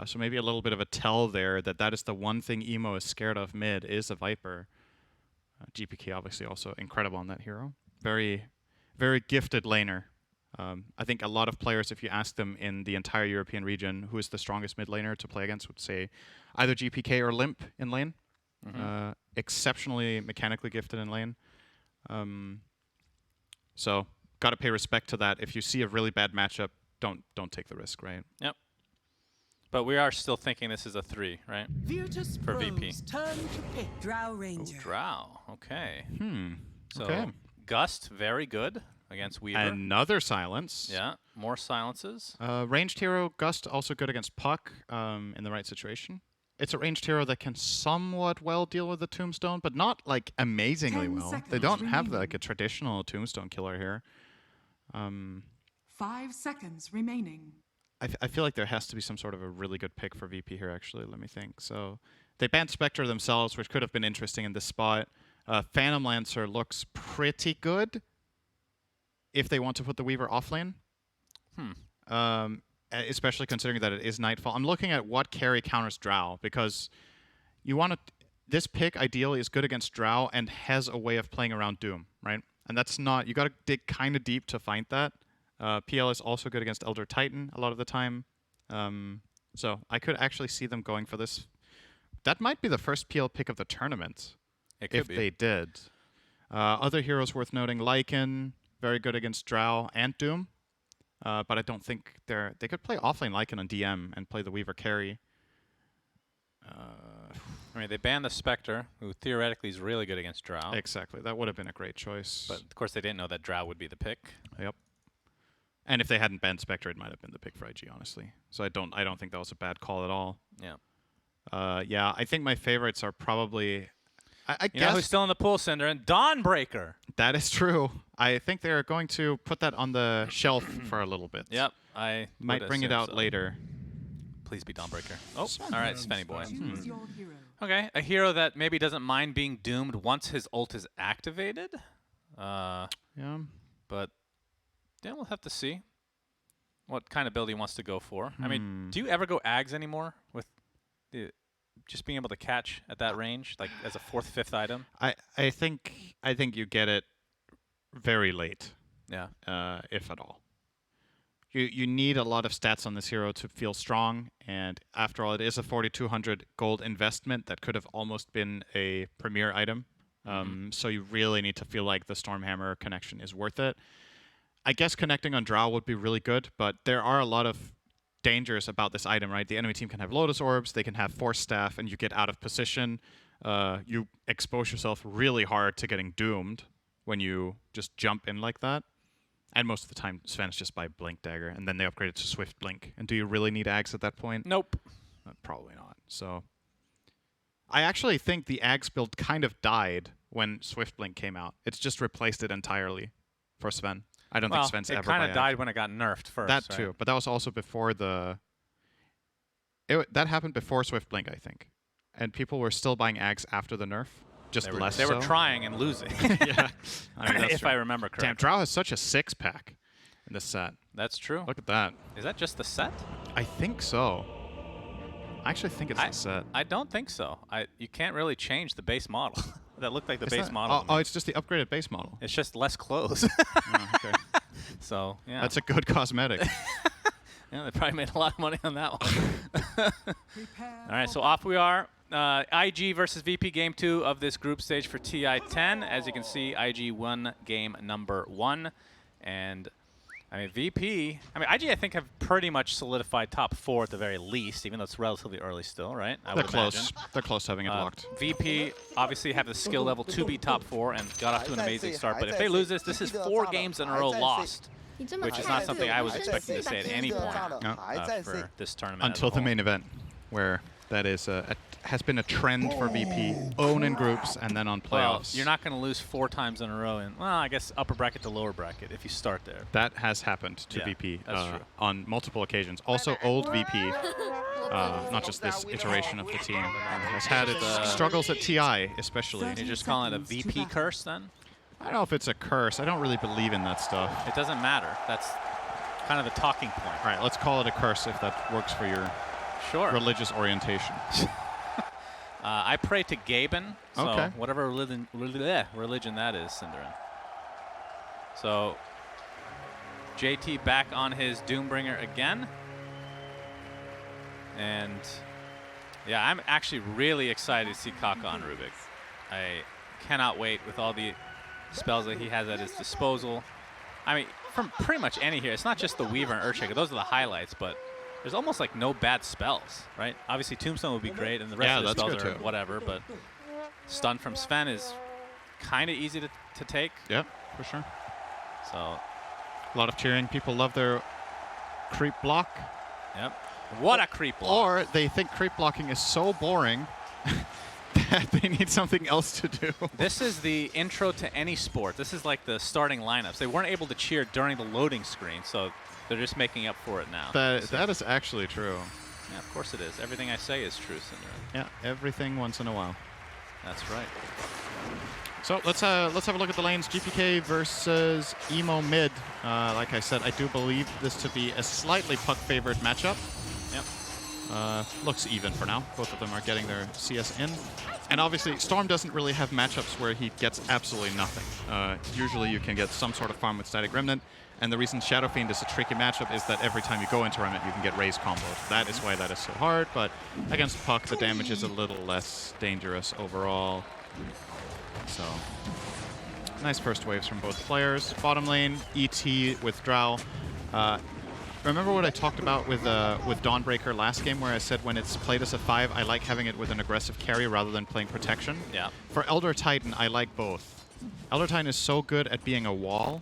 So maybe a little bit of a tell there that is the one thing Emo is scared of mid is a Viper. GPK obviously also incredible on that hero. Very, very gifted laner. I think a lot of players, if you ask them in the entire European region who is the strongest mid laner to play against, would say either GPK or Limp in lane. Exceptionally mechanically gifted in lane. So got to pay respect to that. If you see a really bad matchup, don't take the risk, right? Yep. But we are still thinking this is a 3, right? Virtus For VP. Pro's turn to pick. Drow Oh, Ranger. Drow. Okay. So Okay. Gust, very good against Weaver. Another silence. Yeah, more silences. Ranged hero, Gust, also good against Puck in the right situation. It's a ranged hero that can somewhat well deal with the Tombstone, but not like amazingly 10 well. They seconds don't have remaining. like a traditional Tombstone killer here. 5 seconds remaining. I feel like there has to be some sort of a really good pick for VP here, actually. Let me think. So they banned Spectre themselves, which could have been interesting in this spot. Phantom Lancer looks pretty good if they want to put the Weaver off lane. Especially considering that it is Nightfall. I'm looking at what carry counters Drow, because you want to... This pick ideally is good against Drow and has a way of playing around Doom, right? And that's not... You got to dig kind of deep to find that. PL is also good against Elder Titan a lot of the time. So I could actually see them going for this. That might be the first PL pick of the tournament, It could if be. they did. Other heroes worth noting, Lycan, very good against Drow and Doom. But I don't think they could play offlane Lycan on DM and play the Weaver carry. I mean, they banned the Spectre, who theoretically is really good against Drow. Exactly. That would have been a great choice. But, of course, they didn't know that Drow would be the pick. Yep. And if they hadn't banned Spectre, it might have been the pick for IG, honestly. So I don't think that was a bad call at all. Yeah. Yeah, I think my favorites are probably... I You know guess who's still in the pool, Cinder? And Dawnbreaker. that is true. I think they're going to put that on the shelf for a little bit. Yep. I Might would bring it assume out so. later. Please be Dawnbreaker. Oh, all right, Svenny boy. Choose your hero. Okay, a hero that maybe doesn't mind being doomed once his ult is activated. Yeah. But yeah, we'll have to see what kind of build he wants to go for. I mean, do you ever go Ags anymore with just being able to catch at that range, like as a 4th, 5th item? I think you get it very late, Yeah. if at all. You need a lot of stats on this hero to feel strong, and after all, it is a 4,200 gold investment that could have almost been a premier item. So you really need to feel like the Stormhammer connection is worth it. I guess connecting on Drow would be really good, but there are a lot of dangers about this item, right? The enemy team can have Lotus Orbs, they can have Force Staff, and you get out of position. You expose yourself really hard to getting doomed when you just jump in like that. And most of the time, Sven's just by Blink Dagger, and then they upgrade it to Swift Blink. And do you really need Ags at that point? Nope. Probably not. So I actually think the Ags build kind of died when Swiftblink came out. It's just replaced it entirely for Sven. I don't think Sven's ever. It kind of died when it got nerfed first. That too, but that was also before the. That happened before Swiftblink, I think, and people were still buying Ags after the nerf. Just less. They were trying and losing. Yeah, I mean, if I remember correctly. Damn, Drow has such a 6-pack in this set. That's true. Look at that. Is that just the set? I think so. I actually think it's the set. I don't think so. You can't really change the base model. That looked like the base model. Oh, it's just the upgraded base model. It's just less clothes. Oh, okay. So, yeah. That's a good cosmetic. Yeah, they probably made a lot of money on that one. All right, so off we are. IG versus VP game 2 of this group stage for TI10. As you can see, IG won game number 1. And, I mean, VP, IG, I think, have pretty much solidified top 4 at the very least, even though it's relatively early still, right? They're close. They're close to having it locked. VP obviously have the skill level to be top 4 and got off to an amazing start. But if they lose this is 4 games in a row lost, which is not something I was expecting to say at any point for this tournament. Until the main event, where that is has been a trend for VP. Own in groups and then on playoffs. Well, you're not going to lose 4 times in a row in, well, I guess upper bracket to lower bracket if you start there. That has happened to VP on multiple occasions. Also, old VP, not just this iteration of the team, has had its struggles at TI, especially. You're just calling it a VP curse then? I don't know if it's a curse. I don't really believe in that stuff. It doesn't matter. That's kind of the talking point. All right, let's call it a curse if that works for your religious orientation. I pray to Gaben, so okay. whatever religion that is, Cinderin. So JT back on his Doombringer again. And yeah, I'm actually really excited to see Kaka on Rubik. I cannot wait with all the spells that he has at his disposal. I mean, from pretty much any here. It's not just the Weaver and Earthshaker. Those are the highlights, but there's almost like no bad spells, right? Obviously, Tombstone would be great, and the rest of the spells are whatever, but Stun from Sven is kind of easy to take. Yeah, for sure. So a lot of cheering. People love their creep block. Yep. What a creep block. Or they think creep blocking is so boring that they need something else to do. This is the intro to any sport. This is like the starting lineups. They weren't able to cheer during the loading screen, so they're just making up for it now. That is actually true. Yeah, of course it is. Everything I say is true, Cinderin. Yeah, everything once in a while. That's right. So let's have a look at the lanes. GPK versus Emo mid. Like I said, I do believe this to be a slightly puck-favored matchup. Yep. Looks even for now. Both of them are getting their CS in. And obviously, Storm doesn't really have matchups where he gets absolutely nothing. Usually you can get some sort of farm with Static Remnant. And the reason Shadow Fiend is a tricky matchup is that every time you go into Remnant, you can get raise combos. That is why that is so hard, but against Puck, the damage is a little less dangerous overall. So, nice first waves from both players. Bottom lane, ET with Drow. Remember what I talked about with Dawnbreaker last game, where I said when it's played as a 5, I like having it with an aggressive carry rather than playing protection? Yeah. For Elder Titan, I like both. Elder Titan is so good at being a wall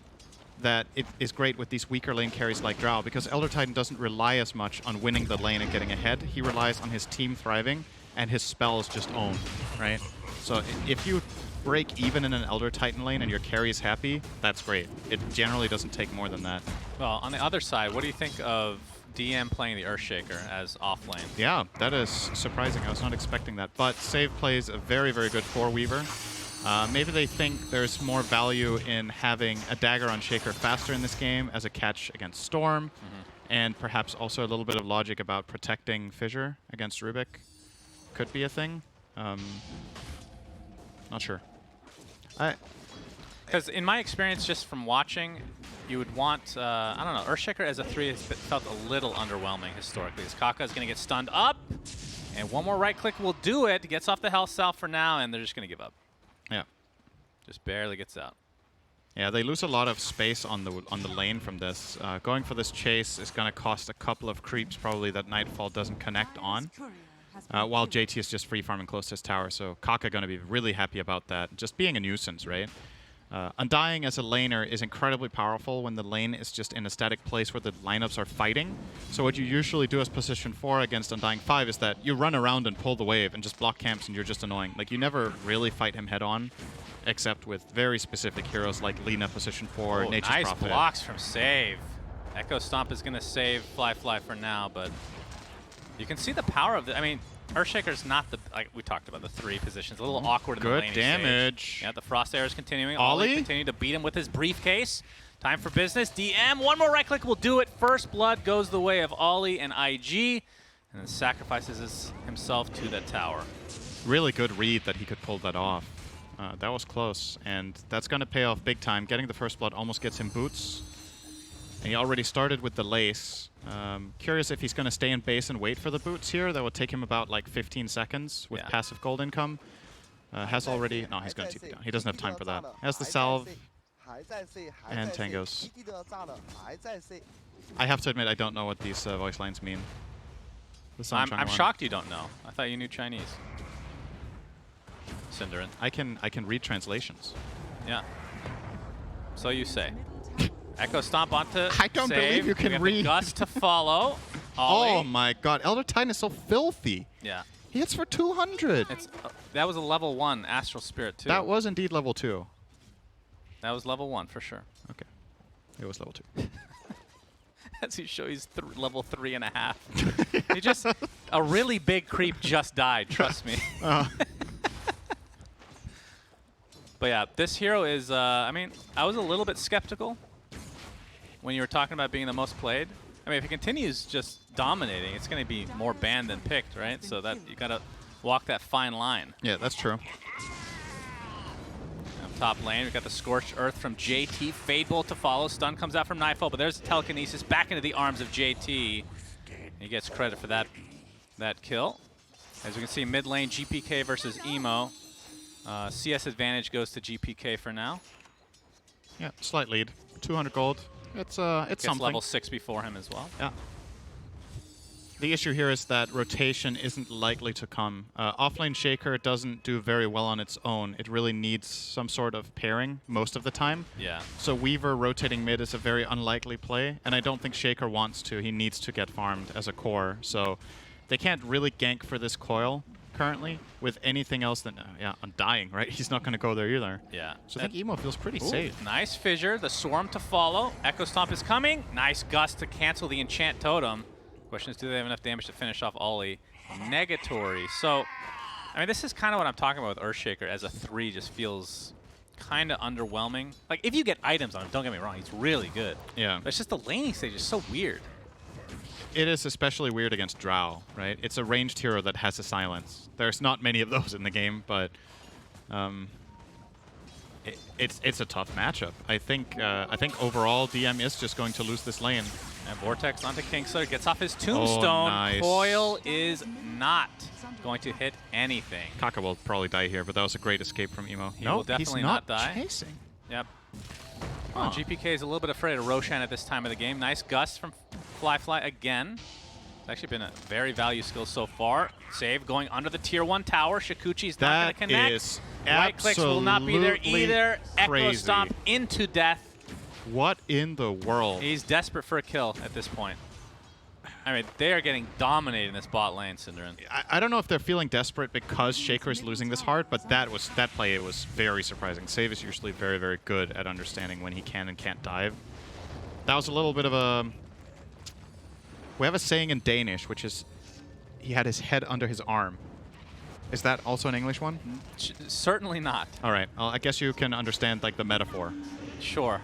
that it is great with these weaker lane carries like Drow, because Elder Titan doesn't rely as much on winning the lane and getting ahead. He relies on his team thriving and his spells just own, right? So if you break even in an Elder Titan lane and your carry is happy, that's great. It generally doesn't take more than that. Well, on the other side, what do you think of DM playing the Earthshaker as off lane? Yeah, that is surprising. I was not expecting that. But Save plays a very, very good 4-Weaver. Maybe they think there's more value in having a dagger on Shaker faster in this game as a catch against Storm, and perhaps also a little bit of logic about protecting Fissure against Rubik. Could be a thing. Not sure. Because in my experience, just from watching, you would want, I don't know, Earthshaker as a 3 has felt a little underwhelming historically. As Kaka is going to get stunned up, and one more right click will do it. Gets off the health cell for now, and they're just going to give up. Yeah. Just barely gets out. Yeah, they lose a lot of space on the lane from this. Going for this chase is going to cost a couple of creeps probably that Nightfall doesn't connect on, while JT is just free farming close to his tower. So Kaka going to be really happy about that. Just being a nuisance, right? Undying as a laner is incredibly powerful when the lane is just in a static place where the lineups are fighting. So what you usually do as position 4 against Undying 5 is that you run around and pull the wave and just block camps and you're just annoying. Like, you never really fight him head on, except with very specific heroes like Lina position 4, Nature's nice Prophet. blocks from Save. Echo Stomp is going to save Fly for now, but you can see the power of the... I mean, Earthshaker's not the... Like we talked about, the 3 positions. A little awkward in the laning Good damage. stage. Yeah, the Frost Arrow is continuing. Ollie continuing to beat him with his briefcase. Time for business. DM, one more right click will do it. First blood goes the way of Ollie and IG, and then sacrifices himself to that tower. Really good read that he could pull that off. That was close, and that's going to pay off big time. Getting the first blood almost gets him boots. And he already started with the lace. Curious if he's going to stay in base and wait for the boots here. That would take him about like 15 seconds with passive gold income. Has already... No, he's going to TP down. He doesn't have time for that. Has the salve and tangos. I have to admit, I don't know what these voice lines mean. I'm shocked you don't know. I thought you knew Chinese. Cinderin. I can read translations. Yeah. So you say. Echo Stomp onto I don't save. believe you can read. Gust to follow. Ollie. Oh my god, Elder Titan is so filthy. Yeah. He hits for 200. That was a level 1 Astral Spirit too. That was indeed level 2. That was level 1 for sure. Okay. It was level 2. As you show, he's level 3.5. He just... A really big creep just died, trust me. But yeah, this hero is... I mean, I was a little bit skeptical when you were talking about being the most played. I mean, if he continues just dominating, it's going to be more banned than picked, right? So that you got to walk that fine line. Yeah, that's true. Top lane, we've got the Scorched Earth from JT. Fade Bolt to follow. Stun comes out from Nightfall, but there's the Telekinesis back into the arms of JT. He gets credit for that kill. As we can see, mid lane, GPK versus Emo. CS advantage goes to GPK for now. Yeah, slight lead. 200 gold. It's something. Level 6 before him as well. Yeah. The issue here is that rotation isn't likely to come. Offlane Shaker doesn't do very well on its own. It really needs some sort of pairing most of the time. Yeah. So Weaver rotating mid is a very unlikely play, and I don't think Shaker wants to. He needs to get farmed as a core. So they can't really gank for this coil currently with anything else than, Undying, right? He's not going to go there either. Yeah. So I think Emo feels pretty safe. Nice fissure. The Swarm to follow. Echo Stomp is coming. Nice Gust to cancel the Enchant Totem. Question is, do they have enough damage to finish off Ollie? Negatory. So, I mean, this is kind of what I'm talking about with Earthshaker as a 3. Just feels kind of underwhelming. Like, if you get items on him, don't get me wrong, he's really good. Yeah. But it's just the laning stage is so weird. It is especially weird against Drow, right? It's a ranged hero that has a silence. There's not many of those in the game, but it's a tough matchup. I think overall DM is just going to lose this lane. And Vortex onto Kingslayer, gets off his Tombstone. Oh, nice. Coil is not going to hit anything. Kaka will probably die here, but that was a great escape from Emo. He will definitely he's not die. Chasing. Yep. Well, GPK is a little bit afraid of Roshan at this time of the game. Nice Gust from Fly again. It's actually been a very value skill so far. Save going under the tier 1 tower. Shikuchi's not going to connect. That is right clicks will not be there either. Crazy. Echo Stomp into death. What in the world? He's desperate for a kill at this point. I mean, they are getting dominated in this bot lane, Cinderin. I don't know if they're feeling desperate because Shaker is losing this hard, but that play was very surprising. Save is usually very, very good at understanding when he can and can't dive. That was a little bit of a... We have a saying in Danish, which is he had his head under his arm. Is that also an English one? Certainly not. All right. Well, I guess you can understand like the metaphor. Sure.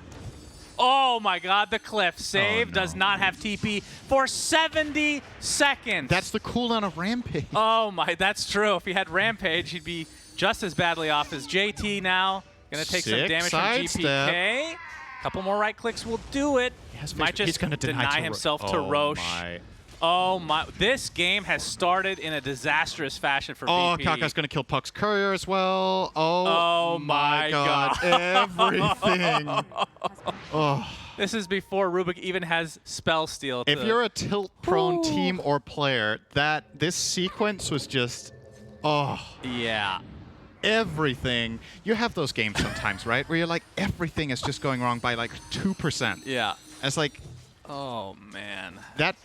Oh my god, the cliff. Save does not have TP for 70 seconds. That's the cooldown of Rampage. Oh my, that's true. If he had Rampage, he'd be just as badly off as JT now. Gonna take some damage from GPK. Couple more right clicks will do it. Might just deny himself to Roche. Oh my, this game has started in a disastrous fashion for VP. Kaka's gonna kill Puck's courier as well. Oh my god. Everything. This is before Rubik even has spell steal. If you're a tilt-prone team or player, this sequence was just, Yeah. everything. You have those games sometimes, right? Where you're like, everything is just going wrong by like 2%. Yeah. It's like, Oh, man. that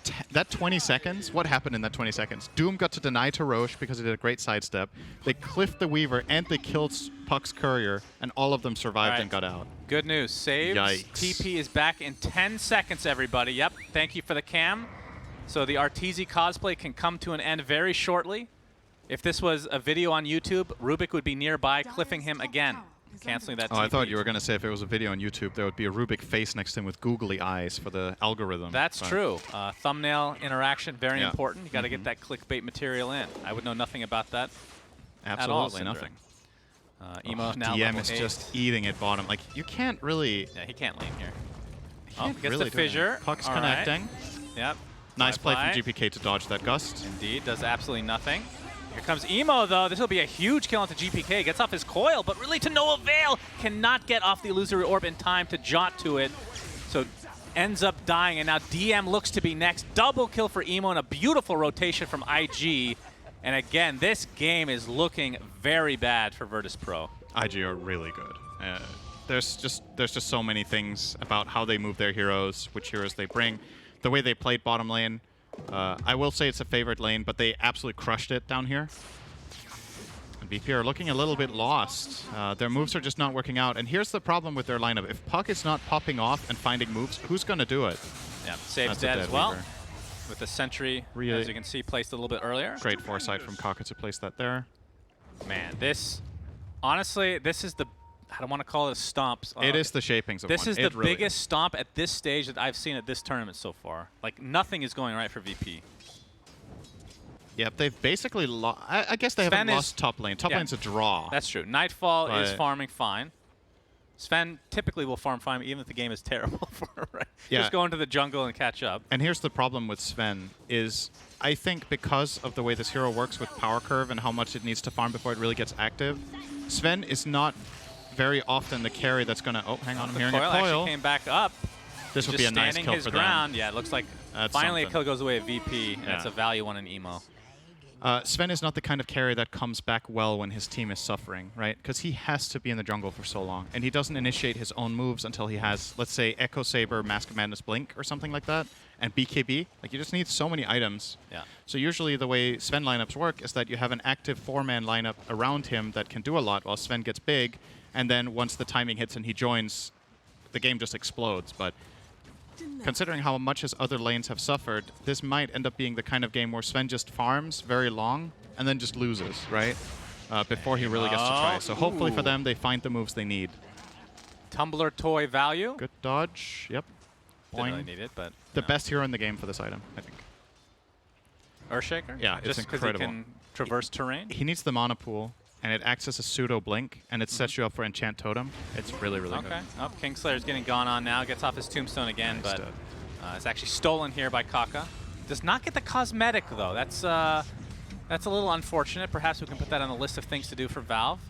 20 seconds, what happened in that 20 seconds? Doom got to deny to Roche because he did a great sidestep. They cliffed the Weaver and they killed Puck's Courier, and all of them survived and got out. Good news. Saves. Yikes. TP is back in 10 seconds, everybody. Yep. Thank you for the cam. So the Arteezy cosplay can come to an end very shortly. If this was a video on YouTube, Rubik would be nearby, cliffing him again, canceling that TP. Oh, I thought you were going to say if it was a video on YouTube, there would be a Rubik face next to him with googly eyes for the algorithm. That's true. Thumbnail interaction, very Yeah. important. You got to get that clickbait material in. I would know nothing about that. Absolutely at all, nothing. Emo now DM level is 8. just eating at bottom. Like, you can't really... Yeah, he can't lane here. Oh, Gets really the fissure. Puck's All connecting. Right. Yep. Nice play Fly. from GPK to dodge that gust. Indeed, does absolutely nothing. Here comes Emo, though. This will be a huge kill onto GPK. Gets off his coil, but really to no avail. Cannot get off the illusory orb in time to jaunt to it. So ends up dying, and now DM looks to be next. Double kill for Emo and a beautiful rotation from IG. And again, this game is looking very bad for Virtus.pro. IG are really good. There's just so many things about how they move their heroes, which heroes they bring, the way they played bottom lane. I will say it's a favorite lane, but they absolutely crushed it down here. And VP are looking a little bit lost. Their moves are just not working out. And here's the problem with their lineup. If Puck is not popping off and finding moves, who's going to do it? Yeah, saves That's a dead as well. Weaver. With the sentry, Really as you can see, placed a little bit earlier. Great foresight from Kaka to place that there. Man, honestly, this is the, I don't want to call it a stomp. It is the shapings of This one. is It the really biggest stomp at this stage that I've seen at this tournament so far. Like, nothing is going right for VP. Yep, they've basically lost. I guess they Sven haven't is- lost top lane. Top yeah. lane's a draw. That's true. Nightfall is But- farming fine. Sven typically will farm fine even if the game is terrible for him, right? Yeah. Just go into the jungle and catch up. And here's the problem with Sven is I think because of the way this hero works with power curve and how much it needs to farm before it really gets active, Sven is not very often the carry that's going to... Oh, hang on, I'm The hearing a coil coil. actually came back up. This would Just be a nice standing kill his for ground. Yeah, it looks like That's finally something. a kill goes away at VP, and Yeah. it's a value one in Emo. Sven is not the kind of carry that comes back well when his team is suffering, right? Because he has to be in the jungle for so long, and he doesn't initiate his own moves until he has, let's say, Echo Saber, Mask of Madness, Blink, or something like that, and BKB. Like, you just need so many items. Yeah. So usually the way Sven lineups work is that you have an active 4-man lineup around him that can do a lot while Sven gets big, and then once the timing hits and he joins, the game just explodes. But considering how much his other lanes have suffered, this might end up being the kind of game where Sven just farms very long and then just loses, right? Before he really gets to try. So hopefully for them, they find the moves they need. Tumbler toy value. Good dodge. Yep. Didn't really Boing. need it, but The no. best hero in the game for this item, I think. Earthshaker? Yeah, it's Just because incredible. he can traverse terrain? He needs the mana pool, and it acts as a pseudo blink, and it sets you up for Enchant Totem. It's really, really Okay. good. Oh, Kingslayer's getting gone on now. Gets off his tombstone again, Nice but dead. it's actually stolen here by Kaka. Does not get the cosmetic, though. That's a little unfortunate. Perhaps we can put that on the list of things to do for Valve.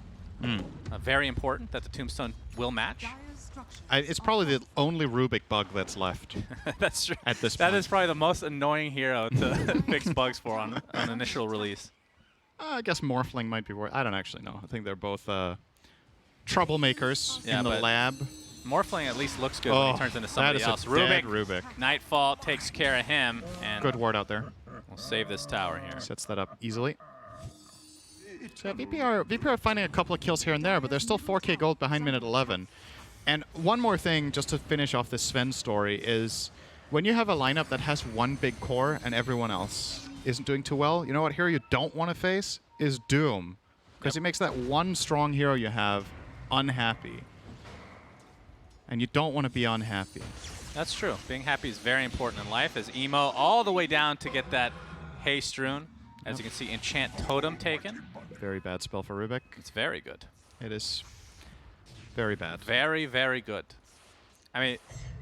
Very important that the tombstone will match. Dire's structure. It's probably the only Rubik bug that's left. That's true. At this That point. is probably the most annoying hero to fix bugs for on initial release. I guess Morphling might be worth. I don't actually know. I think they're both troublemakers Yeah, in the but lab. Morphling at least looks good when he turns into somebody that is else. a dead Rubik, Rubik. Nightfall takes care of him, and Good ward out there. we'll save this tower here. Sets that up easily. So VP are finding a couple of kills here and there, but they're still 4k gold behind minute 11. And one more thing, just to finish off this Sven story, is when you have a lineup that has one big core and everyone else isn't doing too well, you know what hero you don't want to face is Doom. Because he makes that one strong hero you have unhappy. And you don't want to be unhappy. That's true. Being happy is very important in life. As Emo all the way down to get that haste rune. As you can see, Enchant Totem taken. Very bad spell for Rubik. It's very good. It is very bad. Very, very good. I mean,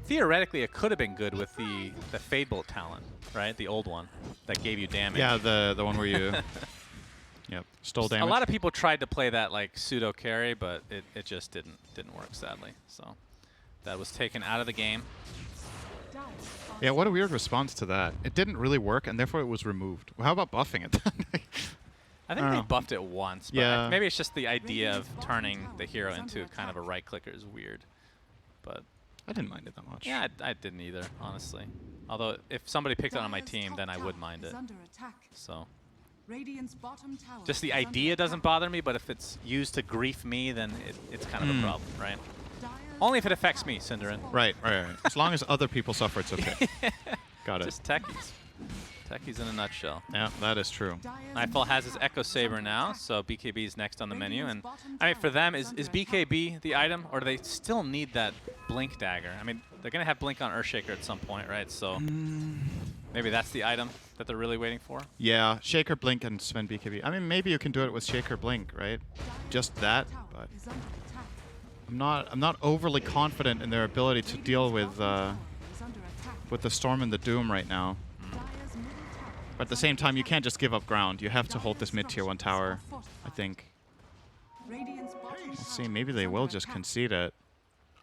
theoretically, it could have been good with the Fadebolt talent, right? The old one that gave you damage. Yeah, the one where you stole damage. A lot of people tried to play that like pseudo carry, but it just didn't work, sadly. So that was taken out of the game. Yeah, what a weird response to that. It didn't really work, and therefore it was removed. Well, how about buffing it? I think they buffed it once, but Yeah. maybe it's just the idea of turning the hero into kind of a right clicker is weird. But I didn't mind it that much. yeah, I didn't either, honestly. Although if somebody picked it on my team, then I would mind it. So just the idea doesn't bother me, but if it's used to grief me, then it's kind of a problem, right? Only if it affects me, Cinderin. Right. As long as other people suffer, it's okay. Got it. Just techies. Techies in a nutshell. Yeah, that is true. Nightfall has his Echo Saber now, so BKB is next on the menu. And I mean, for them, is BKB the item, or do they still need that Blink Dagger? I mean, they're going to have Blink on Earthshaker at some point, right? So maybe that's the item that they're really waiting for? Yeah, Shaker, Blink, and Sven BKB. I mean, maybe you can do it with Shaker, Blink, right? Just that, but I'm not overly confident in their ability to deal with the Storm and the Doom right now. But at the same time, you can't just give up ground. You have to hold this mid-tier 1 tower, I think. Let's see, maybe they will just concede it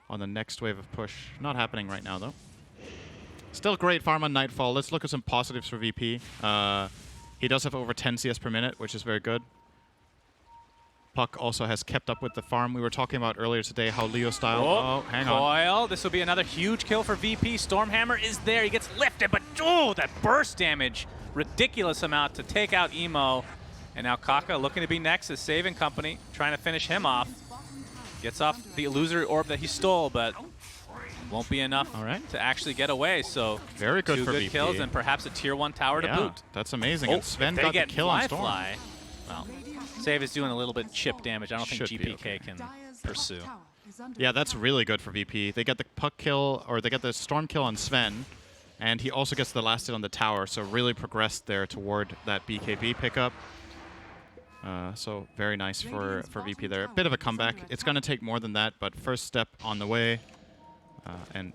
on the next wave of push. Not happening right now, though. Still great farm on Nightfall. Let's look at some positives for VP. He does have over 10 CS per minute, which is very good. Puck also has kept up with the farm. We were talking about earlier today how Leo style. Oh, hang on. Coil. This will be another huge kill for VP. Stormhammer is there. He gets lifted, but oh, that burst damage. Ridiculous amount to take out Emo. And now Kaka looking to be next as Saving Company, trying to finish him off. Gets off the illusory orb that he stole, but won't be enough to actually get away. So very good two for good VP. kills and perhaps a tier 1 tower to boot. That's amazing. Oh, and Sven they got get the kill on Storm. Fly. Well, Save is doing a little bit chip damage. I don't think Should be GPK okay. can pursue. Yeah, that's really good for VP. They get the puck kill, or they get the Storm kill on Sven, and he also gets the last hit on the tower, so really progressed there toward that BKB pickup. So very nice for VP there. Bit of a comeback. It's going to take more than that, but first step on the way. And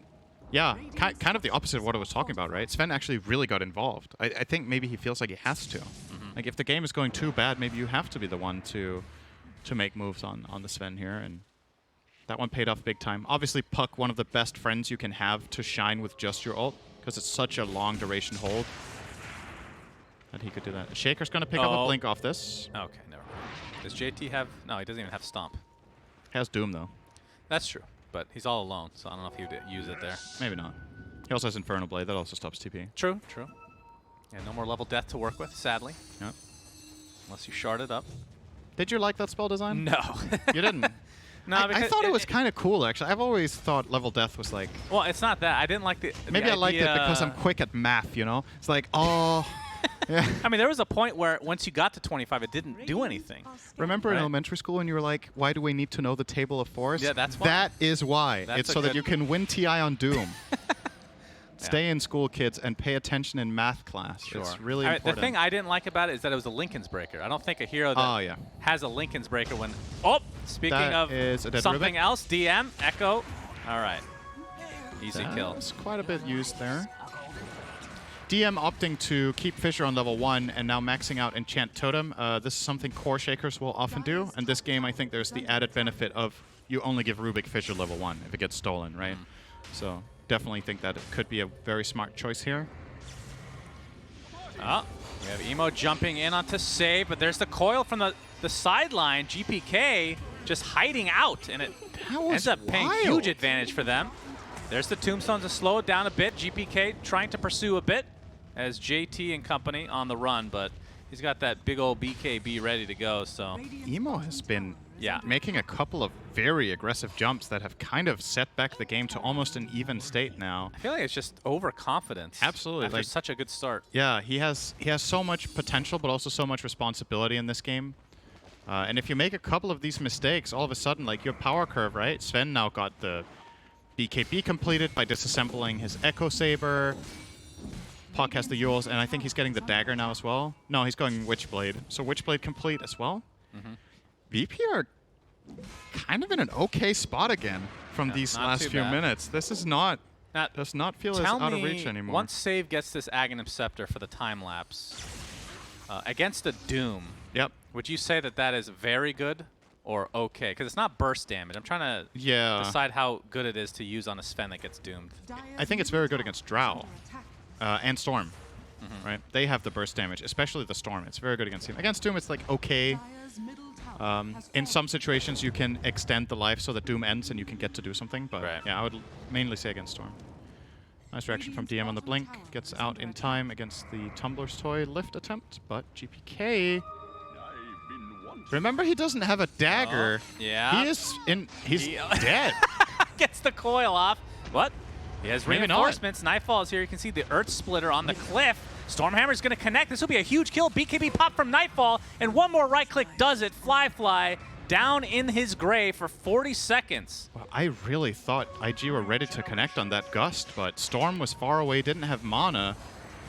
yeah, kind of the opposite of what I was talking about, right? Sven actually really got involved. I think maybe he feels like he has to. Like if the game is going too bad, maybe you have to be the one to make moves on the Sven here, and that one paid off big time. Obviously, Puck, one of the best friends you can have to shine with just your ult, because it's such a long duration hold that he could do that. Shaker's going to pick up a Blink off this. Okay, never mind. Does JT have... No, he doesn't even have Stomp. Has Doom, though. That's true, but he's all alone, so I don't know if he would use it there. Maybe not. He also has Inferno Blade. That also stops TP. True, true. Yeah, no more level death to work with, sadly. Yep. Unless you shard it up. Did you like that spell design? No. You didn't? No, I thought it was kind of cool, actually. I've always thought level death was like... Well, it's not that. I didn't like the Maybe I liked it because I'm quick at math, you know? It's like, oh... yeah. I mean, there was a point where once you got to 25, it didn't do anything. Remember in elementary school when you were like, why do we need to know the table of fours? Yeah, that's why. That is why. That's it's so that you can win TI on Doom. Stay in school, kids, and pay attention in math class. Sure. It's really important. The thing I didn't like about it is that it was a Lincoln's Breaker. I don't think a hero that has a Lincoln's Breaker when... Oh! Speaking of something Rubik. else, DM, Echo. All right. Easy kill. It's quite a bit used there. DM opting to keep Fissure on level 1 and now maxing out Enchant Totem. This is something core shakers will often do. And this game, I think there's the added benefit of you only give Rubik Fissure level 1 if it gets stolen, right? So definitely think that it could be a very smart choice here. Oh, we have Emo jumping in onto save, but there's the coil from the sideline. GPK just hiding out, and it ends up paying huge advantage for them. There's the tombstones to slow it down a bit. GPK trying to pursue a bit as JT and company on the run, but he's got that big old BKB ready to go. So Emo has been making a couple of very aggressive jumps that have kind of set back the game to almost an even state now. I feel like it's just overconfidence. Absolutely. After such a good start. Yeah, he has so much potential, but also so much responsibility in this game. And if you make a couple of these mistakes, all of a sudden, like your power curve, right? Sven now got the BKB completed by disassembling his Echo Saber. Puck has the Yules, and I think he's getting the dagger now as well. No, he's going Witchblade. So Witchblade complete as well. VP are kind of in an okay spot again from these last few minutes. This is does not feel as out of reach anymore. Once Save gets this Aghanim Scepter for the time lapse against a Doom, would you say that that is very good or okay? Because it's not burst damage. I'm trying to decide how good it is to use on a Sven that gets doomed. I think it's very good against Drow and Storm. right? They have the burst damage, especially the Storm. It's very good against Doom. Against Doom, it's like okay. Dire's middle tower has In fallen. some situations, you can extend the life so that Doom ends and you can get to do something. But Right. yeah, I would mainly say against Storm. Nice reaction from DM on the blink. Gets out in time against the Tumbler's Toy lift attempt, but GPK. Remember, he doesn't have a dagger. yeah. He is in. He's He- dead. Gets the coil off. What? He has Maybe not. reinforcements. Nightfall is here. You can see the Earth Splitter on the cliff. Stormhammer's going to connect. This will be a huge kill. BKB pop from Nightfall, and one more right click does it. Fly down in his grave for 40 seconds. Well, I really thought IG were ready to connect on that gust, but Storm was far away, didn't have mana,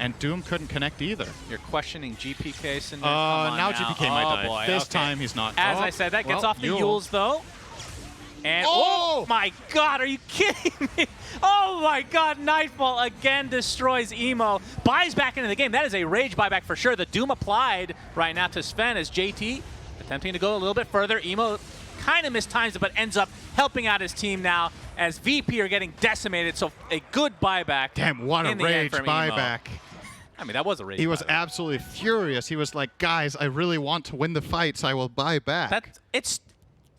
and Doom couldn't connect either. You're questioning GPK, Cinder? Come on Now GPK might die. Boy, This okay. time he's not. As Oh, I said, that gets well, off the Yule. Yules, though. And Oh! oh my God, are you kidding me? Oh my God, Nightfall again destroys Emo. Buys back into the game. That is a rage buyback for sure. The Doom applied right now to Sven as JT attempting to go a little bit further. Emo kind of mistimes it, but ends up helping out his team now as VP are getting decimated. So a good buyback. Damn, what a in the end rage from Emo. buyback. I mean, that was a rage He was buyback. absolutely furious. He was like, guys, I really want to win the fights. I will buy back. It's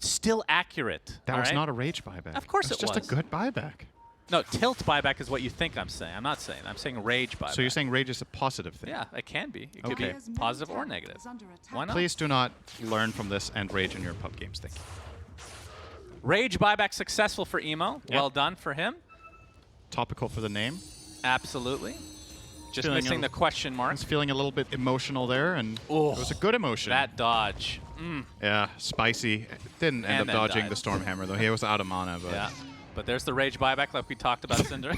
still accurate. That all was right? not a rage buyback. Of course It's it just was. a good buyback. No, tilt buyback is what you think I'm saying. I'm not saying. I'm saying rage buyback. So you're saying rage is a positive thing? Yeah, it can be. It could Okay. be positive or negative. Why not? Please do not learn from this and rage in your pub games. Thank you. Rage buyback successful for Emo. Yeah. Well done for him. Topical for the name. Absolutely. Just Feeling missing a- the question mark. He's feeling a little bit emotional there, and Oh, it was a good emotion. That dodge. Yeah, spicy. Didn't end And up then dodging died. the Stormhammer, though. He was out of mana, but Yeah. But there's the rage buyback like we talked about, Cinder.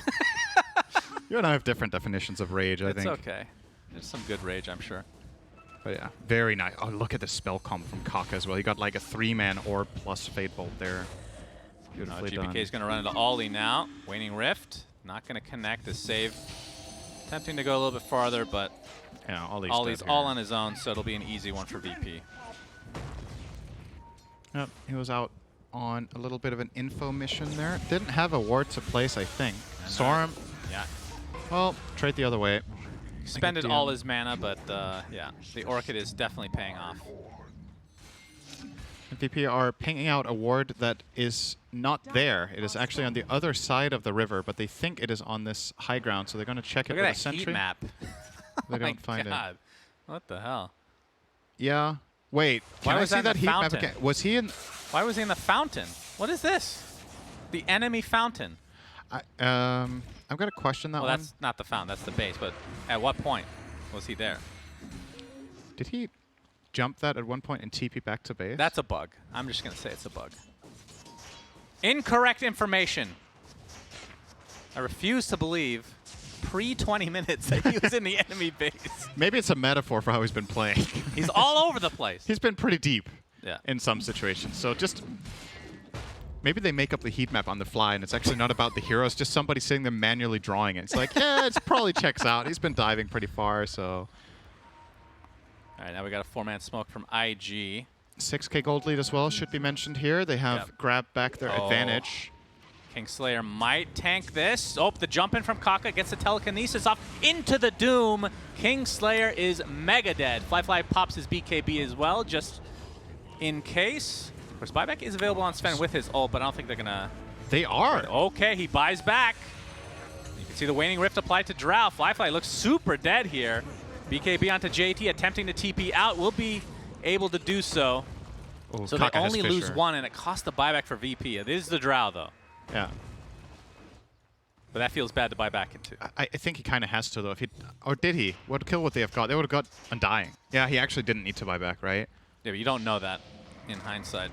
you and I have different definitions of rage, I It's think. okay. There's some good rage, I'm sure. But yeah, very nice. Oh, look at the spell comp from Kaka as well. He got like a 3-man orb plus Fade Bolt there. Beautifully done. GPK is going to run into Ollie now. Waning Rift. Not going to connect the save. Attempting to go a little bit farther, but Yeah, Ollie's dead all here. on his own, so it'll be an easy one for VP. Yep, he was out on a little bit of an info mission there. Didn't have a ward to place, I think. Storm, Yeah. well, trade the other way. Spended DM. all his mana, but yeah, the Orchid is definitely paying off. VP are pinging out a ward that is not there. It is actually on the other side of the river, but they think it is on this high ground, so they're going to check it Look with at a that sentry. heat map. They Oh my don't find God. What the hell? it. Yeah. Wait, Why can I was see that in that the heat map fountain? again? Was he in... Why was he in the fountain? What is this? The enemy fountain. I'm going to question that Well, one. that's not the fountain. That's the base. But at what point was he there? Did he jump that at one point and TP back to base? That's a bug. I'm just going to say it's a bug. Incorrect information. I refuse to believe pre-20 minutes that he was in the enemy base. Maybe it's a metaphor for how he's been playing. He's all over the place. He's been pretty deep Yeah. in some situations. So just maybe they make up the heat map on the fly, and it's actually not about the heroes, just somebody sitting there manually drawing it. It's like, yeah, it probably checks out. He's been diving pretty far, so... All right, now we got a 4-man smoke from IG. 6k gold lead as well should be mentioned here. They have Yep. grabbed back their Oh. advantage. Kingslayer might tank this. Oh, the jump in from Kaka gets the telekinesis off into the Doom. Kingslayer is mega dead. Fly pops his BKB as well, just in case. Of course, buyback is available on Sven with his ult, but I don't think they're going to... They are. Okay, he buys back. You can see the Waning Rift applied to Drow. Fly looks super dead here. BKB onto JT, attempting to TP out, will be able to do so. Oh, So Kaka they has only lose Fissure. one, and it costs the buyback for VP. It is the Drow, though. Yeah. But that feels bad to buy back into. I think he kind of has to, though. If he, or did he? What kill would they have got? They would have got Undying. Yeah, he actually didn't need to buy back, right? Yeah, but you don't know that in hindsight.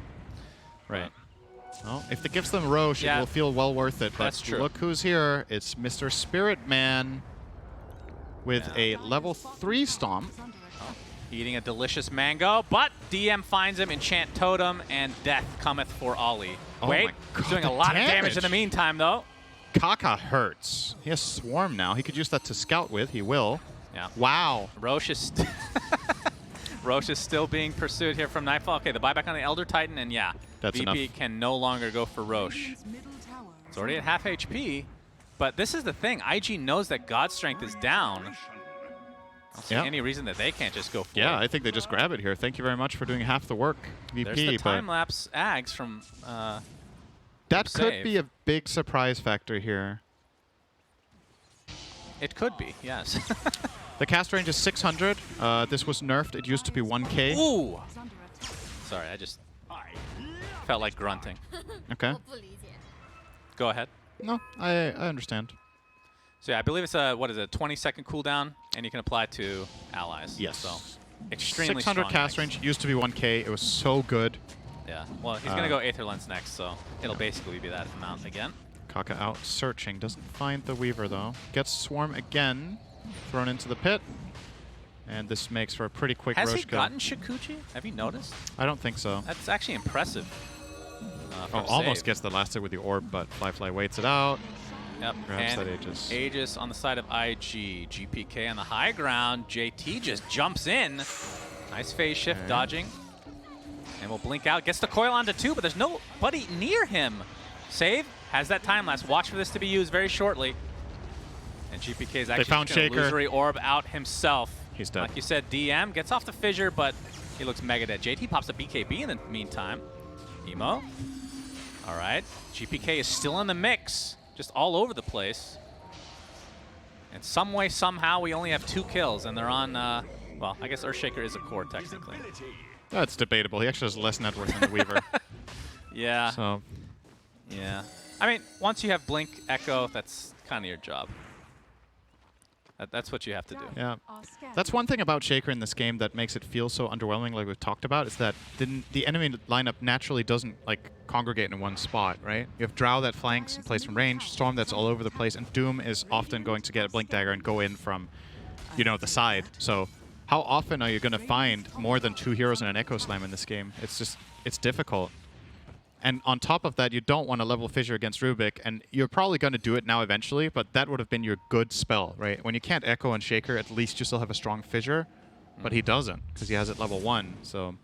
Right. Well, if it gives them Roche, Yeah. it will feel well worth it. But That's true. look who's here. It's Mr. Spirit Man with Yeah. a level 3 stomp. Eating a delicious mango, but DM finds him, enchant totem, and death cometh for Ollie. Oh Wait, my he's God, doing a the lot of damage damage. in the meantime, though. Kaka hurts. He has Swarm now. He could use that to scout with. He will. Yeah. Wow. Roche is, Roche is still being pursued here from Nightfall. Okay, the buyback on the Elder Titan, and yeah, That's VP enough. can no longer go for Roche. It's already at half HP, but this is the thing. IG knows that God Strength is down. don't see any reason that they can't just go for it. Yeah, I think they just grab it here. Thank you very much for doing half the work, VP. There's the time-lapse Ags from that could Save. be a big surprise factor here. It could be, yes. The cast range is 600. This was nerfed. It used to be 1K. Ooh! Sorry, I just felt like grunting. Okay. Go ahead. No, I understand. So yeah, I believe it's a, what is it, 20-second cooldown, and you can apply it to allies. Yes. So extremely 600 strong cast Ags. range. Used to be 1K. It was so good. Yeah. Well, he's going to go Aether Lens next, so it'll basically be that amount again. Kaka out searching. Doesn't find the Weaver, though. Gets Swarm again. Thrown into the pit. And this makes for a pretty quick Has Rosh he kill. gotten Shikuchi? Have you noticed? I don't think so. That's actually impressive. Oh, almost gets the last hit with the orb, but Fly waits it out. Yep. Grabs And that Aegis. Aegis on the side of IG. GPK on the high ground. JT just jumps in. Nice phase shift, Okay. dodging. And will blink out. Gets the coil onto 2, but there's nobody near him. Save. Has that time lapse. Watch for this to be used very shortly. And GPK is actually found just gonna Shaker. illusory orb out himself. He's dead. Like you said, DM gets off the fissure, but he looks mega dead. JT pops a BKB in the meantime. Emo. All right. GPK is still in the mix. Just all over the place. And some way, somehow, we only have 2 kills, and they're on, well, I guess Earthshaker is a core, technically. That's debatable. He actually has less net worth than the Weaver. Yeah. So Yeah. I mean, once you have Blink, Echo, that's kind of your job. That's what you have to do. yeah, that's one thing about Shaker in this game that makes it feel so underwhelming, like we've talked about, is that the enemy lineup naturally doesn't like congregate in one spot, right? You have Drow that flanks and plays from range, Storm that's all over the place, and Doom is often going to get a Blink Dagger and go in from, you know, the side. So how often are you going to find more than 2 heroes and an Echo Slam in this game? It's difficult. And on top of that, you don't want to level Fissure against Rubik, and you're probably going to do it now eventually, but that would have been your good spell, right? When you can't Echo and Shaker, at least you still have a strong Fissure, but he doesn't, because he has it level 1, so...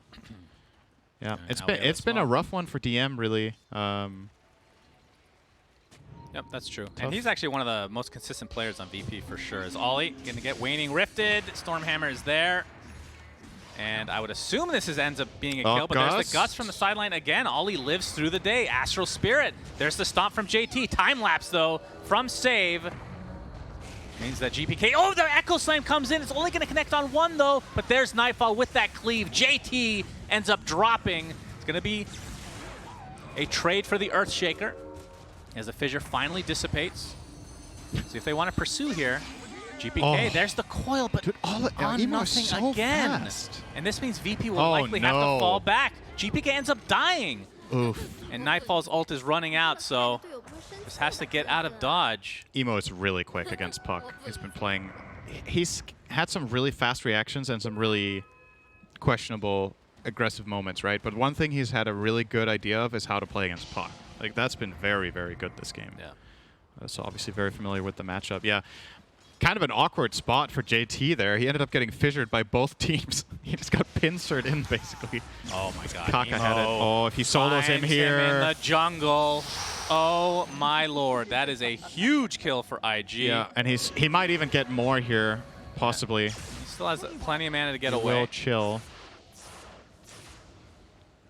Yeah, it's been a rough one for DM, really. Yep, that's true. Tough. And he's actually one of the most consistent players on VP for sure. Is Ollie going to get Waning Rifted? Stormhammer is there. And I would assume this ends up being a kill, but there's the Gus from the sideline again. Ollie lives through the day. Astral Spirit. There's the stomp from JT. Time lapse, though, from Save. Means that GPK... Oh, the Echo Slam comes in. It's only going to connect on 1, though. But there's Nightfall with that cleave. JT ends up dropping. It's going to be a trade for the Earthshaker as the fissure finally dissipates. See if they want to pursue here. GPK, there's the coil, but dude, on Emo nothing is so again. fast. And this means VP will likely have to fall back. GPK ends up dying. Oof. And Nightfall's ult is running out, so this has to get out of dodge. Emo is really quick against Puck. He's been playing... He's had some really fast reactions and some really questionable aggressive moments, right? But one thing he's had a really good idea of is how to play against Puck. Like, that's been very, very good this game. Yeah. So obviously very familiar with the matchup. Yeah. Kind of an awkward spot for JT there. He ended up getting fissured by both teams. He just got pincered in, basically. Oh my god. Kaka had it. Oh, if he solos him Finds here. him in the jungle. Oh my lord. That is a huge kill for IG. Yeah, and he might even get more here, possibly. He still has plenty of mana to get He away. will chill.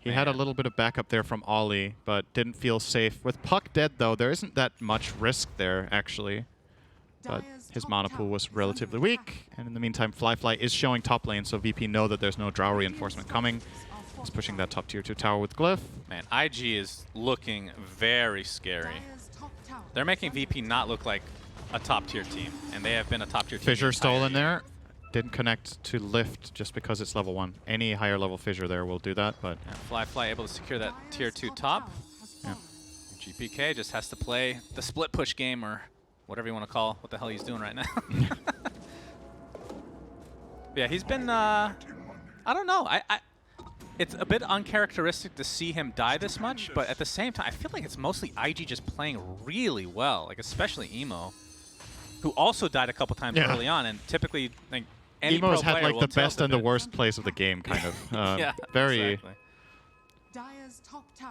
He had a little bit of backup there from Ollie, but didn't feel safe. With Puck dead, though, there isn't that much risk there, actually. But his mana pool was relatively weak, and in the meantime, Fly is showing top lane, so VP know that there's no Drow reinforcement coming. He's pushing that top tier 2 tower with Glyph. Man, IG is looking very scary. They're making VP not look like a top tier team, and they have been a top tier team. Fissure stole in year. there. Didn't connect to Lift just because it's level 1. Any higher level Fissure there will do that, but... Yeah, Fly able to secure that tier 2 top. Yeah. GPK just has to play the split push game, or whatever you want to call what the hell he's doing right now. Yeah, he's been, I don't know. It's a bit uncharacteristic to see him die this much, but at the same time, I feel like it's mostly IG just playing really well, like especially Emo, who also died a couple times early on, and typically, like, any Emo's pro had player like the will tilt best a and the bit. worst plays of the game, kind of. Yeah, very exactly.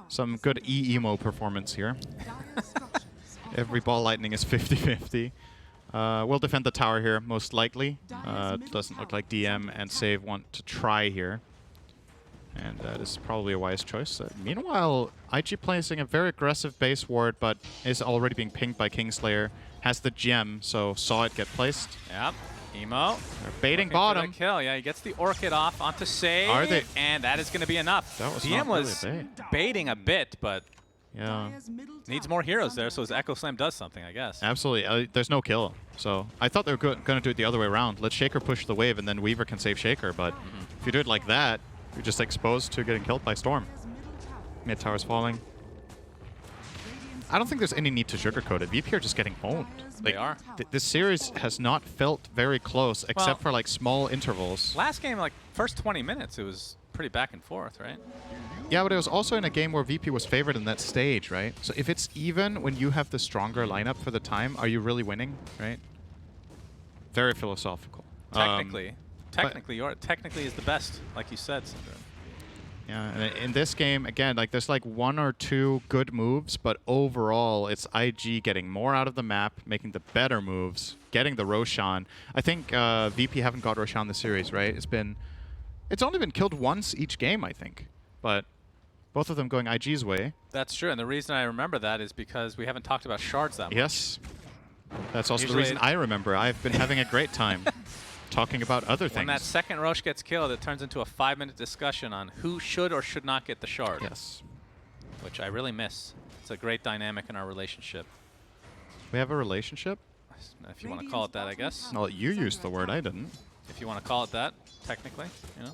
some good E-Emo performance here. Every ball lightning is 50-50. We'll defend the tower here, most likely. Doesn't look like DM and Save want to try here. And that is probably a wise choice. Meanwhile, IG placing a very aggressive base ward, but is already being pinged by Kingslayer. Has the gem, so saw it get placed. Yep. Emo. They're baiting bottom. Kill. Yeah, he gets the Orchid off onto Save. Are they? And that is going to be enough. That was DM not was really a bait. baiting a bit, but Yeah. needs more heroes there, so his Echo Slam does something, I guess. Absolutely. There's no kill. So I thought they were going to do it the other way around. Let Shaker push the wave, and then Weaver can save Shaker. But if you do it like that, you're just exposed to getting killed by Storm. Mid tower's falling. I don't think there's any need to sugarcoat it. VP are just getting owned. They are. This series has not felt very close, except for like small intervals. Last game, like first 20 minutes, it was pretty back and forth, right? Yeah, but it was also in a game where VP was favored in that stage, right? So if it's even when you have the stronger lineup for the time, are you really winning, right? Very philosophical. Technically. Technically is the best, like you said, Syndrome. Yeah, and in this game, again, like there's like 1 or 2 good moves, but overall it's IG getting more out of the map, making the better moves, getting the Roshan. I think VP haven't got Roshan this series, right? It's only been killed once each game, I think. But both of them going IG's way. That's true, and the reason I remember that is because we haven't talked about shards that much. Yes. That's also Usually the reason I remember. I've been having a great time talking about other things. When that second Rosh gets killed, it turns into a 5-minute discussion on who should or should not get the shard. Yes. Which I really miss. It's a great dynamic in our relationship. We have a relationship? If you want to call it that, I guess. Well, you used the word, I didn't. If you want to call it that, technically, you know.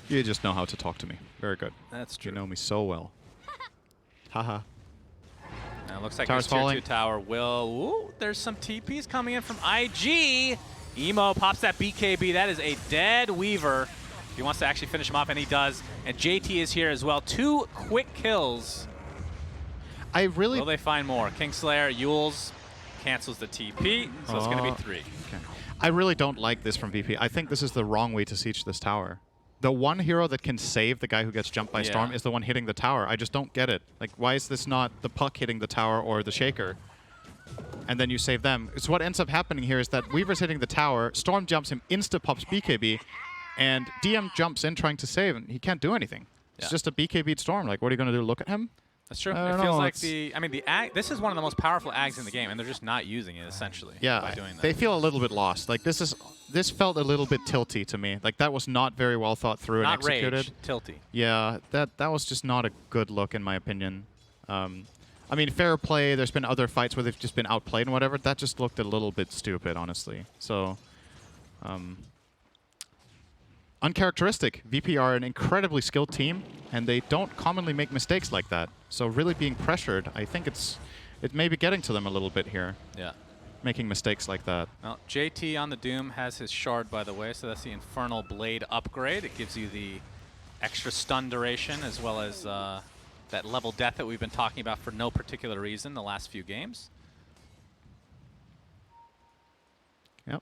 You just know how to talk to me. Very good. That's true. You know me so well. Haha. Now it looks like Tower's this tier falling. 2 tower will... Ooh, there's some TPs coming in from IG. Emo pops that BKB. That is a dead Weaver. He wants to actually finish him off, and he does. And JT is here as well. 2 quick kills. I really... Will they find more? Kingslayer, Yules cancels the TP, so it's going to be 3. Okay. I really don't like this from VP. I think this is the wrong way to siege this tower. The one hero that can save the guy who gets jumped by Storm is the one hitting the tower. I just don't get it. Like, why is this not the puck hitting the tower or the Shaker? And then you save them. So what ends up happening here is that Weaver's hitting the tower, Storm jumps him, insta-pops BKB, and DM jumps in trying to save, and he can't do anything. It's just a BKB'd Storm. Like, what are you going to do, look at him? That's true. I It don't feels know, like the ag. This is one of the most powerful ags in the game, and they're just not using it essentially. Yeah, by doing that. they feel a little bit lost. Like this felt a little bit tilty to me. Like that was not very well thought through and executed. Rage, tilty. Yeah, that was just not a good look in my opinion. I mean, fair play. There's been other fights where they've just been outplayed and whatever. That just looked a little bit stupid, honestly. So, uncharacteristic. VP are an incredibly skilled team, and they don't commonly make mistakes like that. So really being pressured, I think it may be getting to them a little bit here. Yeah. Making mistakes like that. Well, JT on the Doom has his shard, by the way, so that's the Infernal Blade upgrade. It gives you the extra stun duration as well as that level death that we've been talking about for no particular reason the last few games. Yep.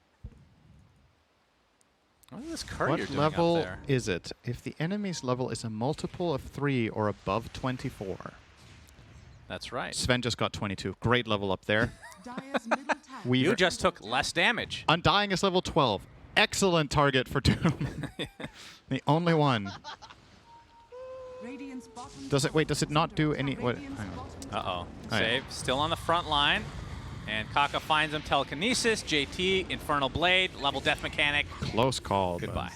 What is this courier What doing level out there? is it? If the enemy's level is a multiple of 3 or above 24. That's right. Sven just got 22. Great level up there. You just took less damage. Undying is level 12. Excellent target for Doom. The only one. Does it not do any... What? Hang on. Uh-oh. Right. Save. Still on the front line. And Kaka finds him. Telekinesis. JT. Infernal Blade. Level death mechanic. Close call. Goodbye.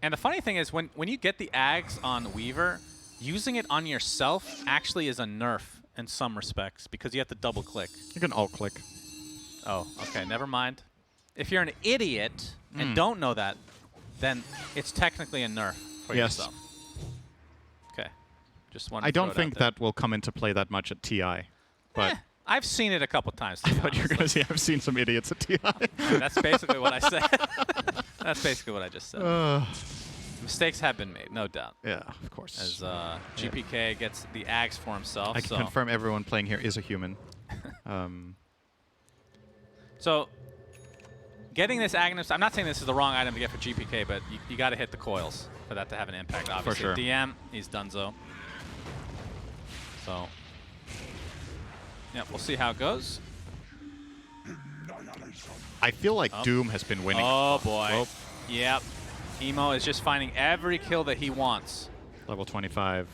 And the funny thing is, when you get the Ags on Weaver, using it on yourself actually is a nerf in some respects because you have to double click. You can alt click. Oh, okay. Never mind. If you're an idiot and don't know that, then it's technically a nerf for yourself. Okay. Just wanted I to throw don't it think out there. that will come into play that much at TI. But I've seen it a couple times. I thought you were going to say I've seen some idiots at TI. That's basically what I said. That's basically what I just said. Mistakes have been made, no doubt. Yeah, of course. As GPK gets the Ags for himself. I can confirm everyone playing here is a human. So, getting this Agnes, I'm not saying this is the wrong item to get for GPK, but you got to hit the coils for that to have an impact, obviously. For sure. DM, he's donezo. So, Yep, we'll see how it goes. I feel like Doom has been winning. Oh boy. Whoa. Yep. Emo is just finding every kill that he wants. Level 25.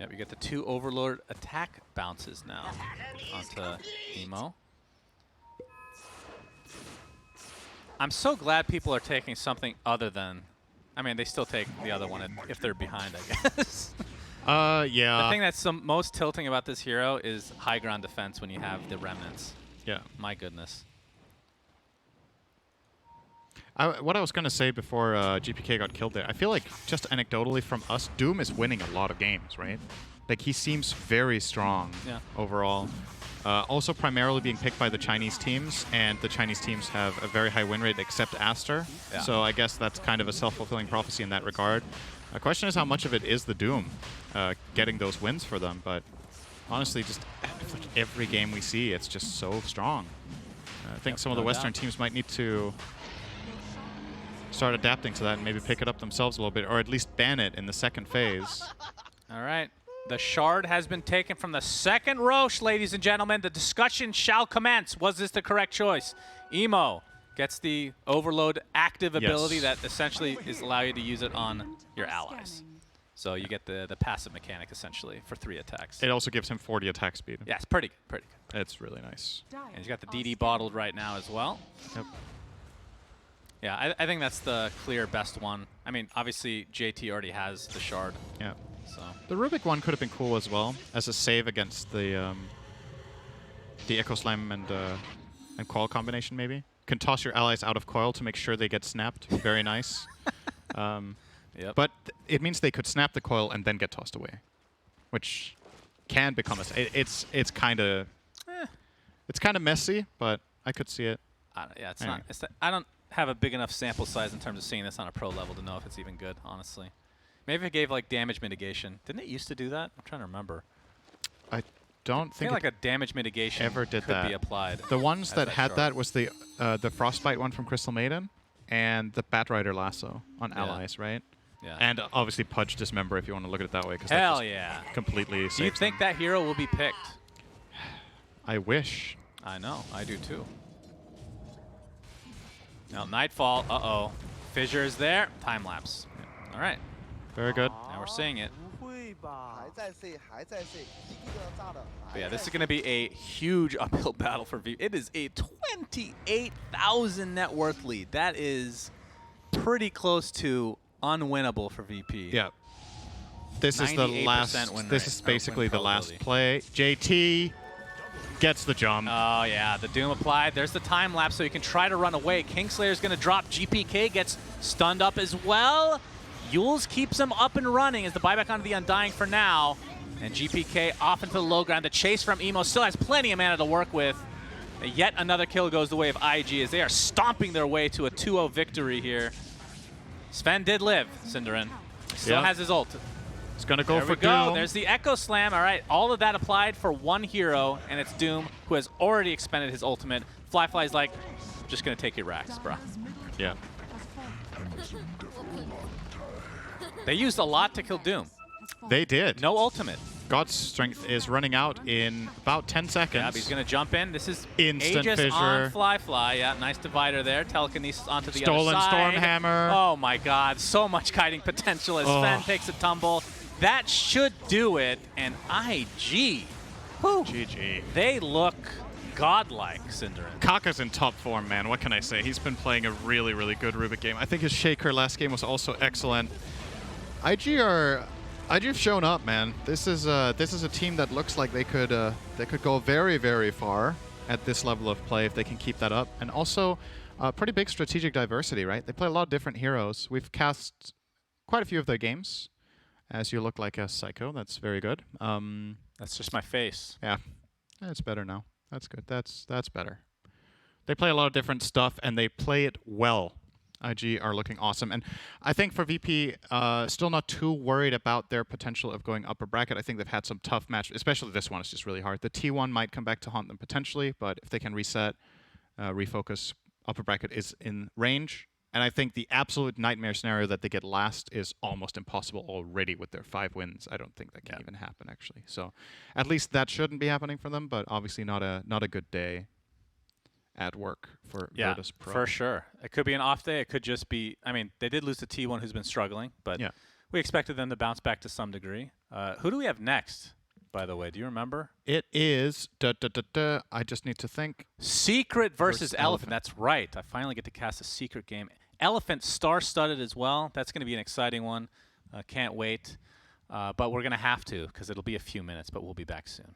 Yep, we get the 2 Overlord attack bounces now onto Emo. I'm so glad people are taking something other than... I mean, they still take the other one if they're behind, I guess. Yeah. The thing that's most tilting about this hero is high ground defense when you have the remnants. Yeah. My goodness. What I was going to say before GPK got killed there, I feel like just anecdotally from us, Doom is winning a lot of games, right? Like he seems very strong overall. Also primarily being picked by the Chinese teams, and the Chinese teams have a very high win rate except Aster. Yeah. So I guess that's kind of a self-fulfilling prophecy in that regard. The question is how much of it is the Doom getting those wins for them, but honestly, just like every game we see, it's just so strong. I think some of the Western teams might need to start adapting to that and maybe pick it up themselves a little bit, or at least ban it in the second phase. All right. The shard has been taken from the second Roche, ladies and gentlemen. The discussion shall commence. Was this the correct choice? Emo gets the Overload active ability that essentially allow you to use it on your allies. So you get the passive mechanic essentially for 3 attacks. It also gives him 40 attack speed. Yeah, it's pretty good. It's really nice. And he's got the DD bottled right now as well. Yep. Yeah, I think that's the clear best one. I mean, obviously JT already has the shard. Yeah. So the Rubik one could have been cool as well as a save against the Echo Slam and Coil combination maybe. Can toss your allies out of Coil to make sure they get snapped. Very nice. Yep. But it means they could snap the Coil and then get tossed away, which can become it's kind of messy, but I could see it. Yeah, it's anyway. not. I don't have a big enough sample size in terms of seeing this on a pro level to know if it's even good, honestly. Maybe it gave like damage mitigation. Didn't it used to do that? I'm trying to remember. I don't think I feel like a damage mitigation ever did could that. be applied. The ones that had shard. that was the Frostbite one from Crystal Maiden and the Batrider Lasso on allies, right? Yeah. And obviously Pudge Dismember if you want to look at it that way. Hell yeah. Completely Do you think that hero will be picked? I wish. I know. I do too. Now Nightfall. Uh-oh. Fissure is there. Time lapse. Yeah. All right. Very good. Now we're seeing it. But yeah, this is going to be a huge uphill battle for VP. It is a 28,000 net worth lead. That is pretty close to unwinnable for VP. Yeah. This is the last. This is basically the last play. JT gets the jump. Oh yeah, the Doom applied. There's the time lapse, so you can try to run away. Kingslayer's going to drop. GPK gets stunned up as well. Yules keeps him up and running as the buyback onto the Undying for now. And GPK off into the low ground. The chase from Emo still has plenty of mana to work with. Yet another kill goes the way of IG as they are stomping their way to a 2-0 victory here. Sven did live, Cinderin. Still has his ult. It's going to go for Doom. Doom. There's the Echo Slam. All right, all of that applied for one hero, and it's Doom, who has already expended his ultimate. Flyfly's like, just going to take your racks, bro. Yeah. They used a lot to kill Doom. They did. No ultimate. God's Strength is running out in about 10 seconds. Yeah, he's going to jump in. This is Instant Aegis Fissure. on Flyfly. Yeah, nice divider there. Telekinesis onto the Stolen other side. Stormhammer. Oh my god, so much kiting potential as Sven takes a tumble. That should do it. And IG, whew, GG. they look godlike, Cinderin. Kaka's in top form, man. What can I say? He's been playing a really, really good Rubik game. I think his Shaker last game was also excellent. IG've shown up, man. This is a team that looks like they could go very, very far at this level of play if they can keep that up. And also, pretty big strategic diversity, right? They play a lot of different heroes. We've cast quite a few of their games. As you look like a psycho, that's very good. That's just my face. Yeah, it's better now. That's good. That's better. They play a lot of different stuff, and they play it well. IG are looking awesome. And I think for VP, still not too worried about their potential of going upper bracket. I think they've had some tough matches, especially this one is just really hard. The T1 might come back to haunt them potentially, but if they can reset, refocus, upper bracket is in range. And I think the absolute nightmare scenario that they get last is almost impossible already with their 5 wins. I don't think that can even happen, actually. So at least that shouldn't be happening for them, but obviously not a good day at work for Virtus.pro. For sure. It could be an off day. It could just be, I mean, they did lose to T1 who's been struggling, but we expected them to bounce back to some degree. Who do we have next, by the way? Do you remember? It is, I just need to think. Secret versus Elephant. That's right. I finally get to cast a secret game. Elephant star-studded as well. That's going to be an exciting one. Can't wait. But we're going to have to because it'll be a few minutes, but we'll be back soon.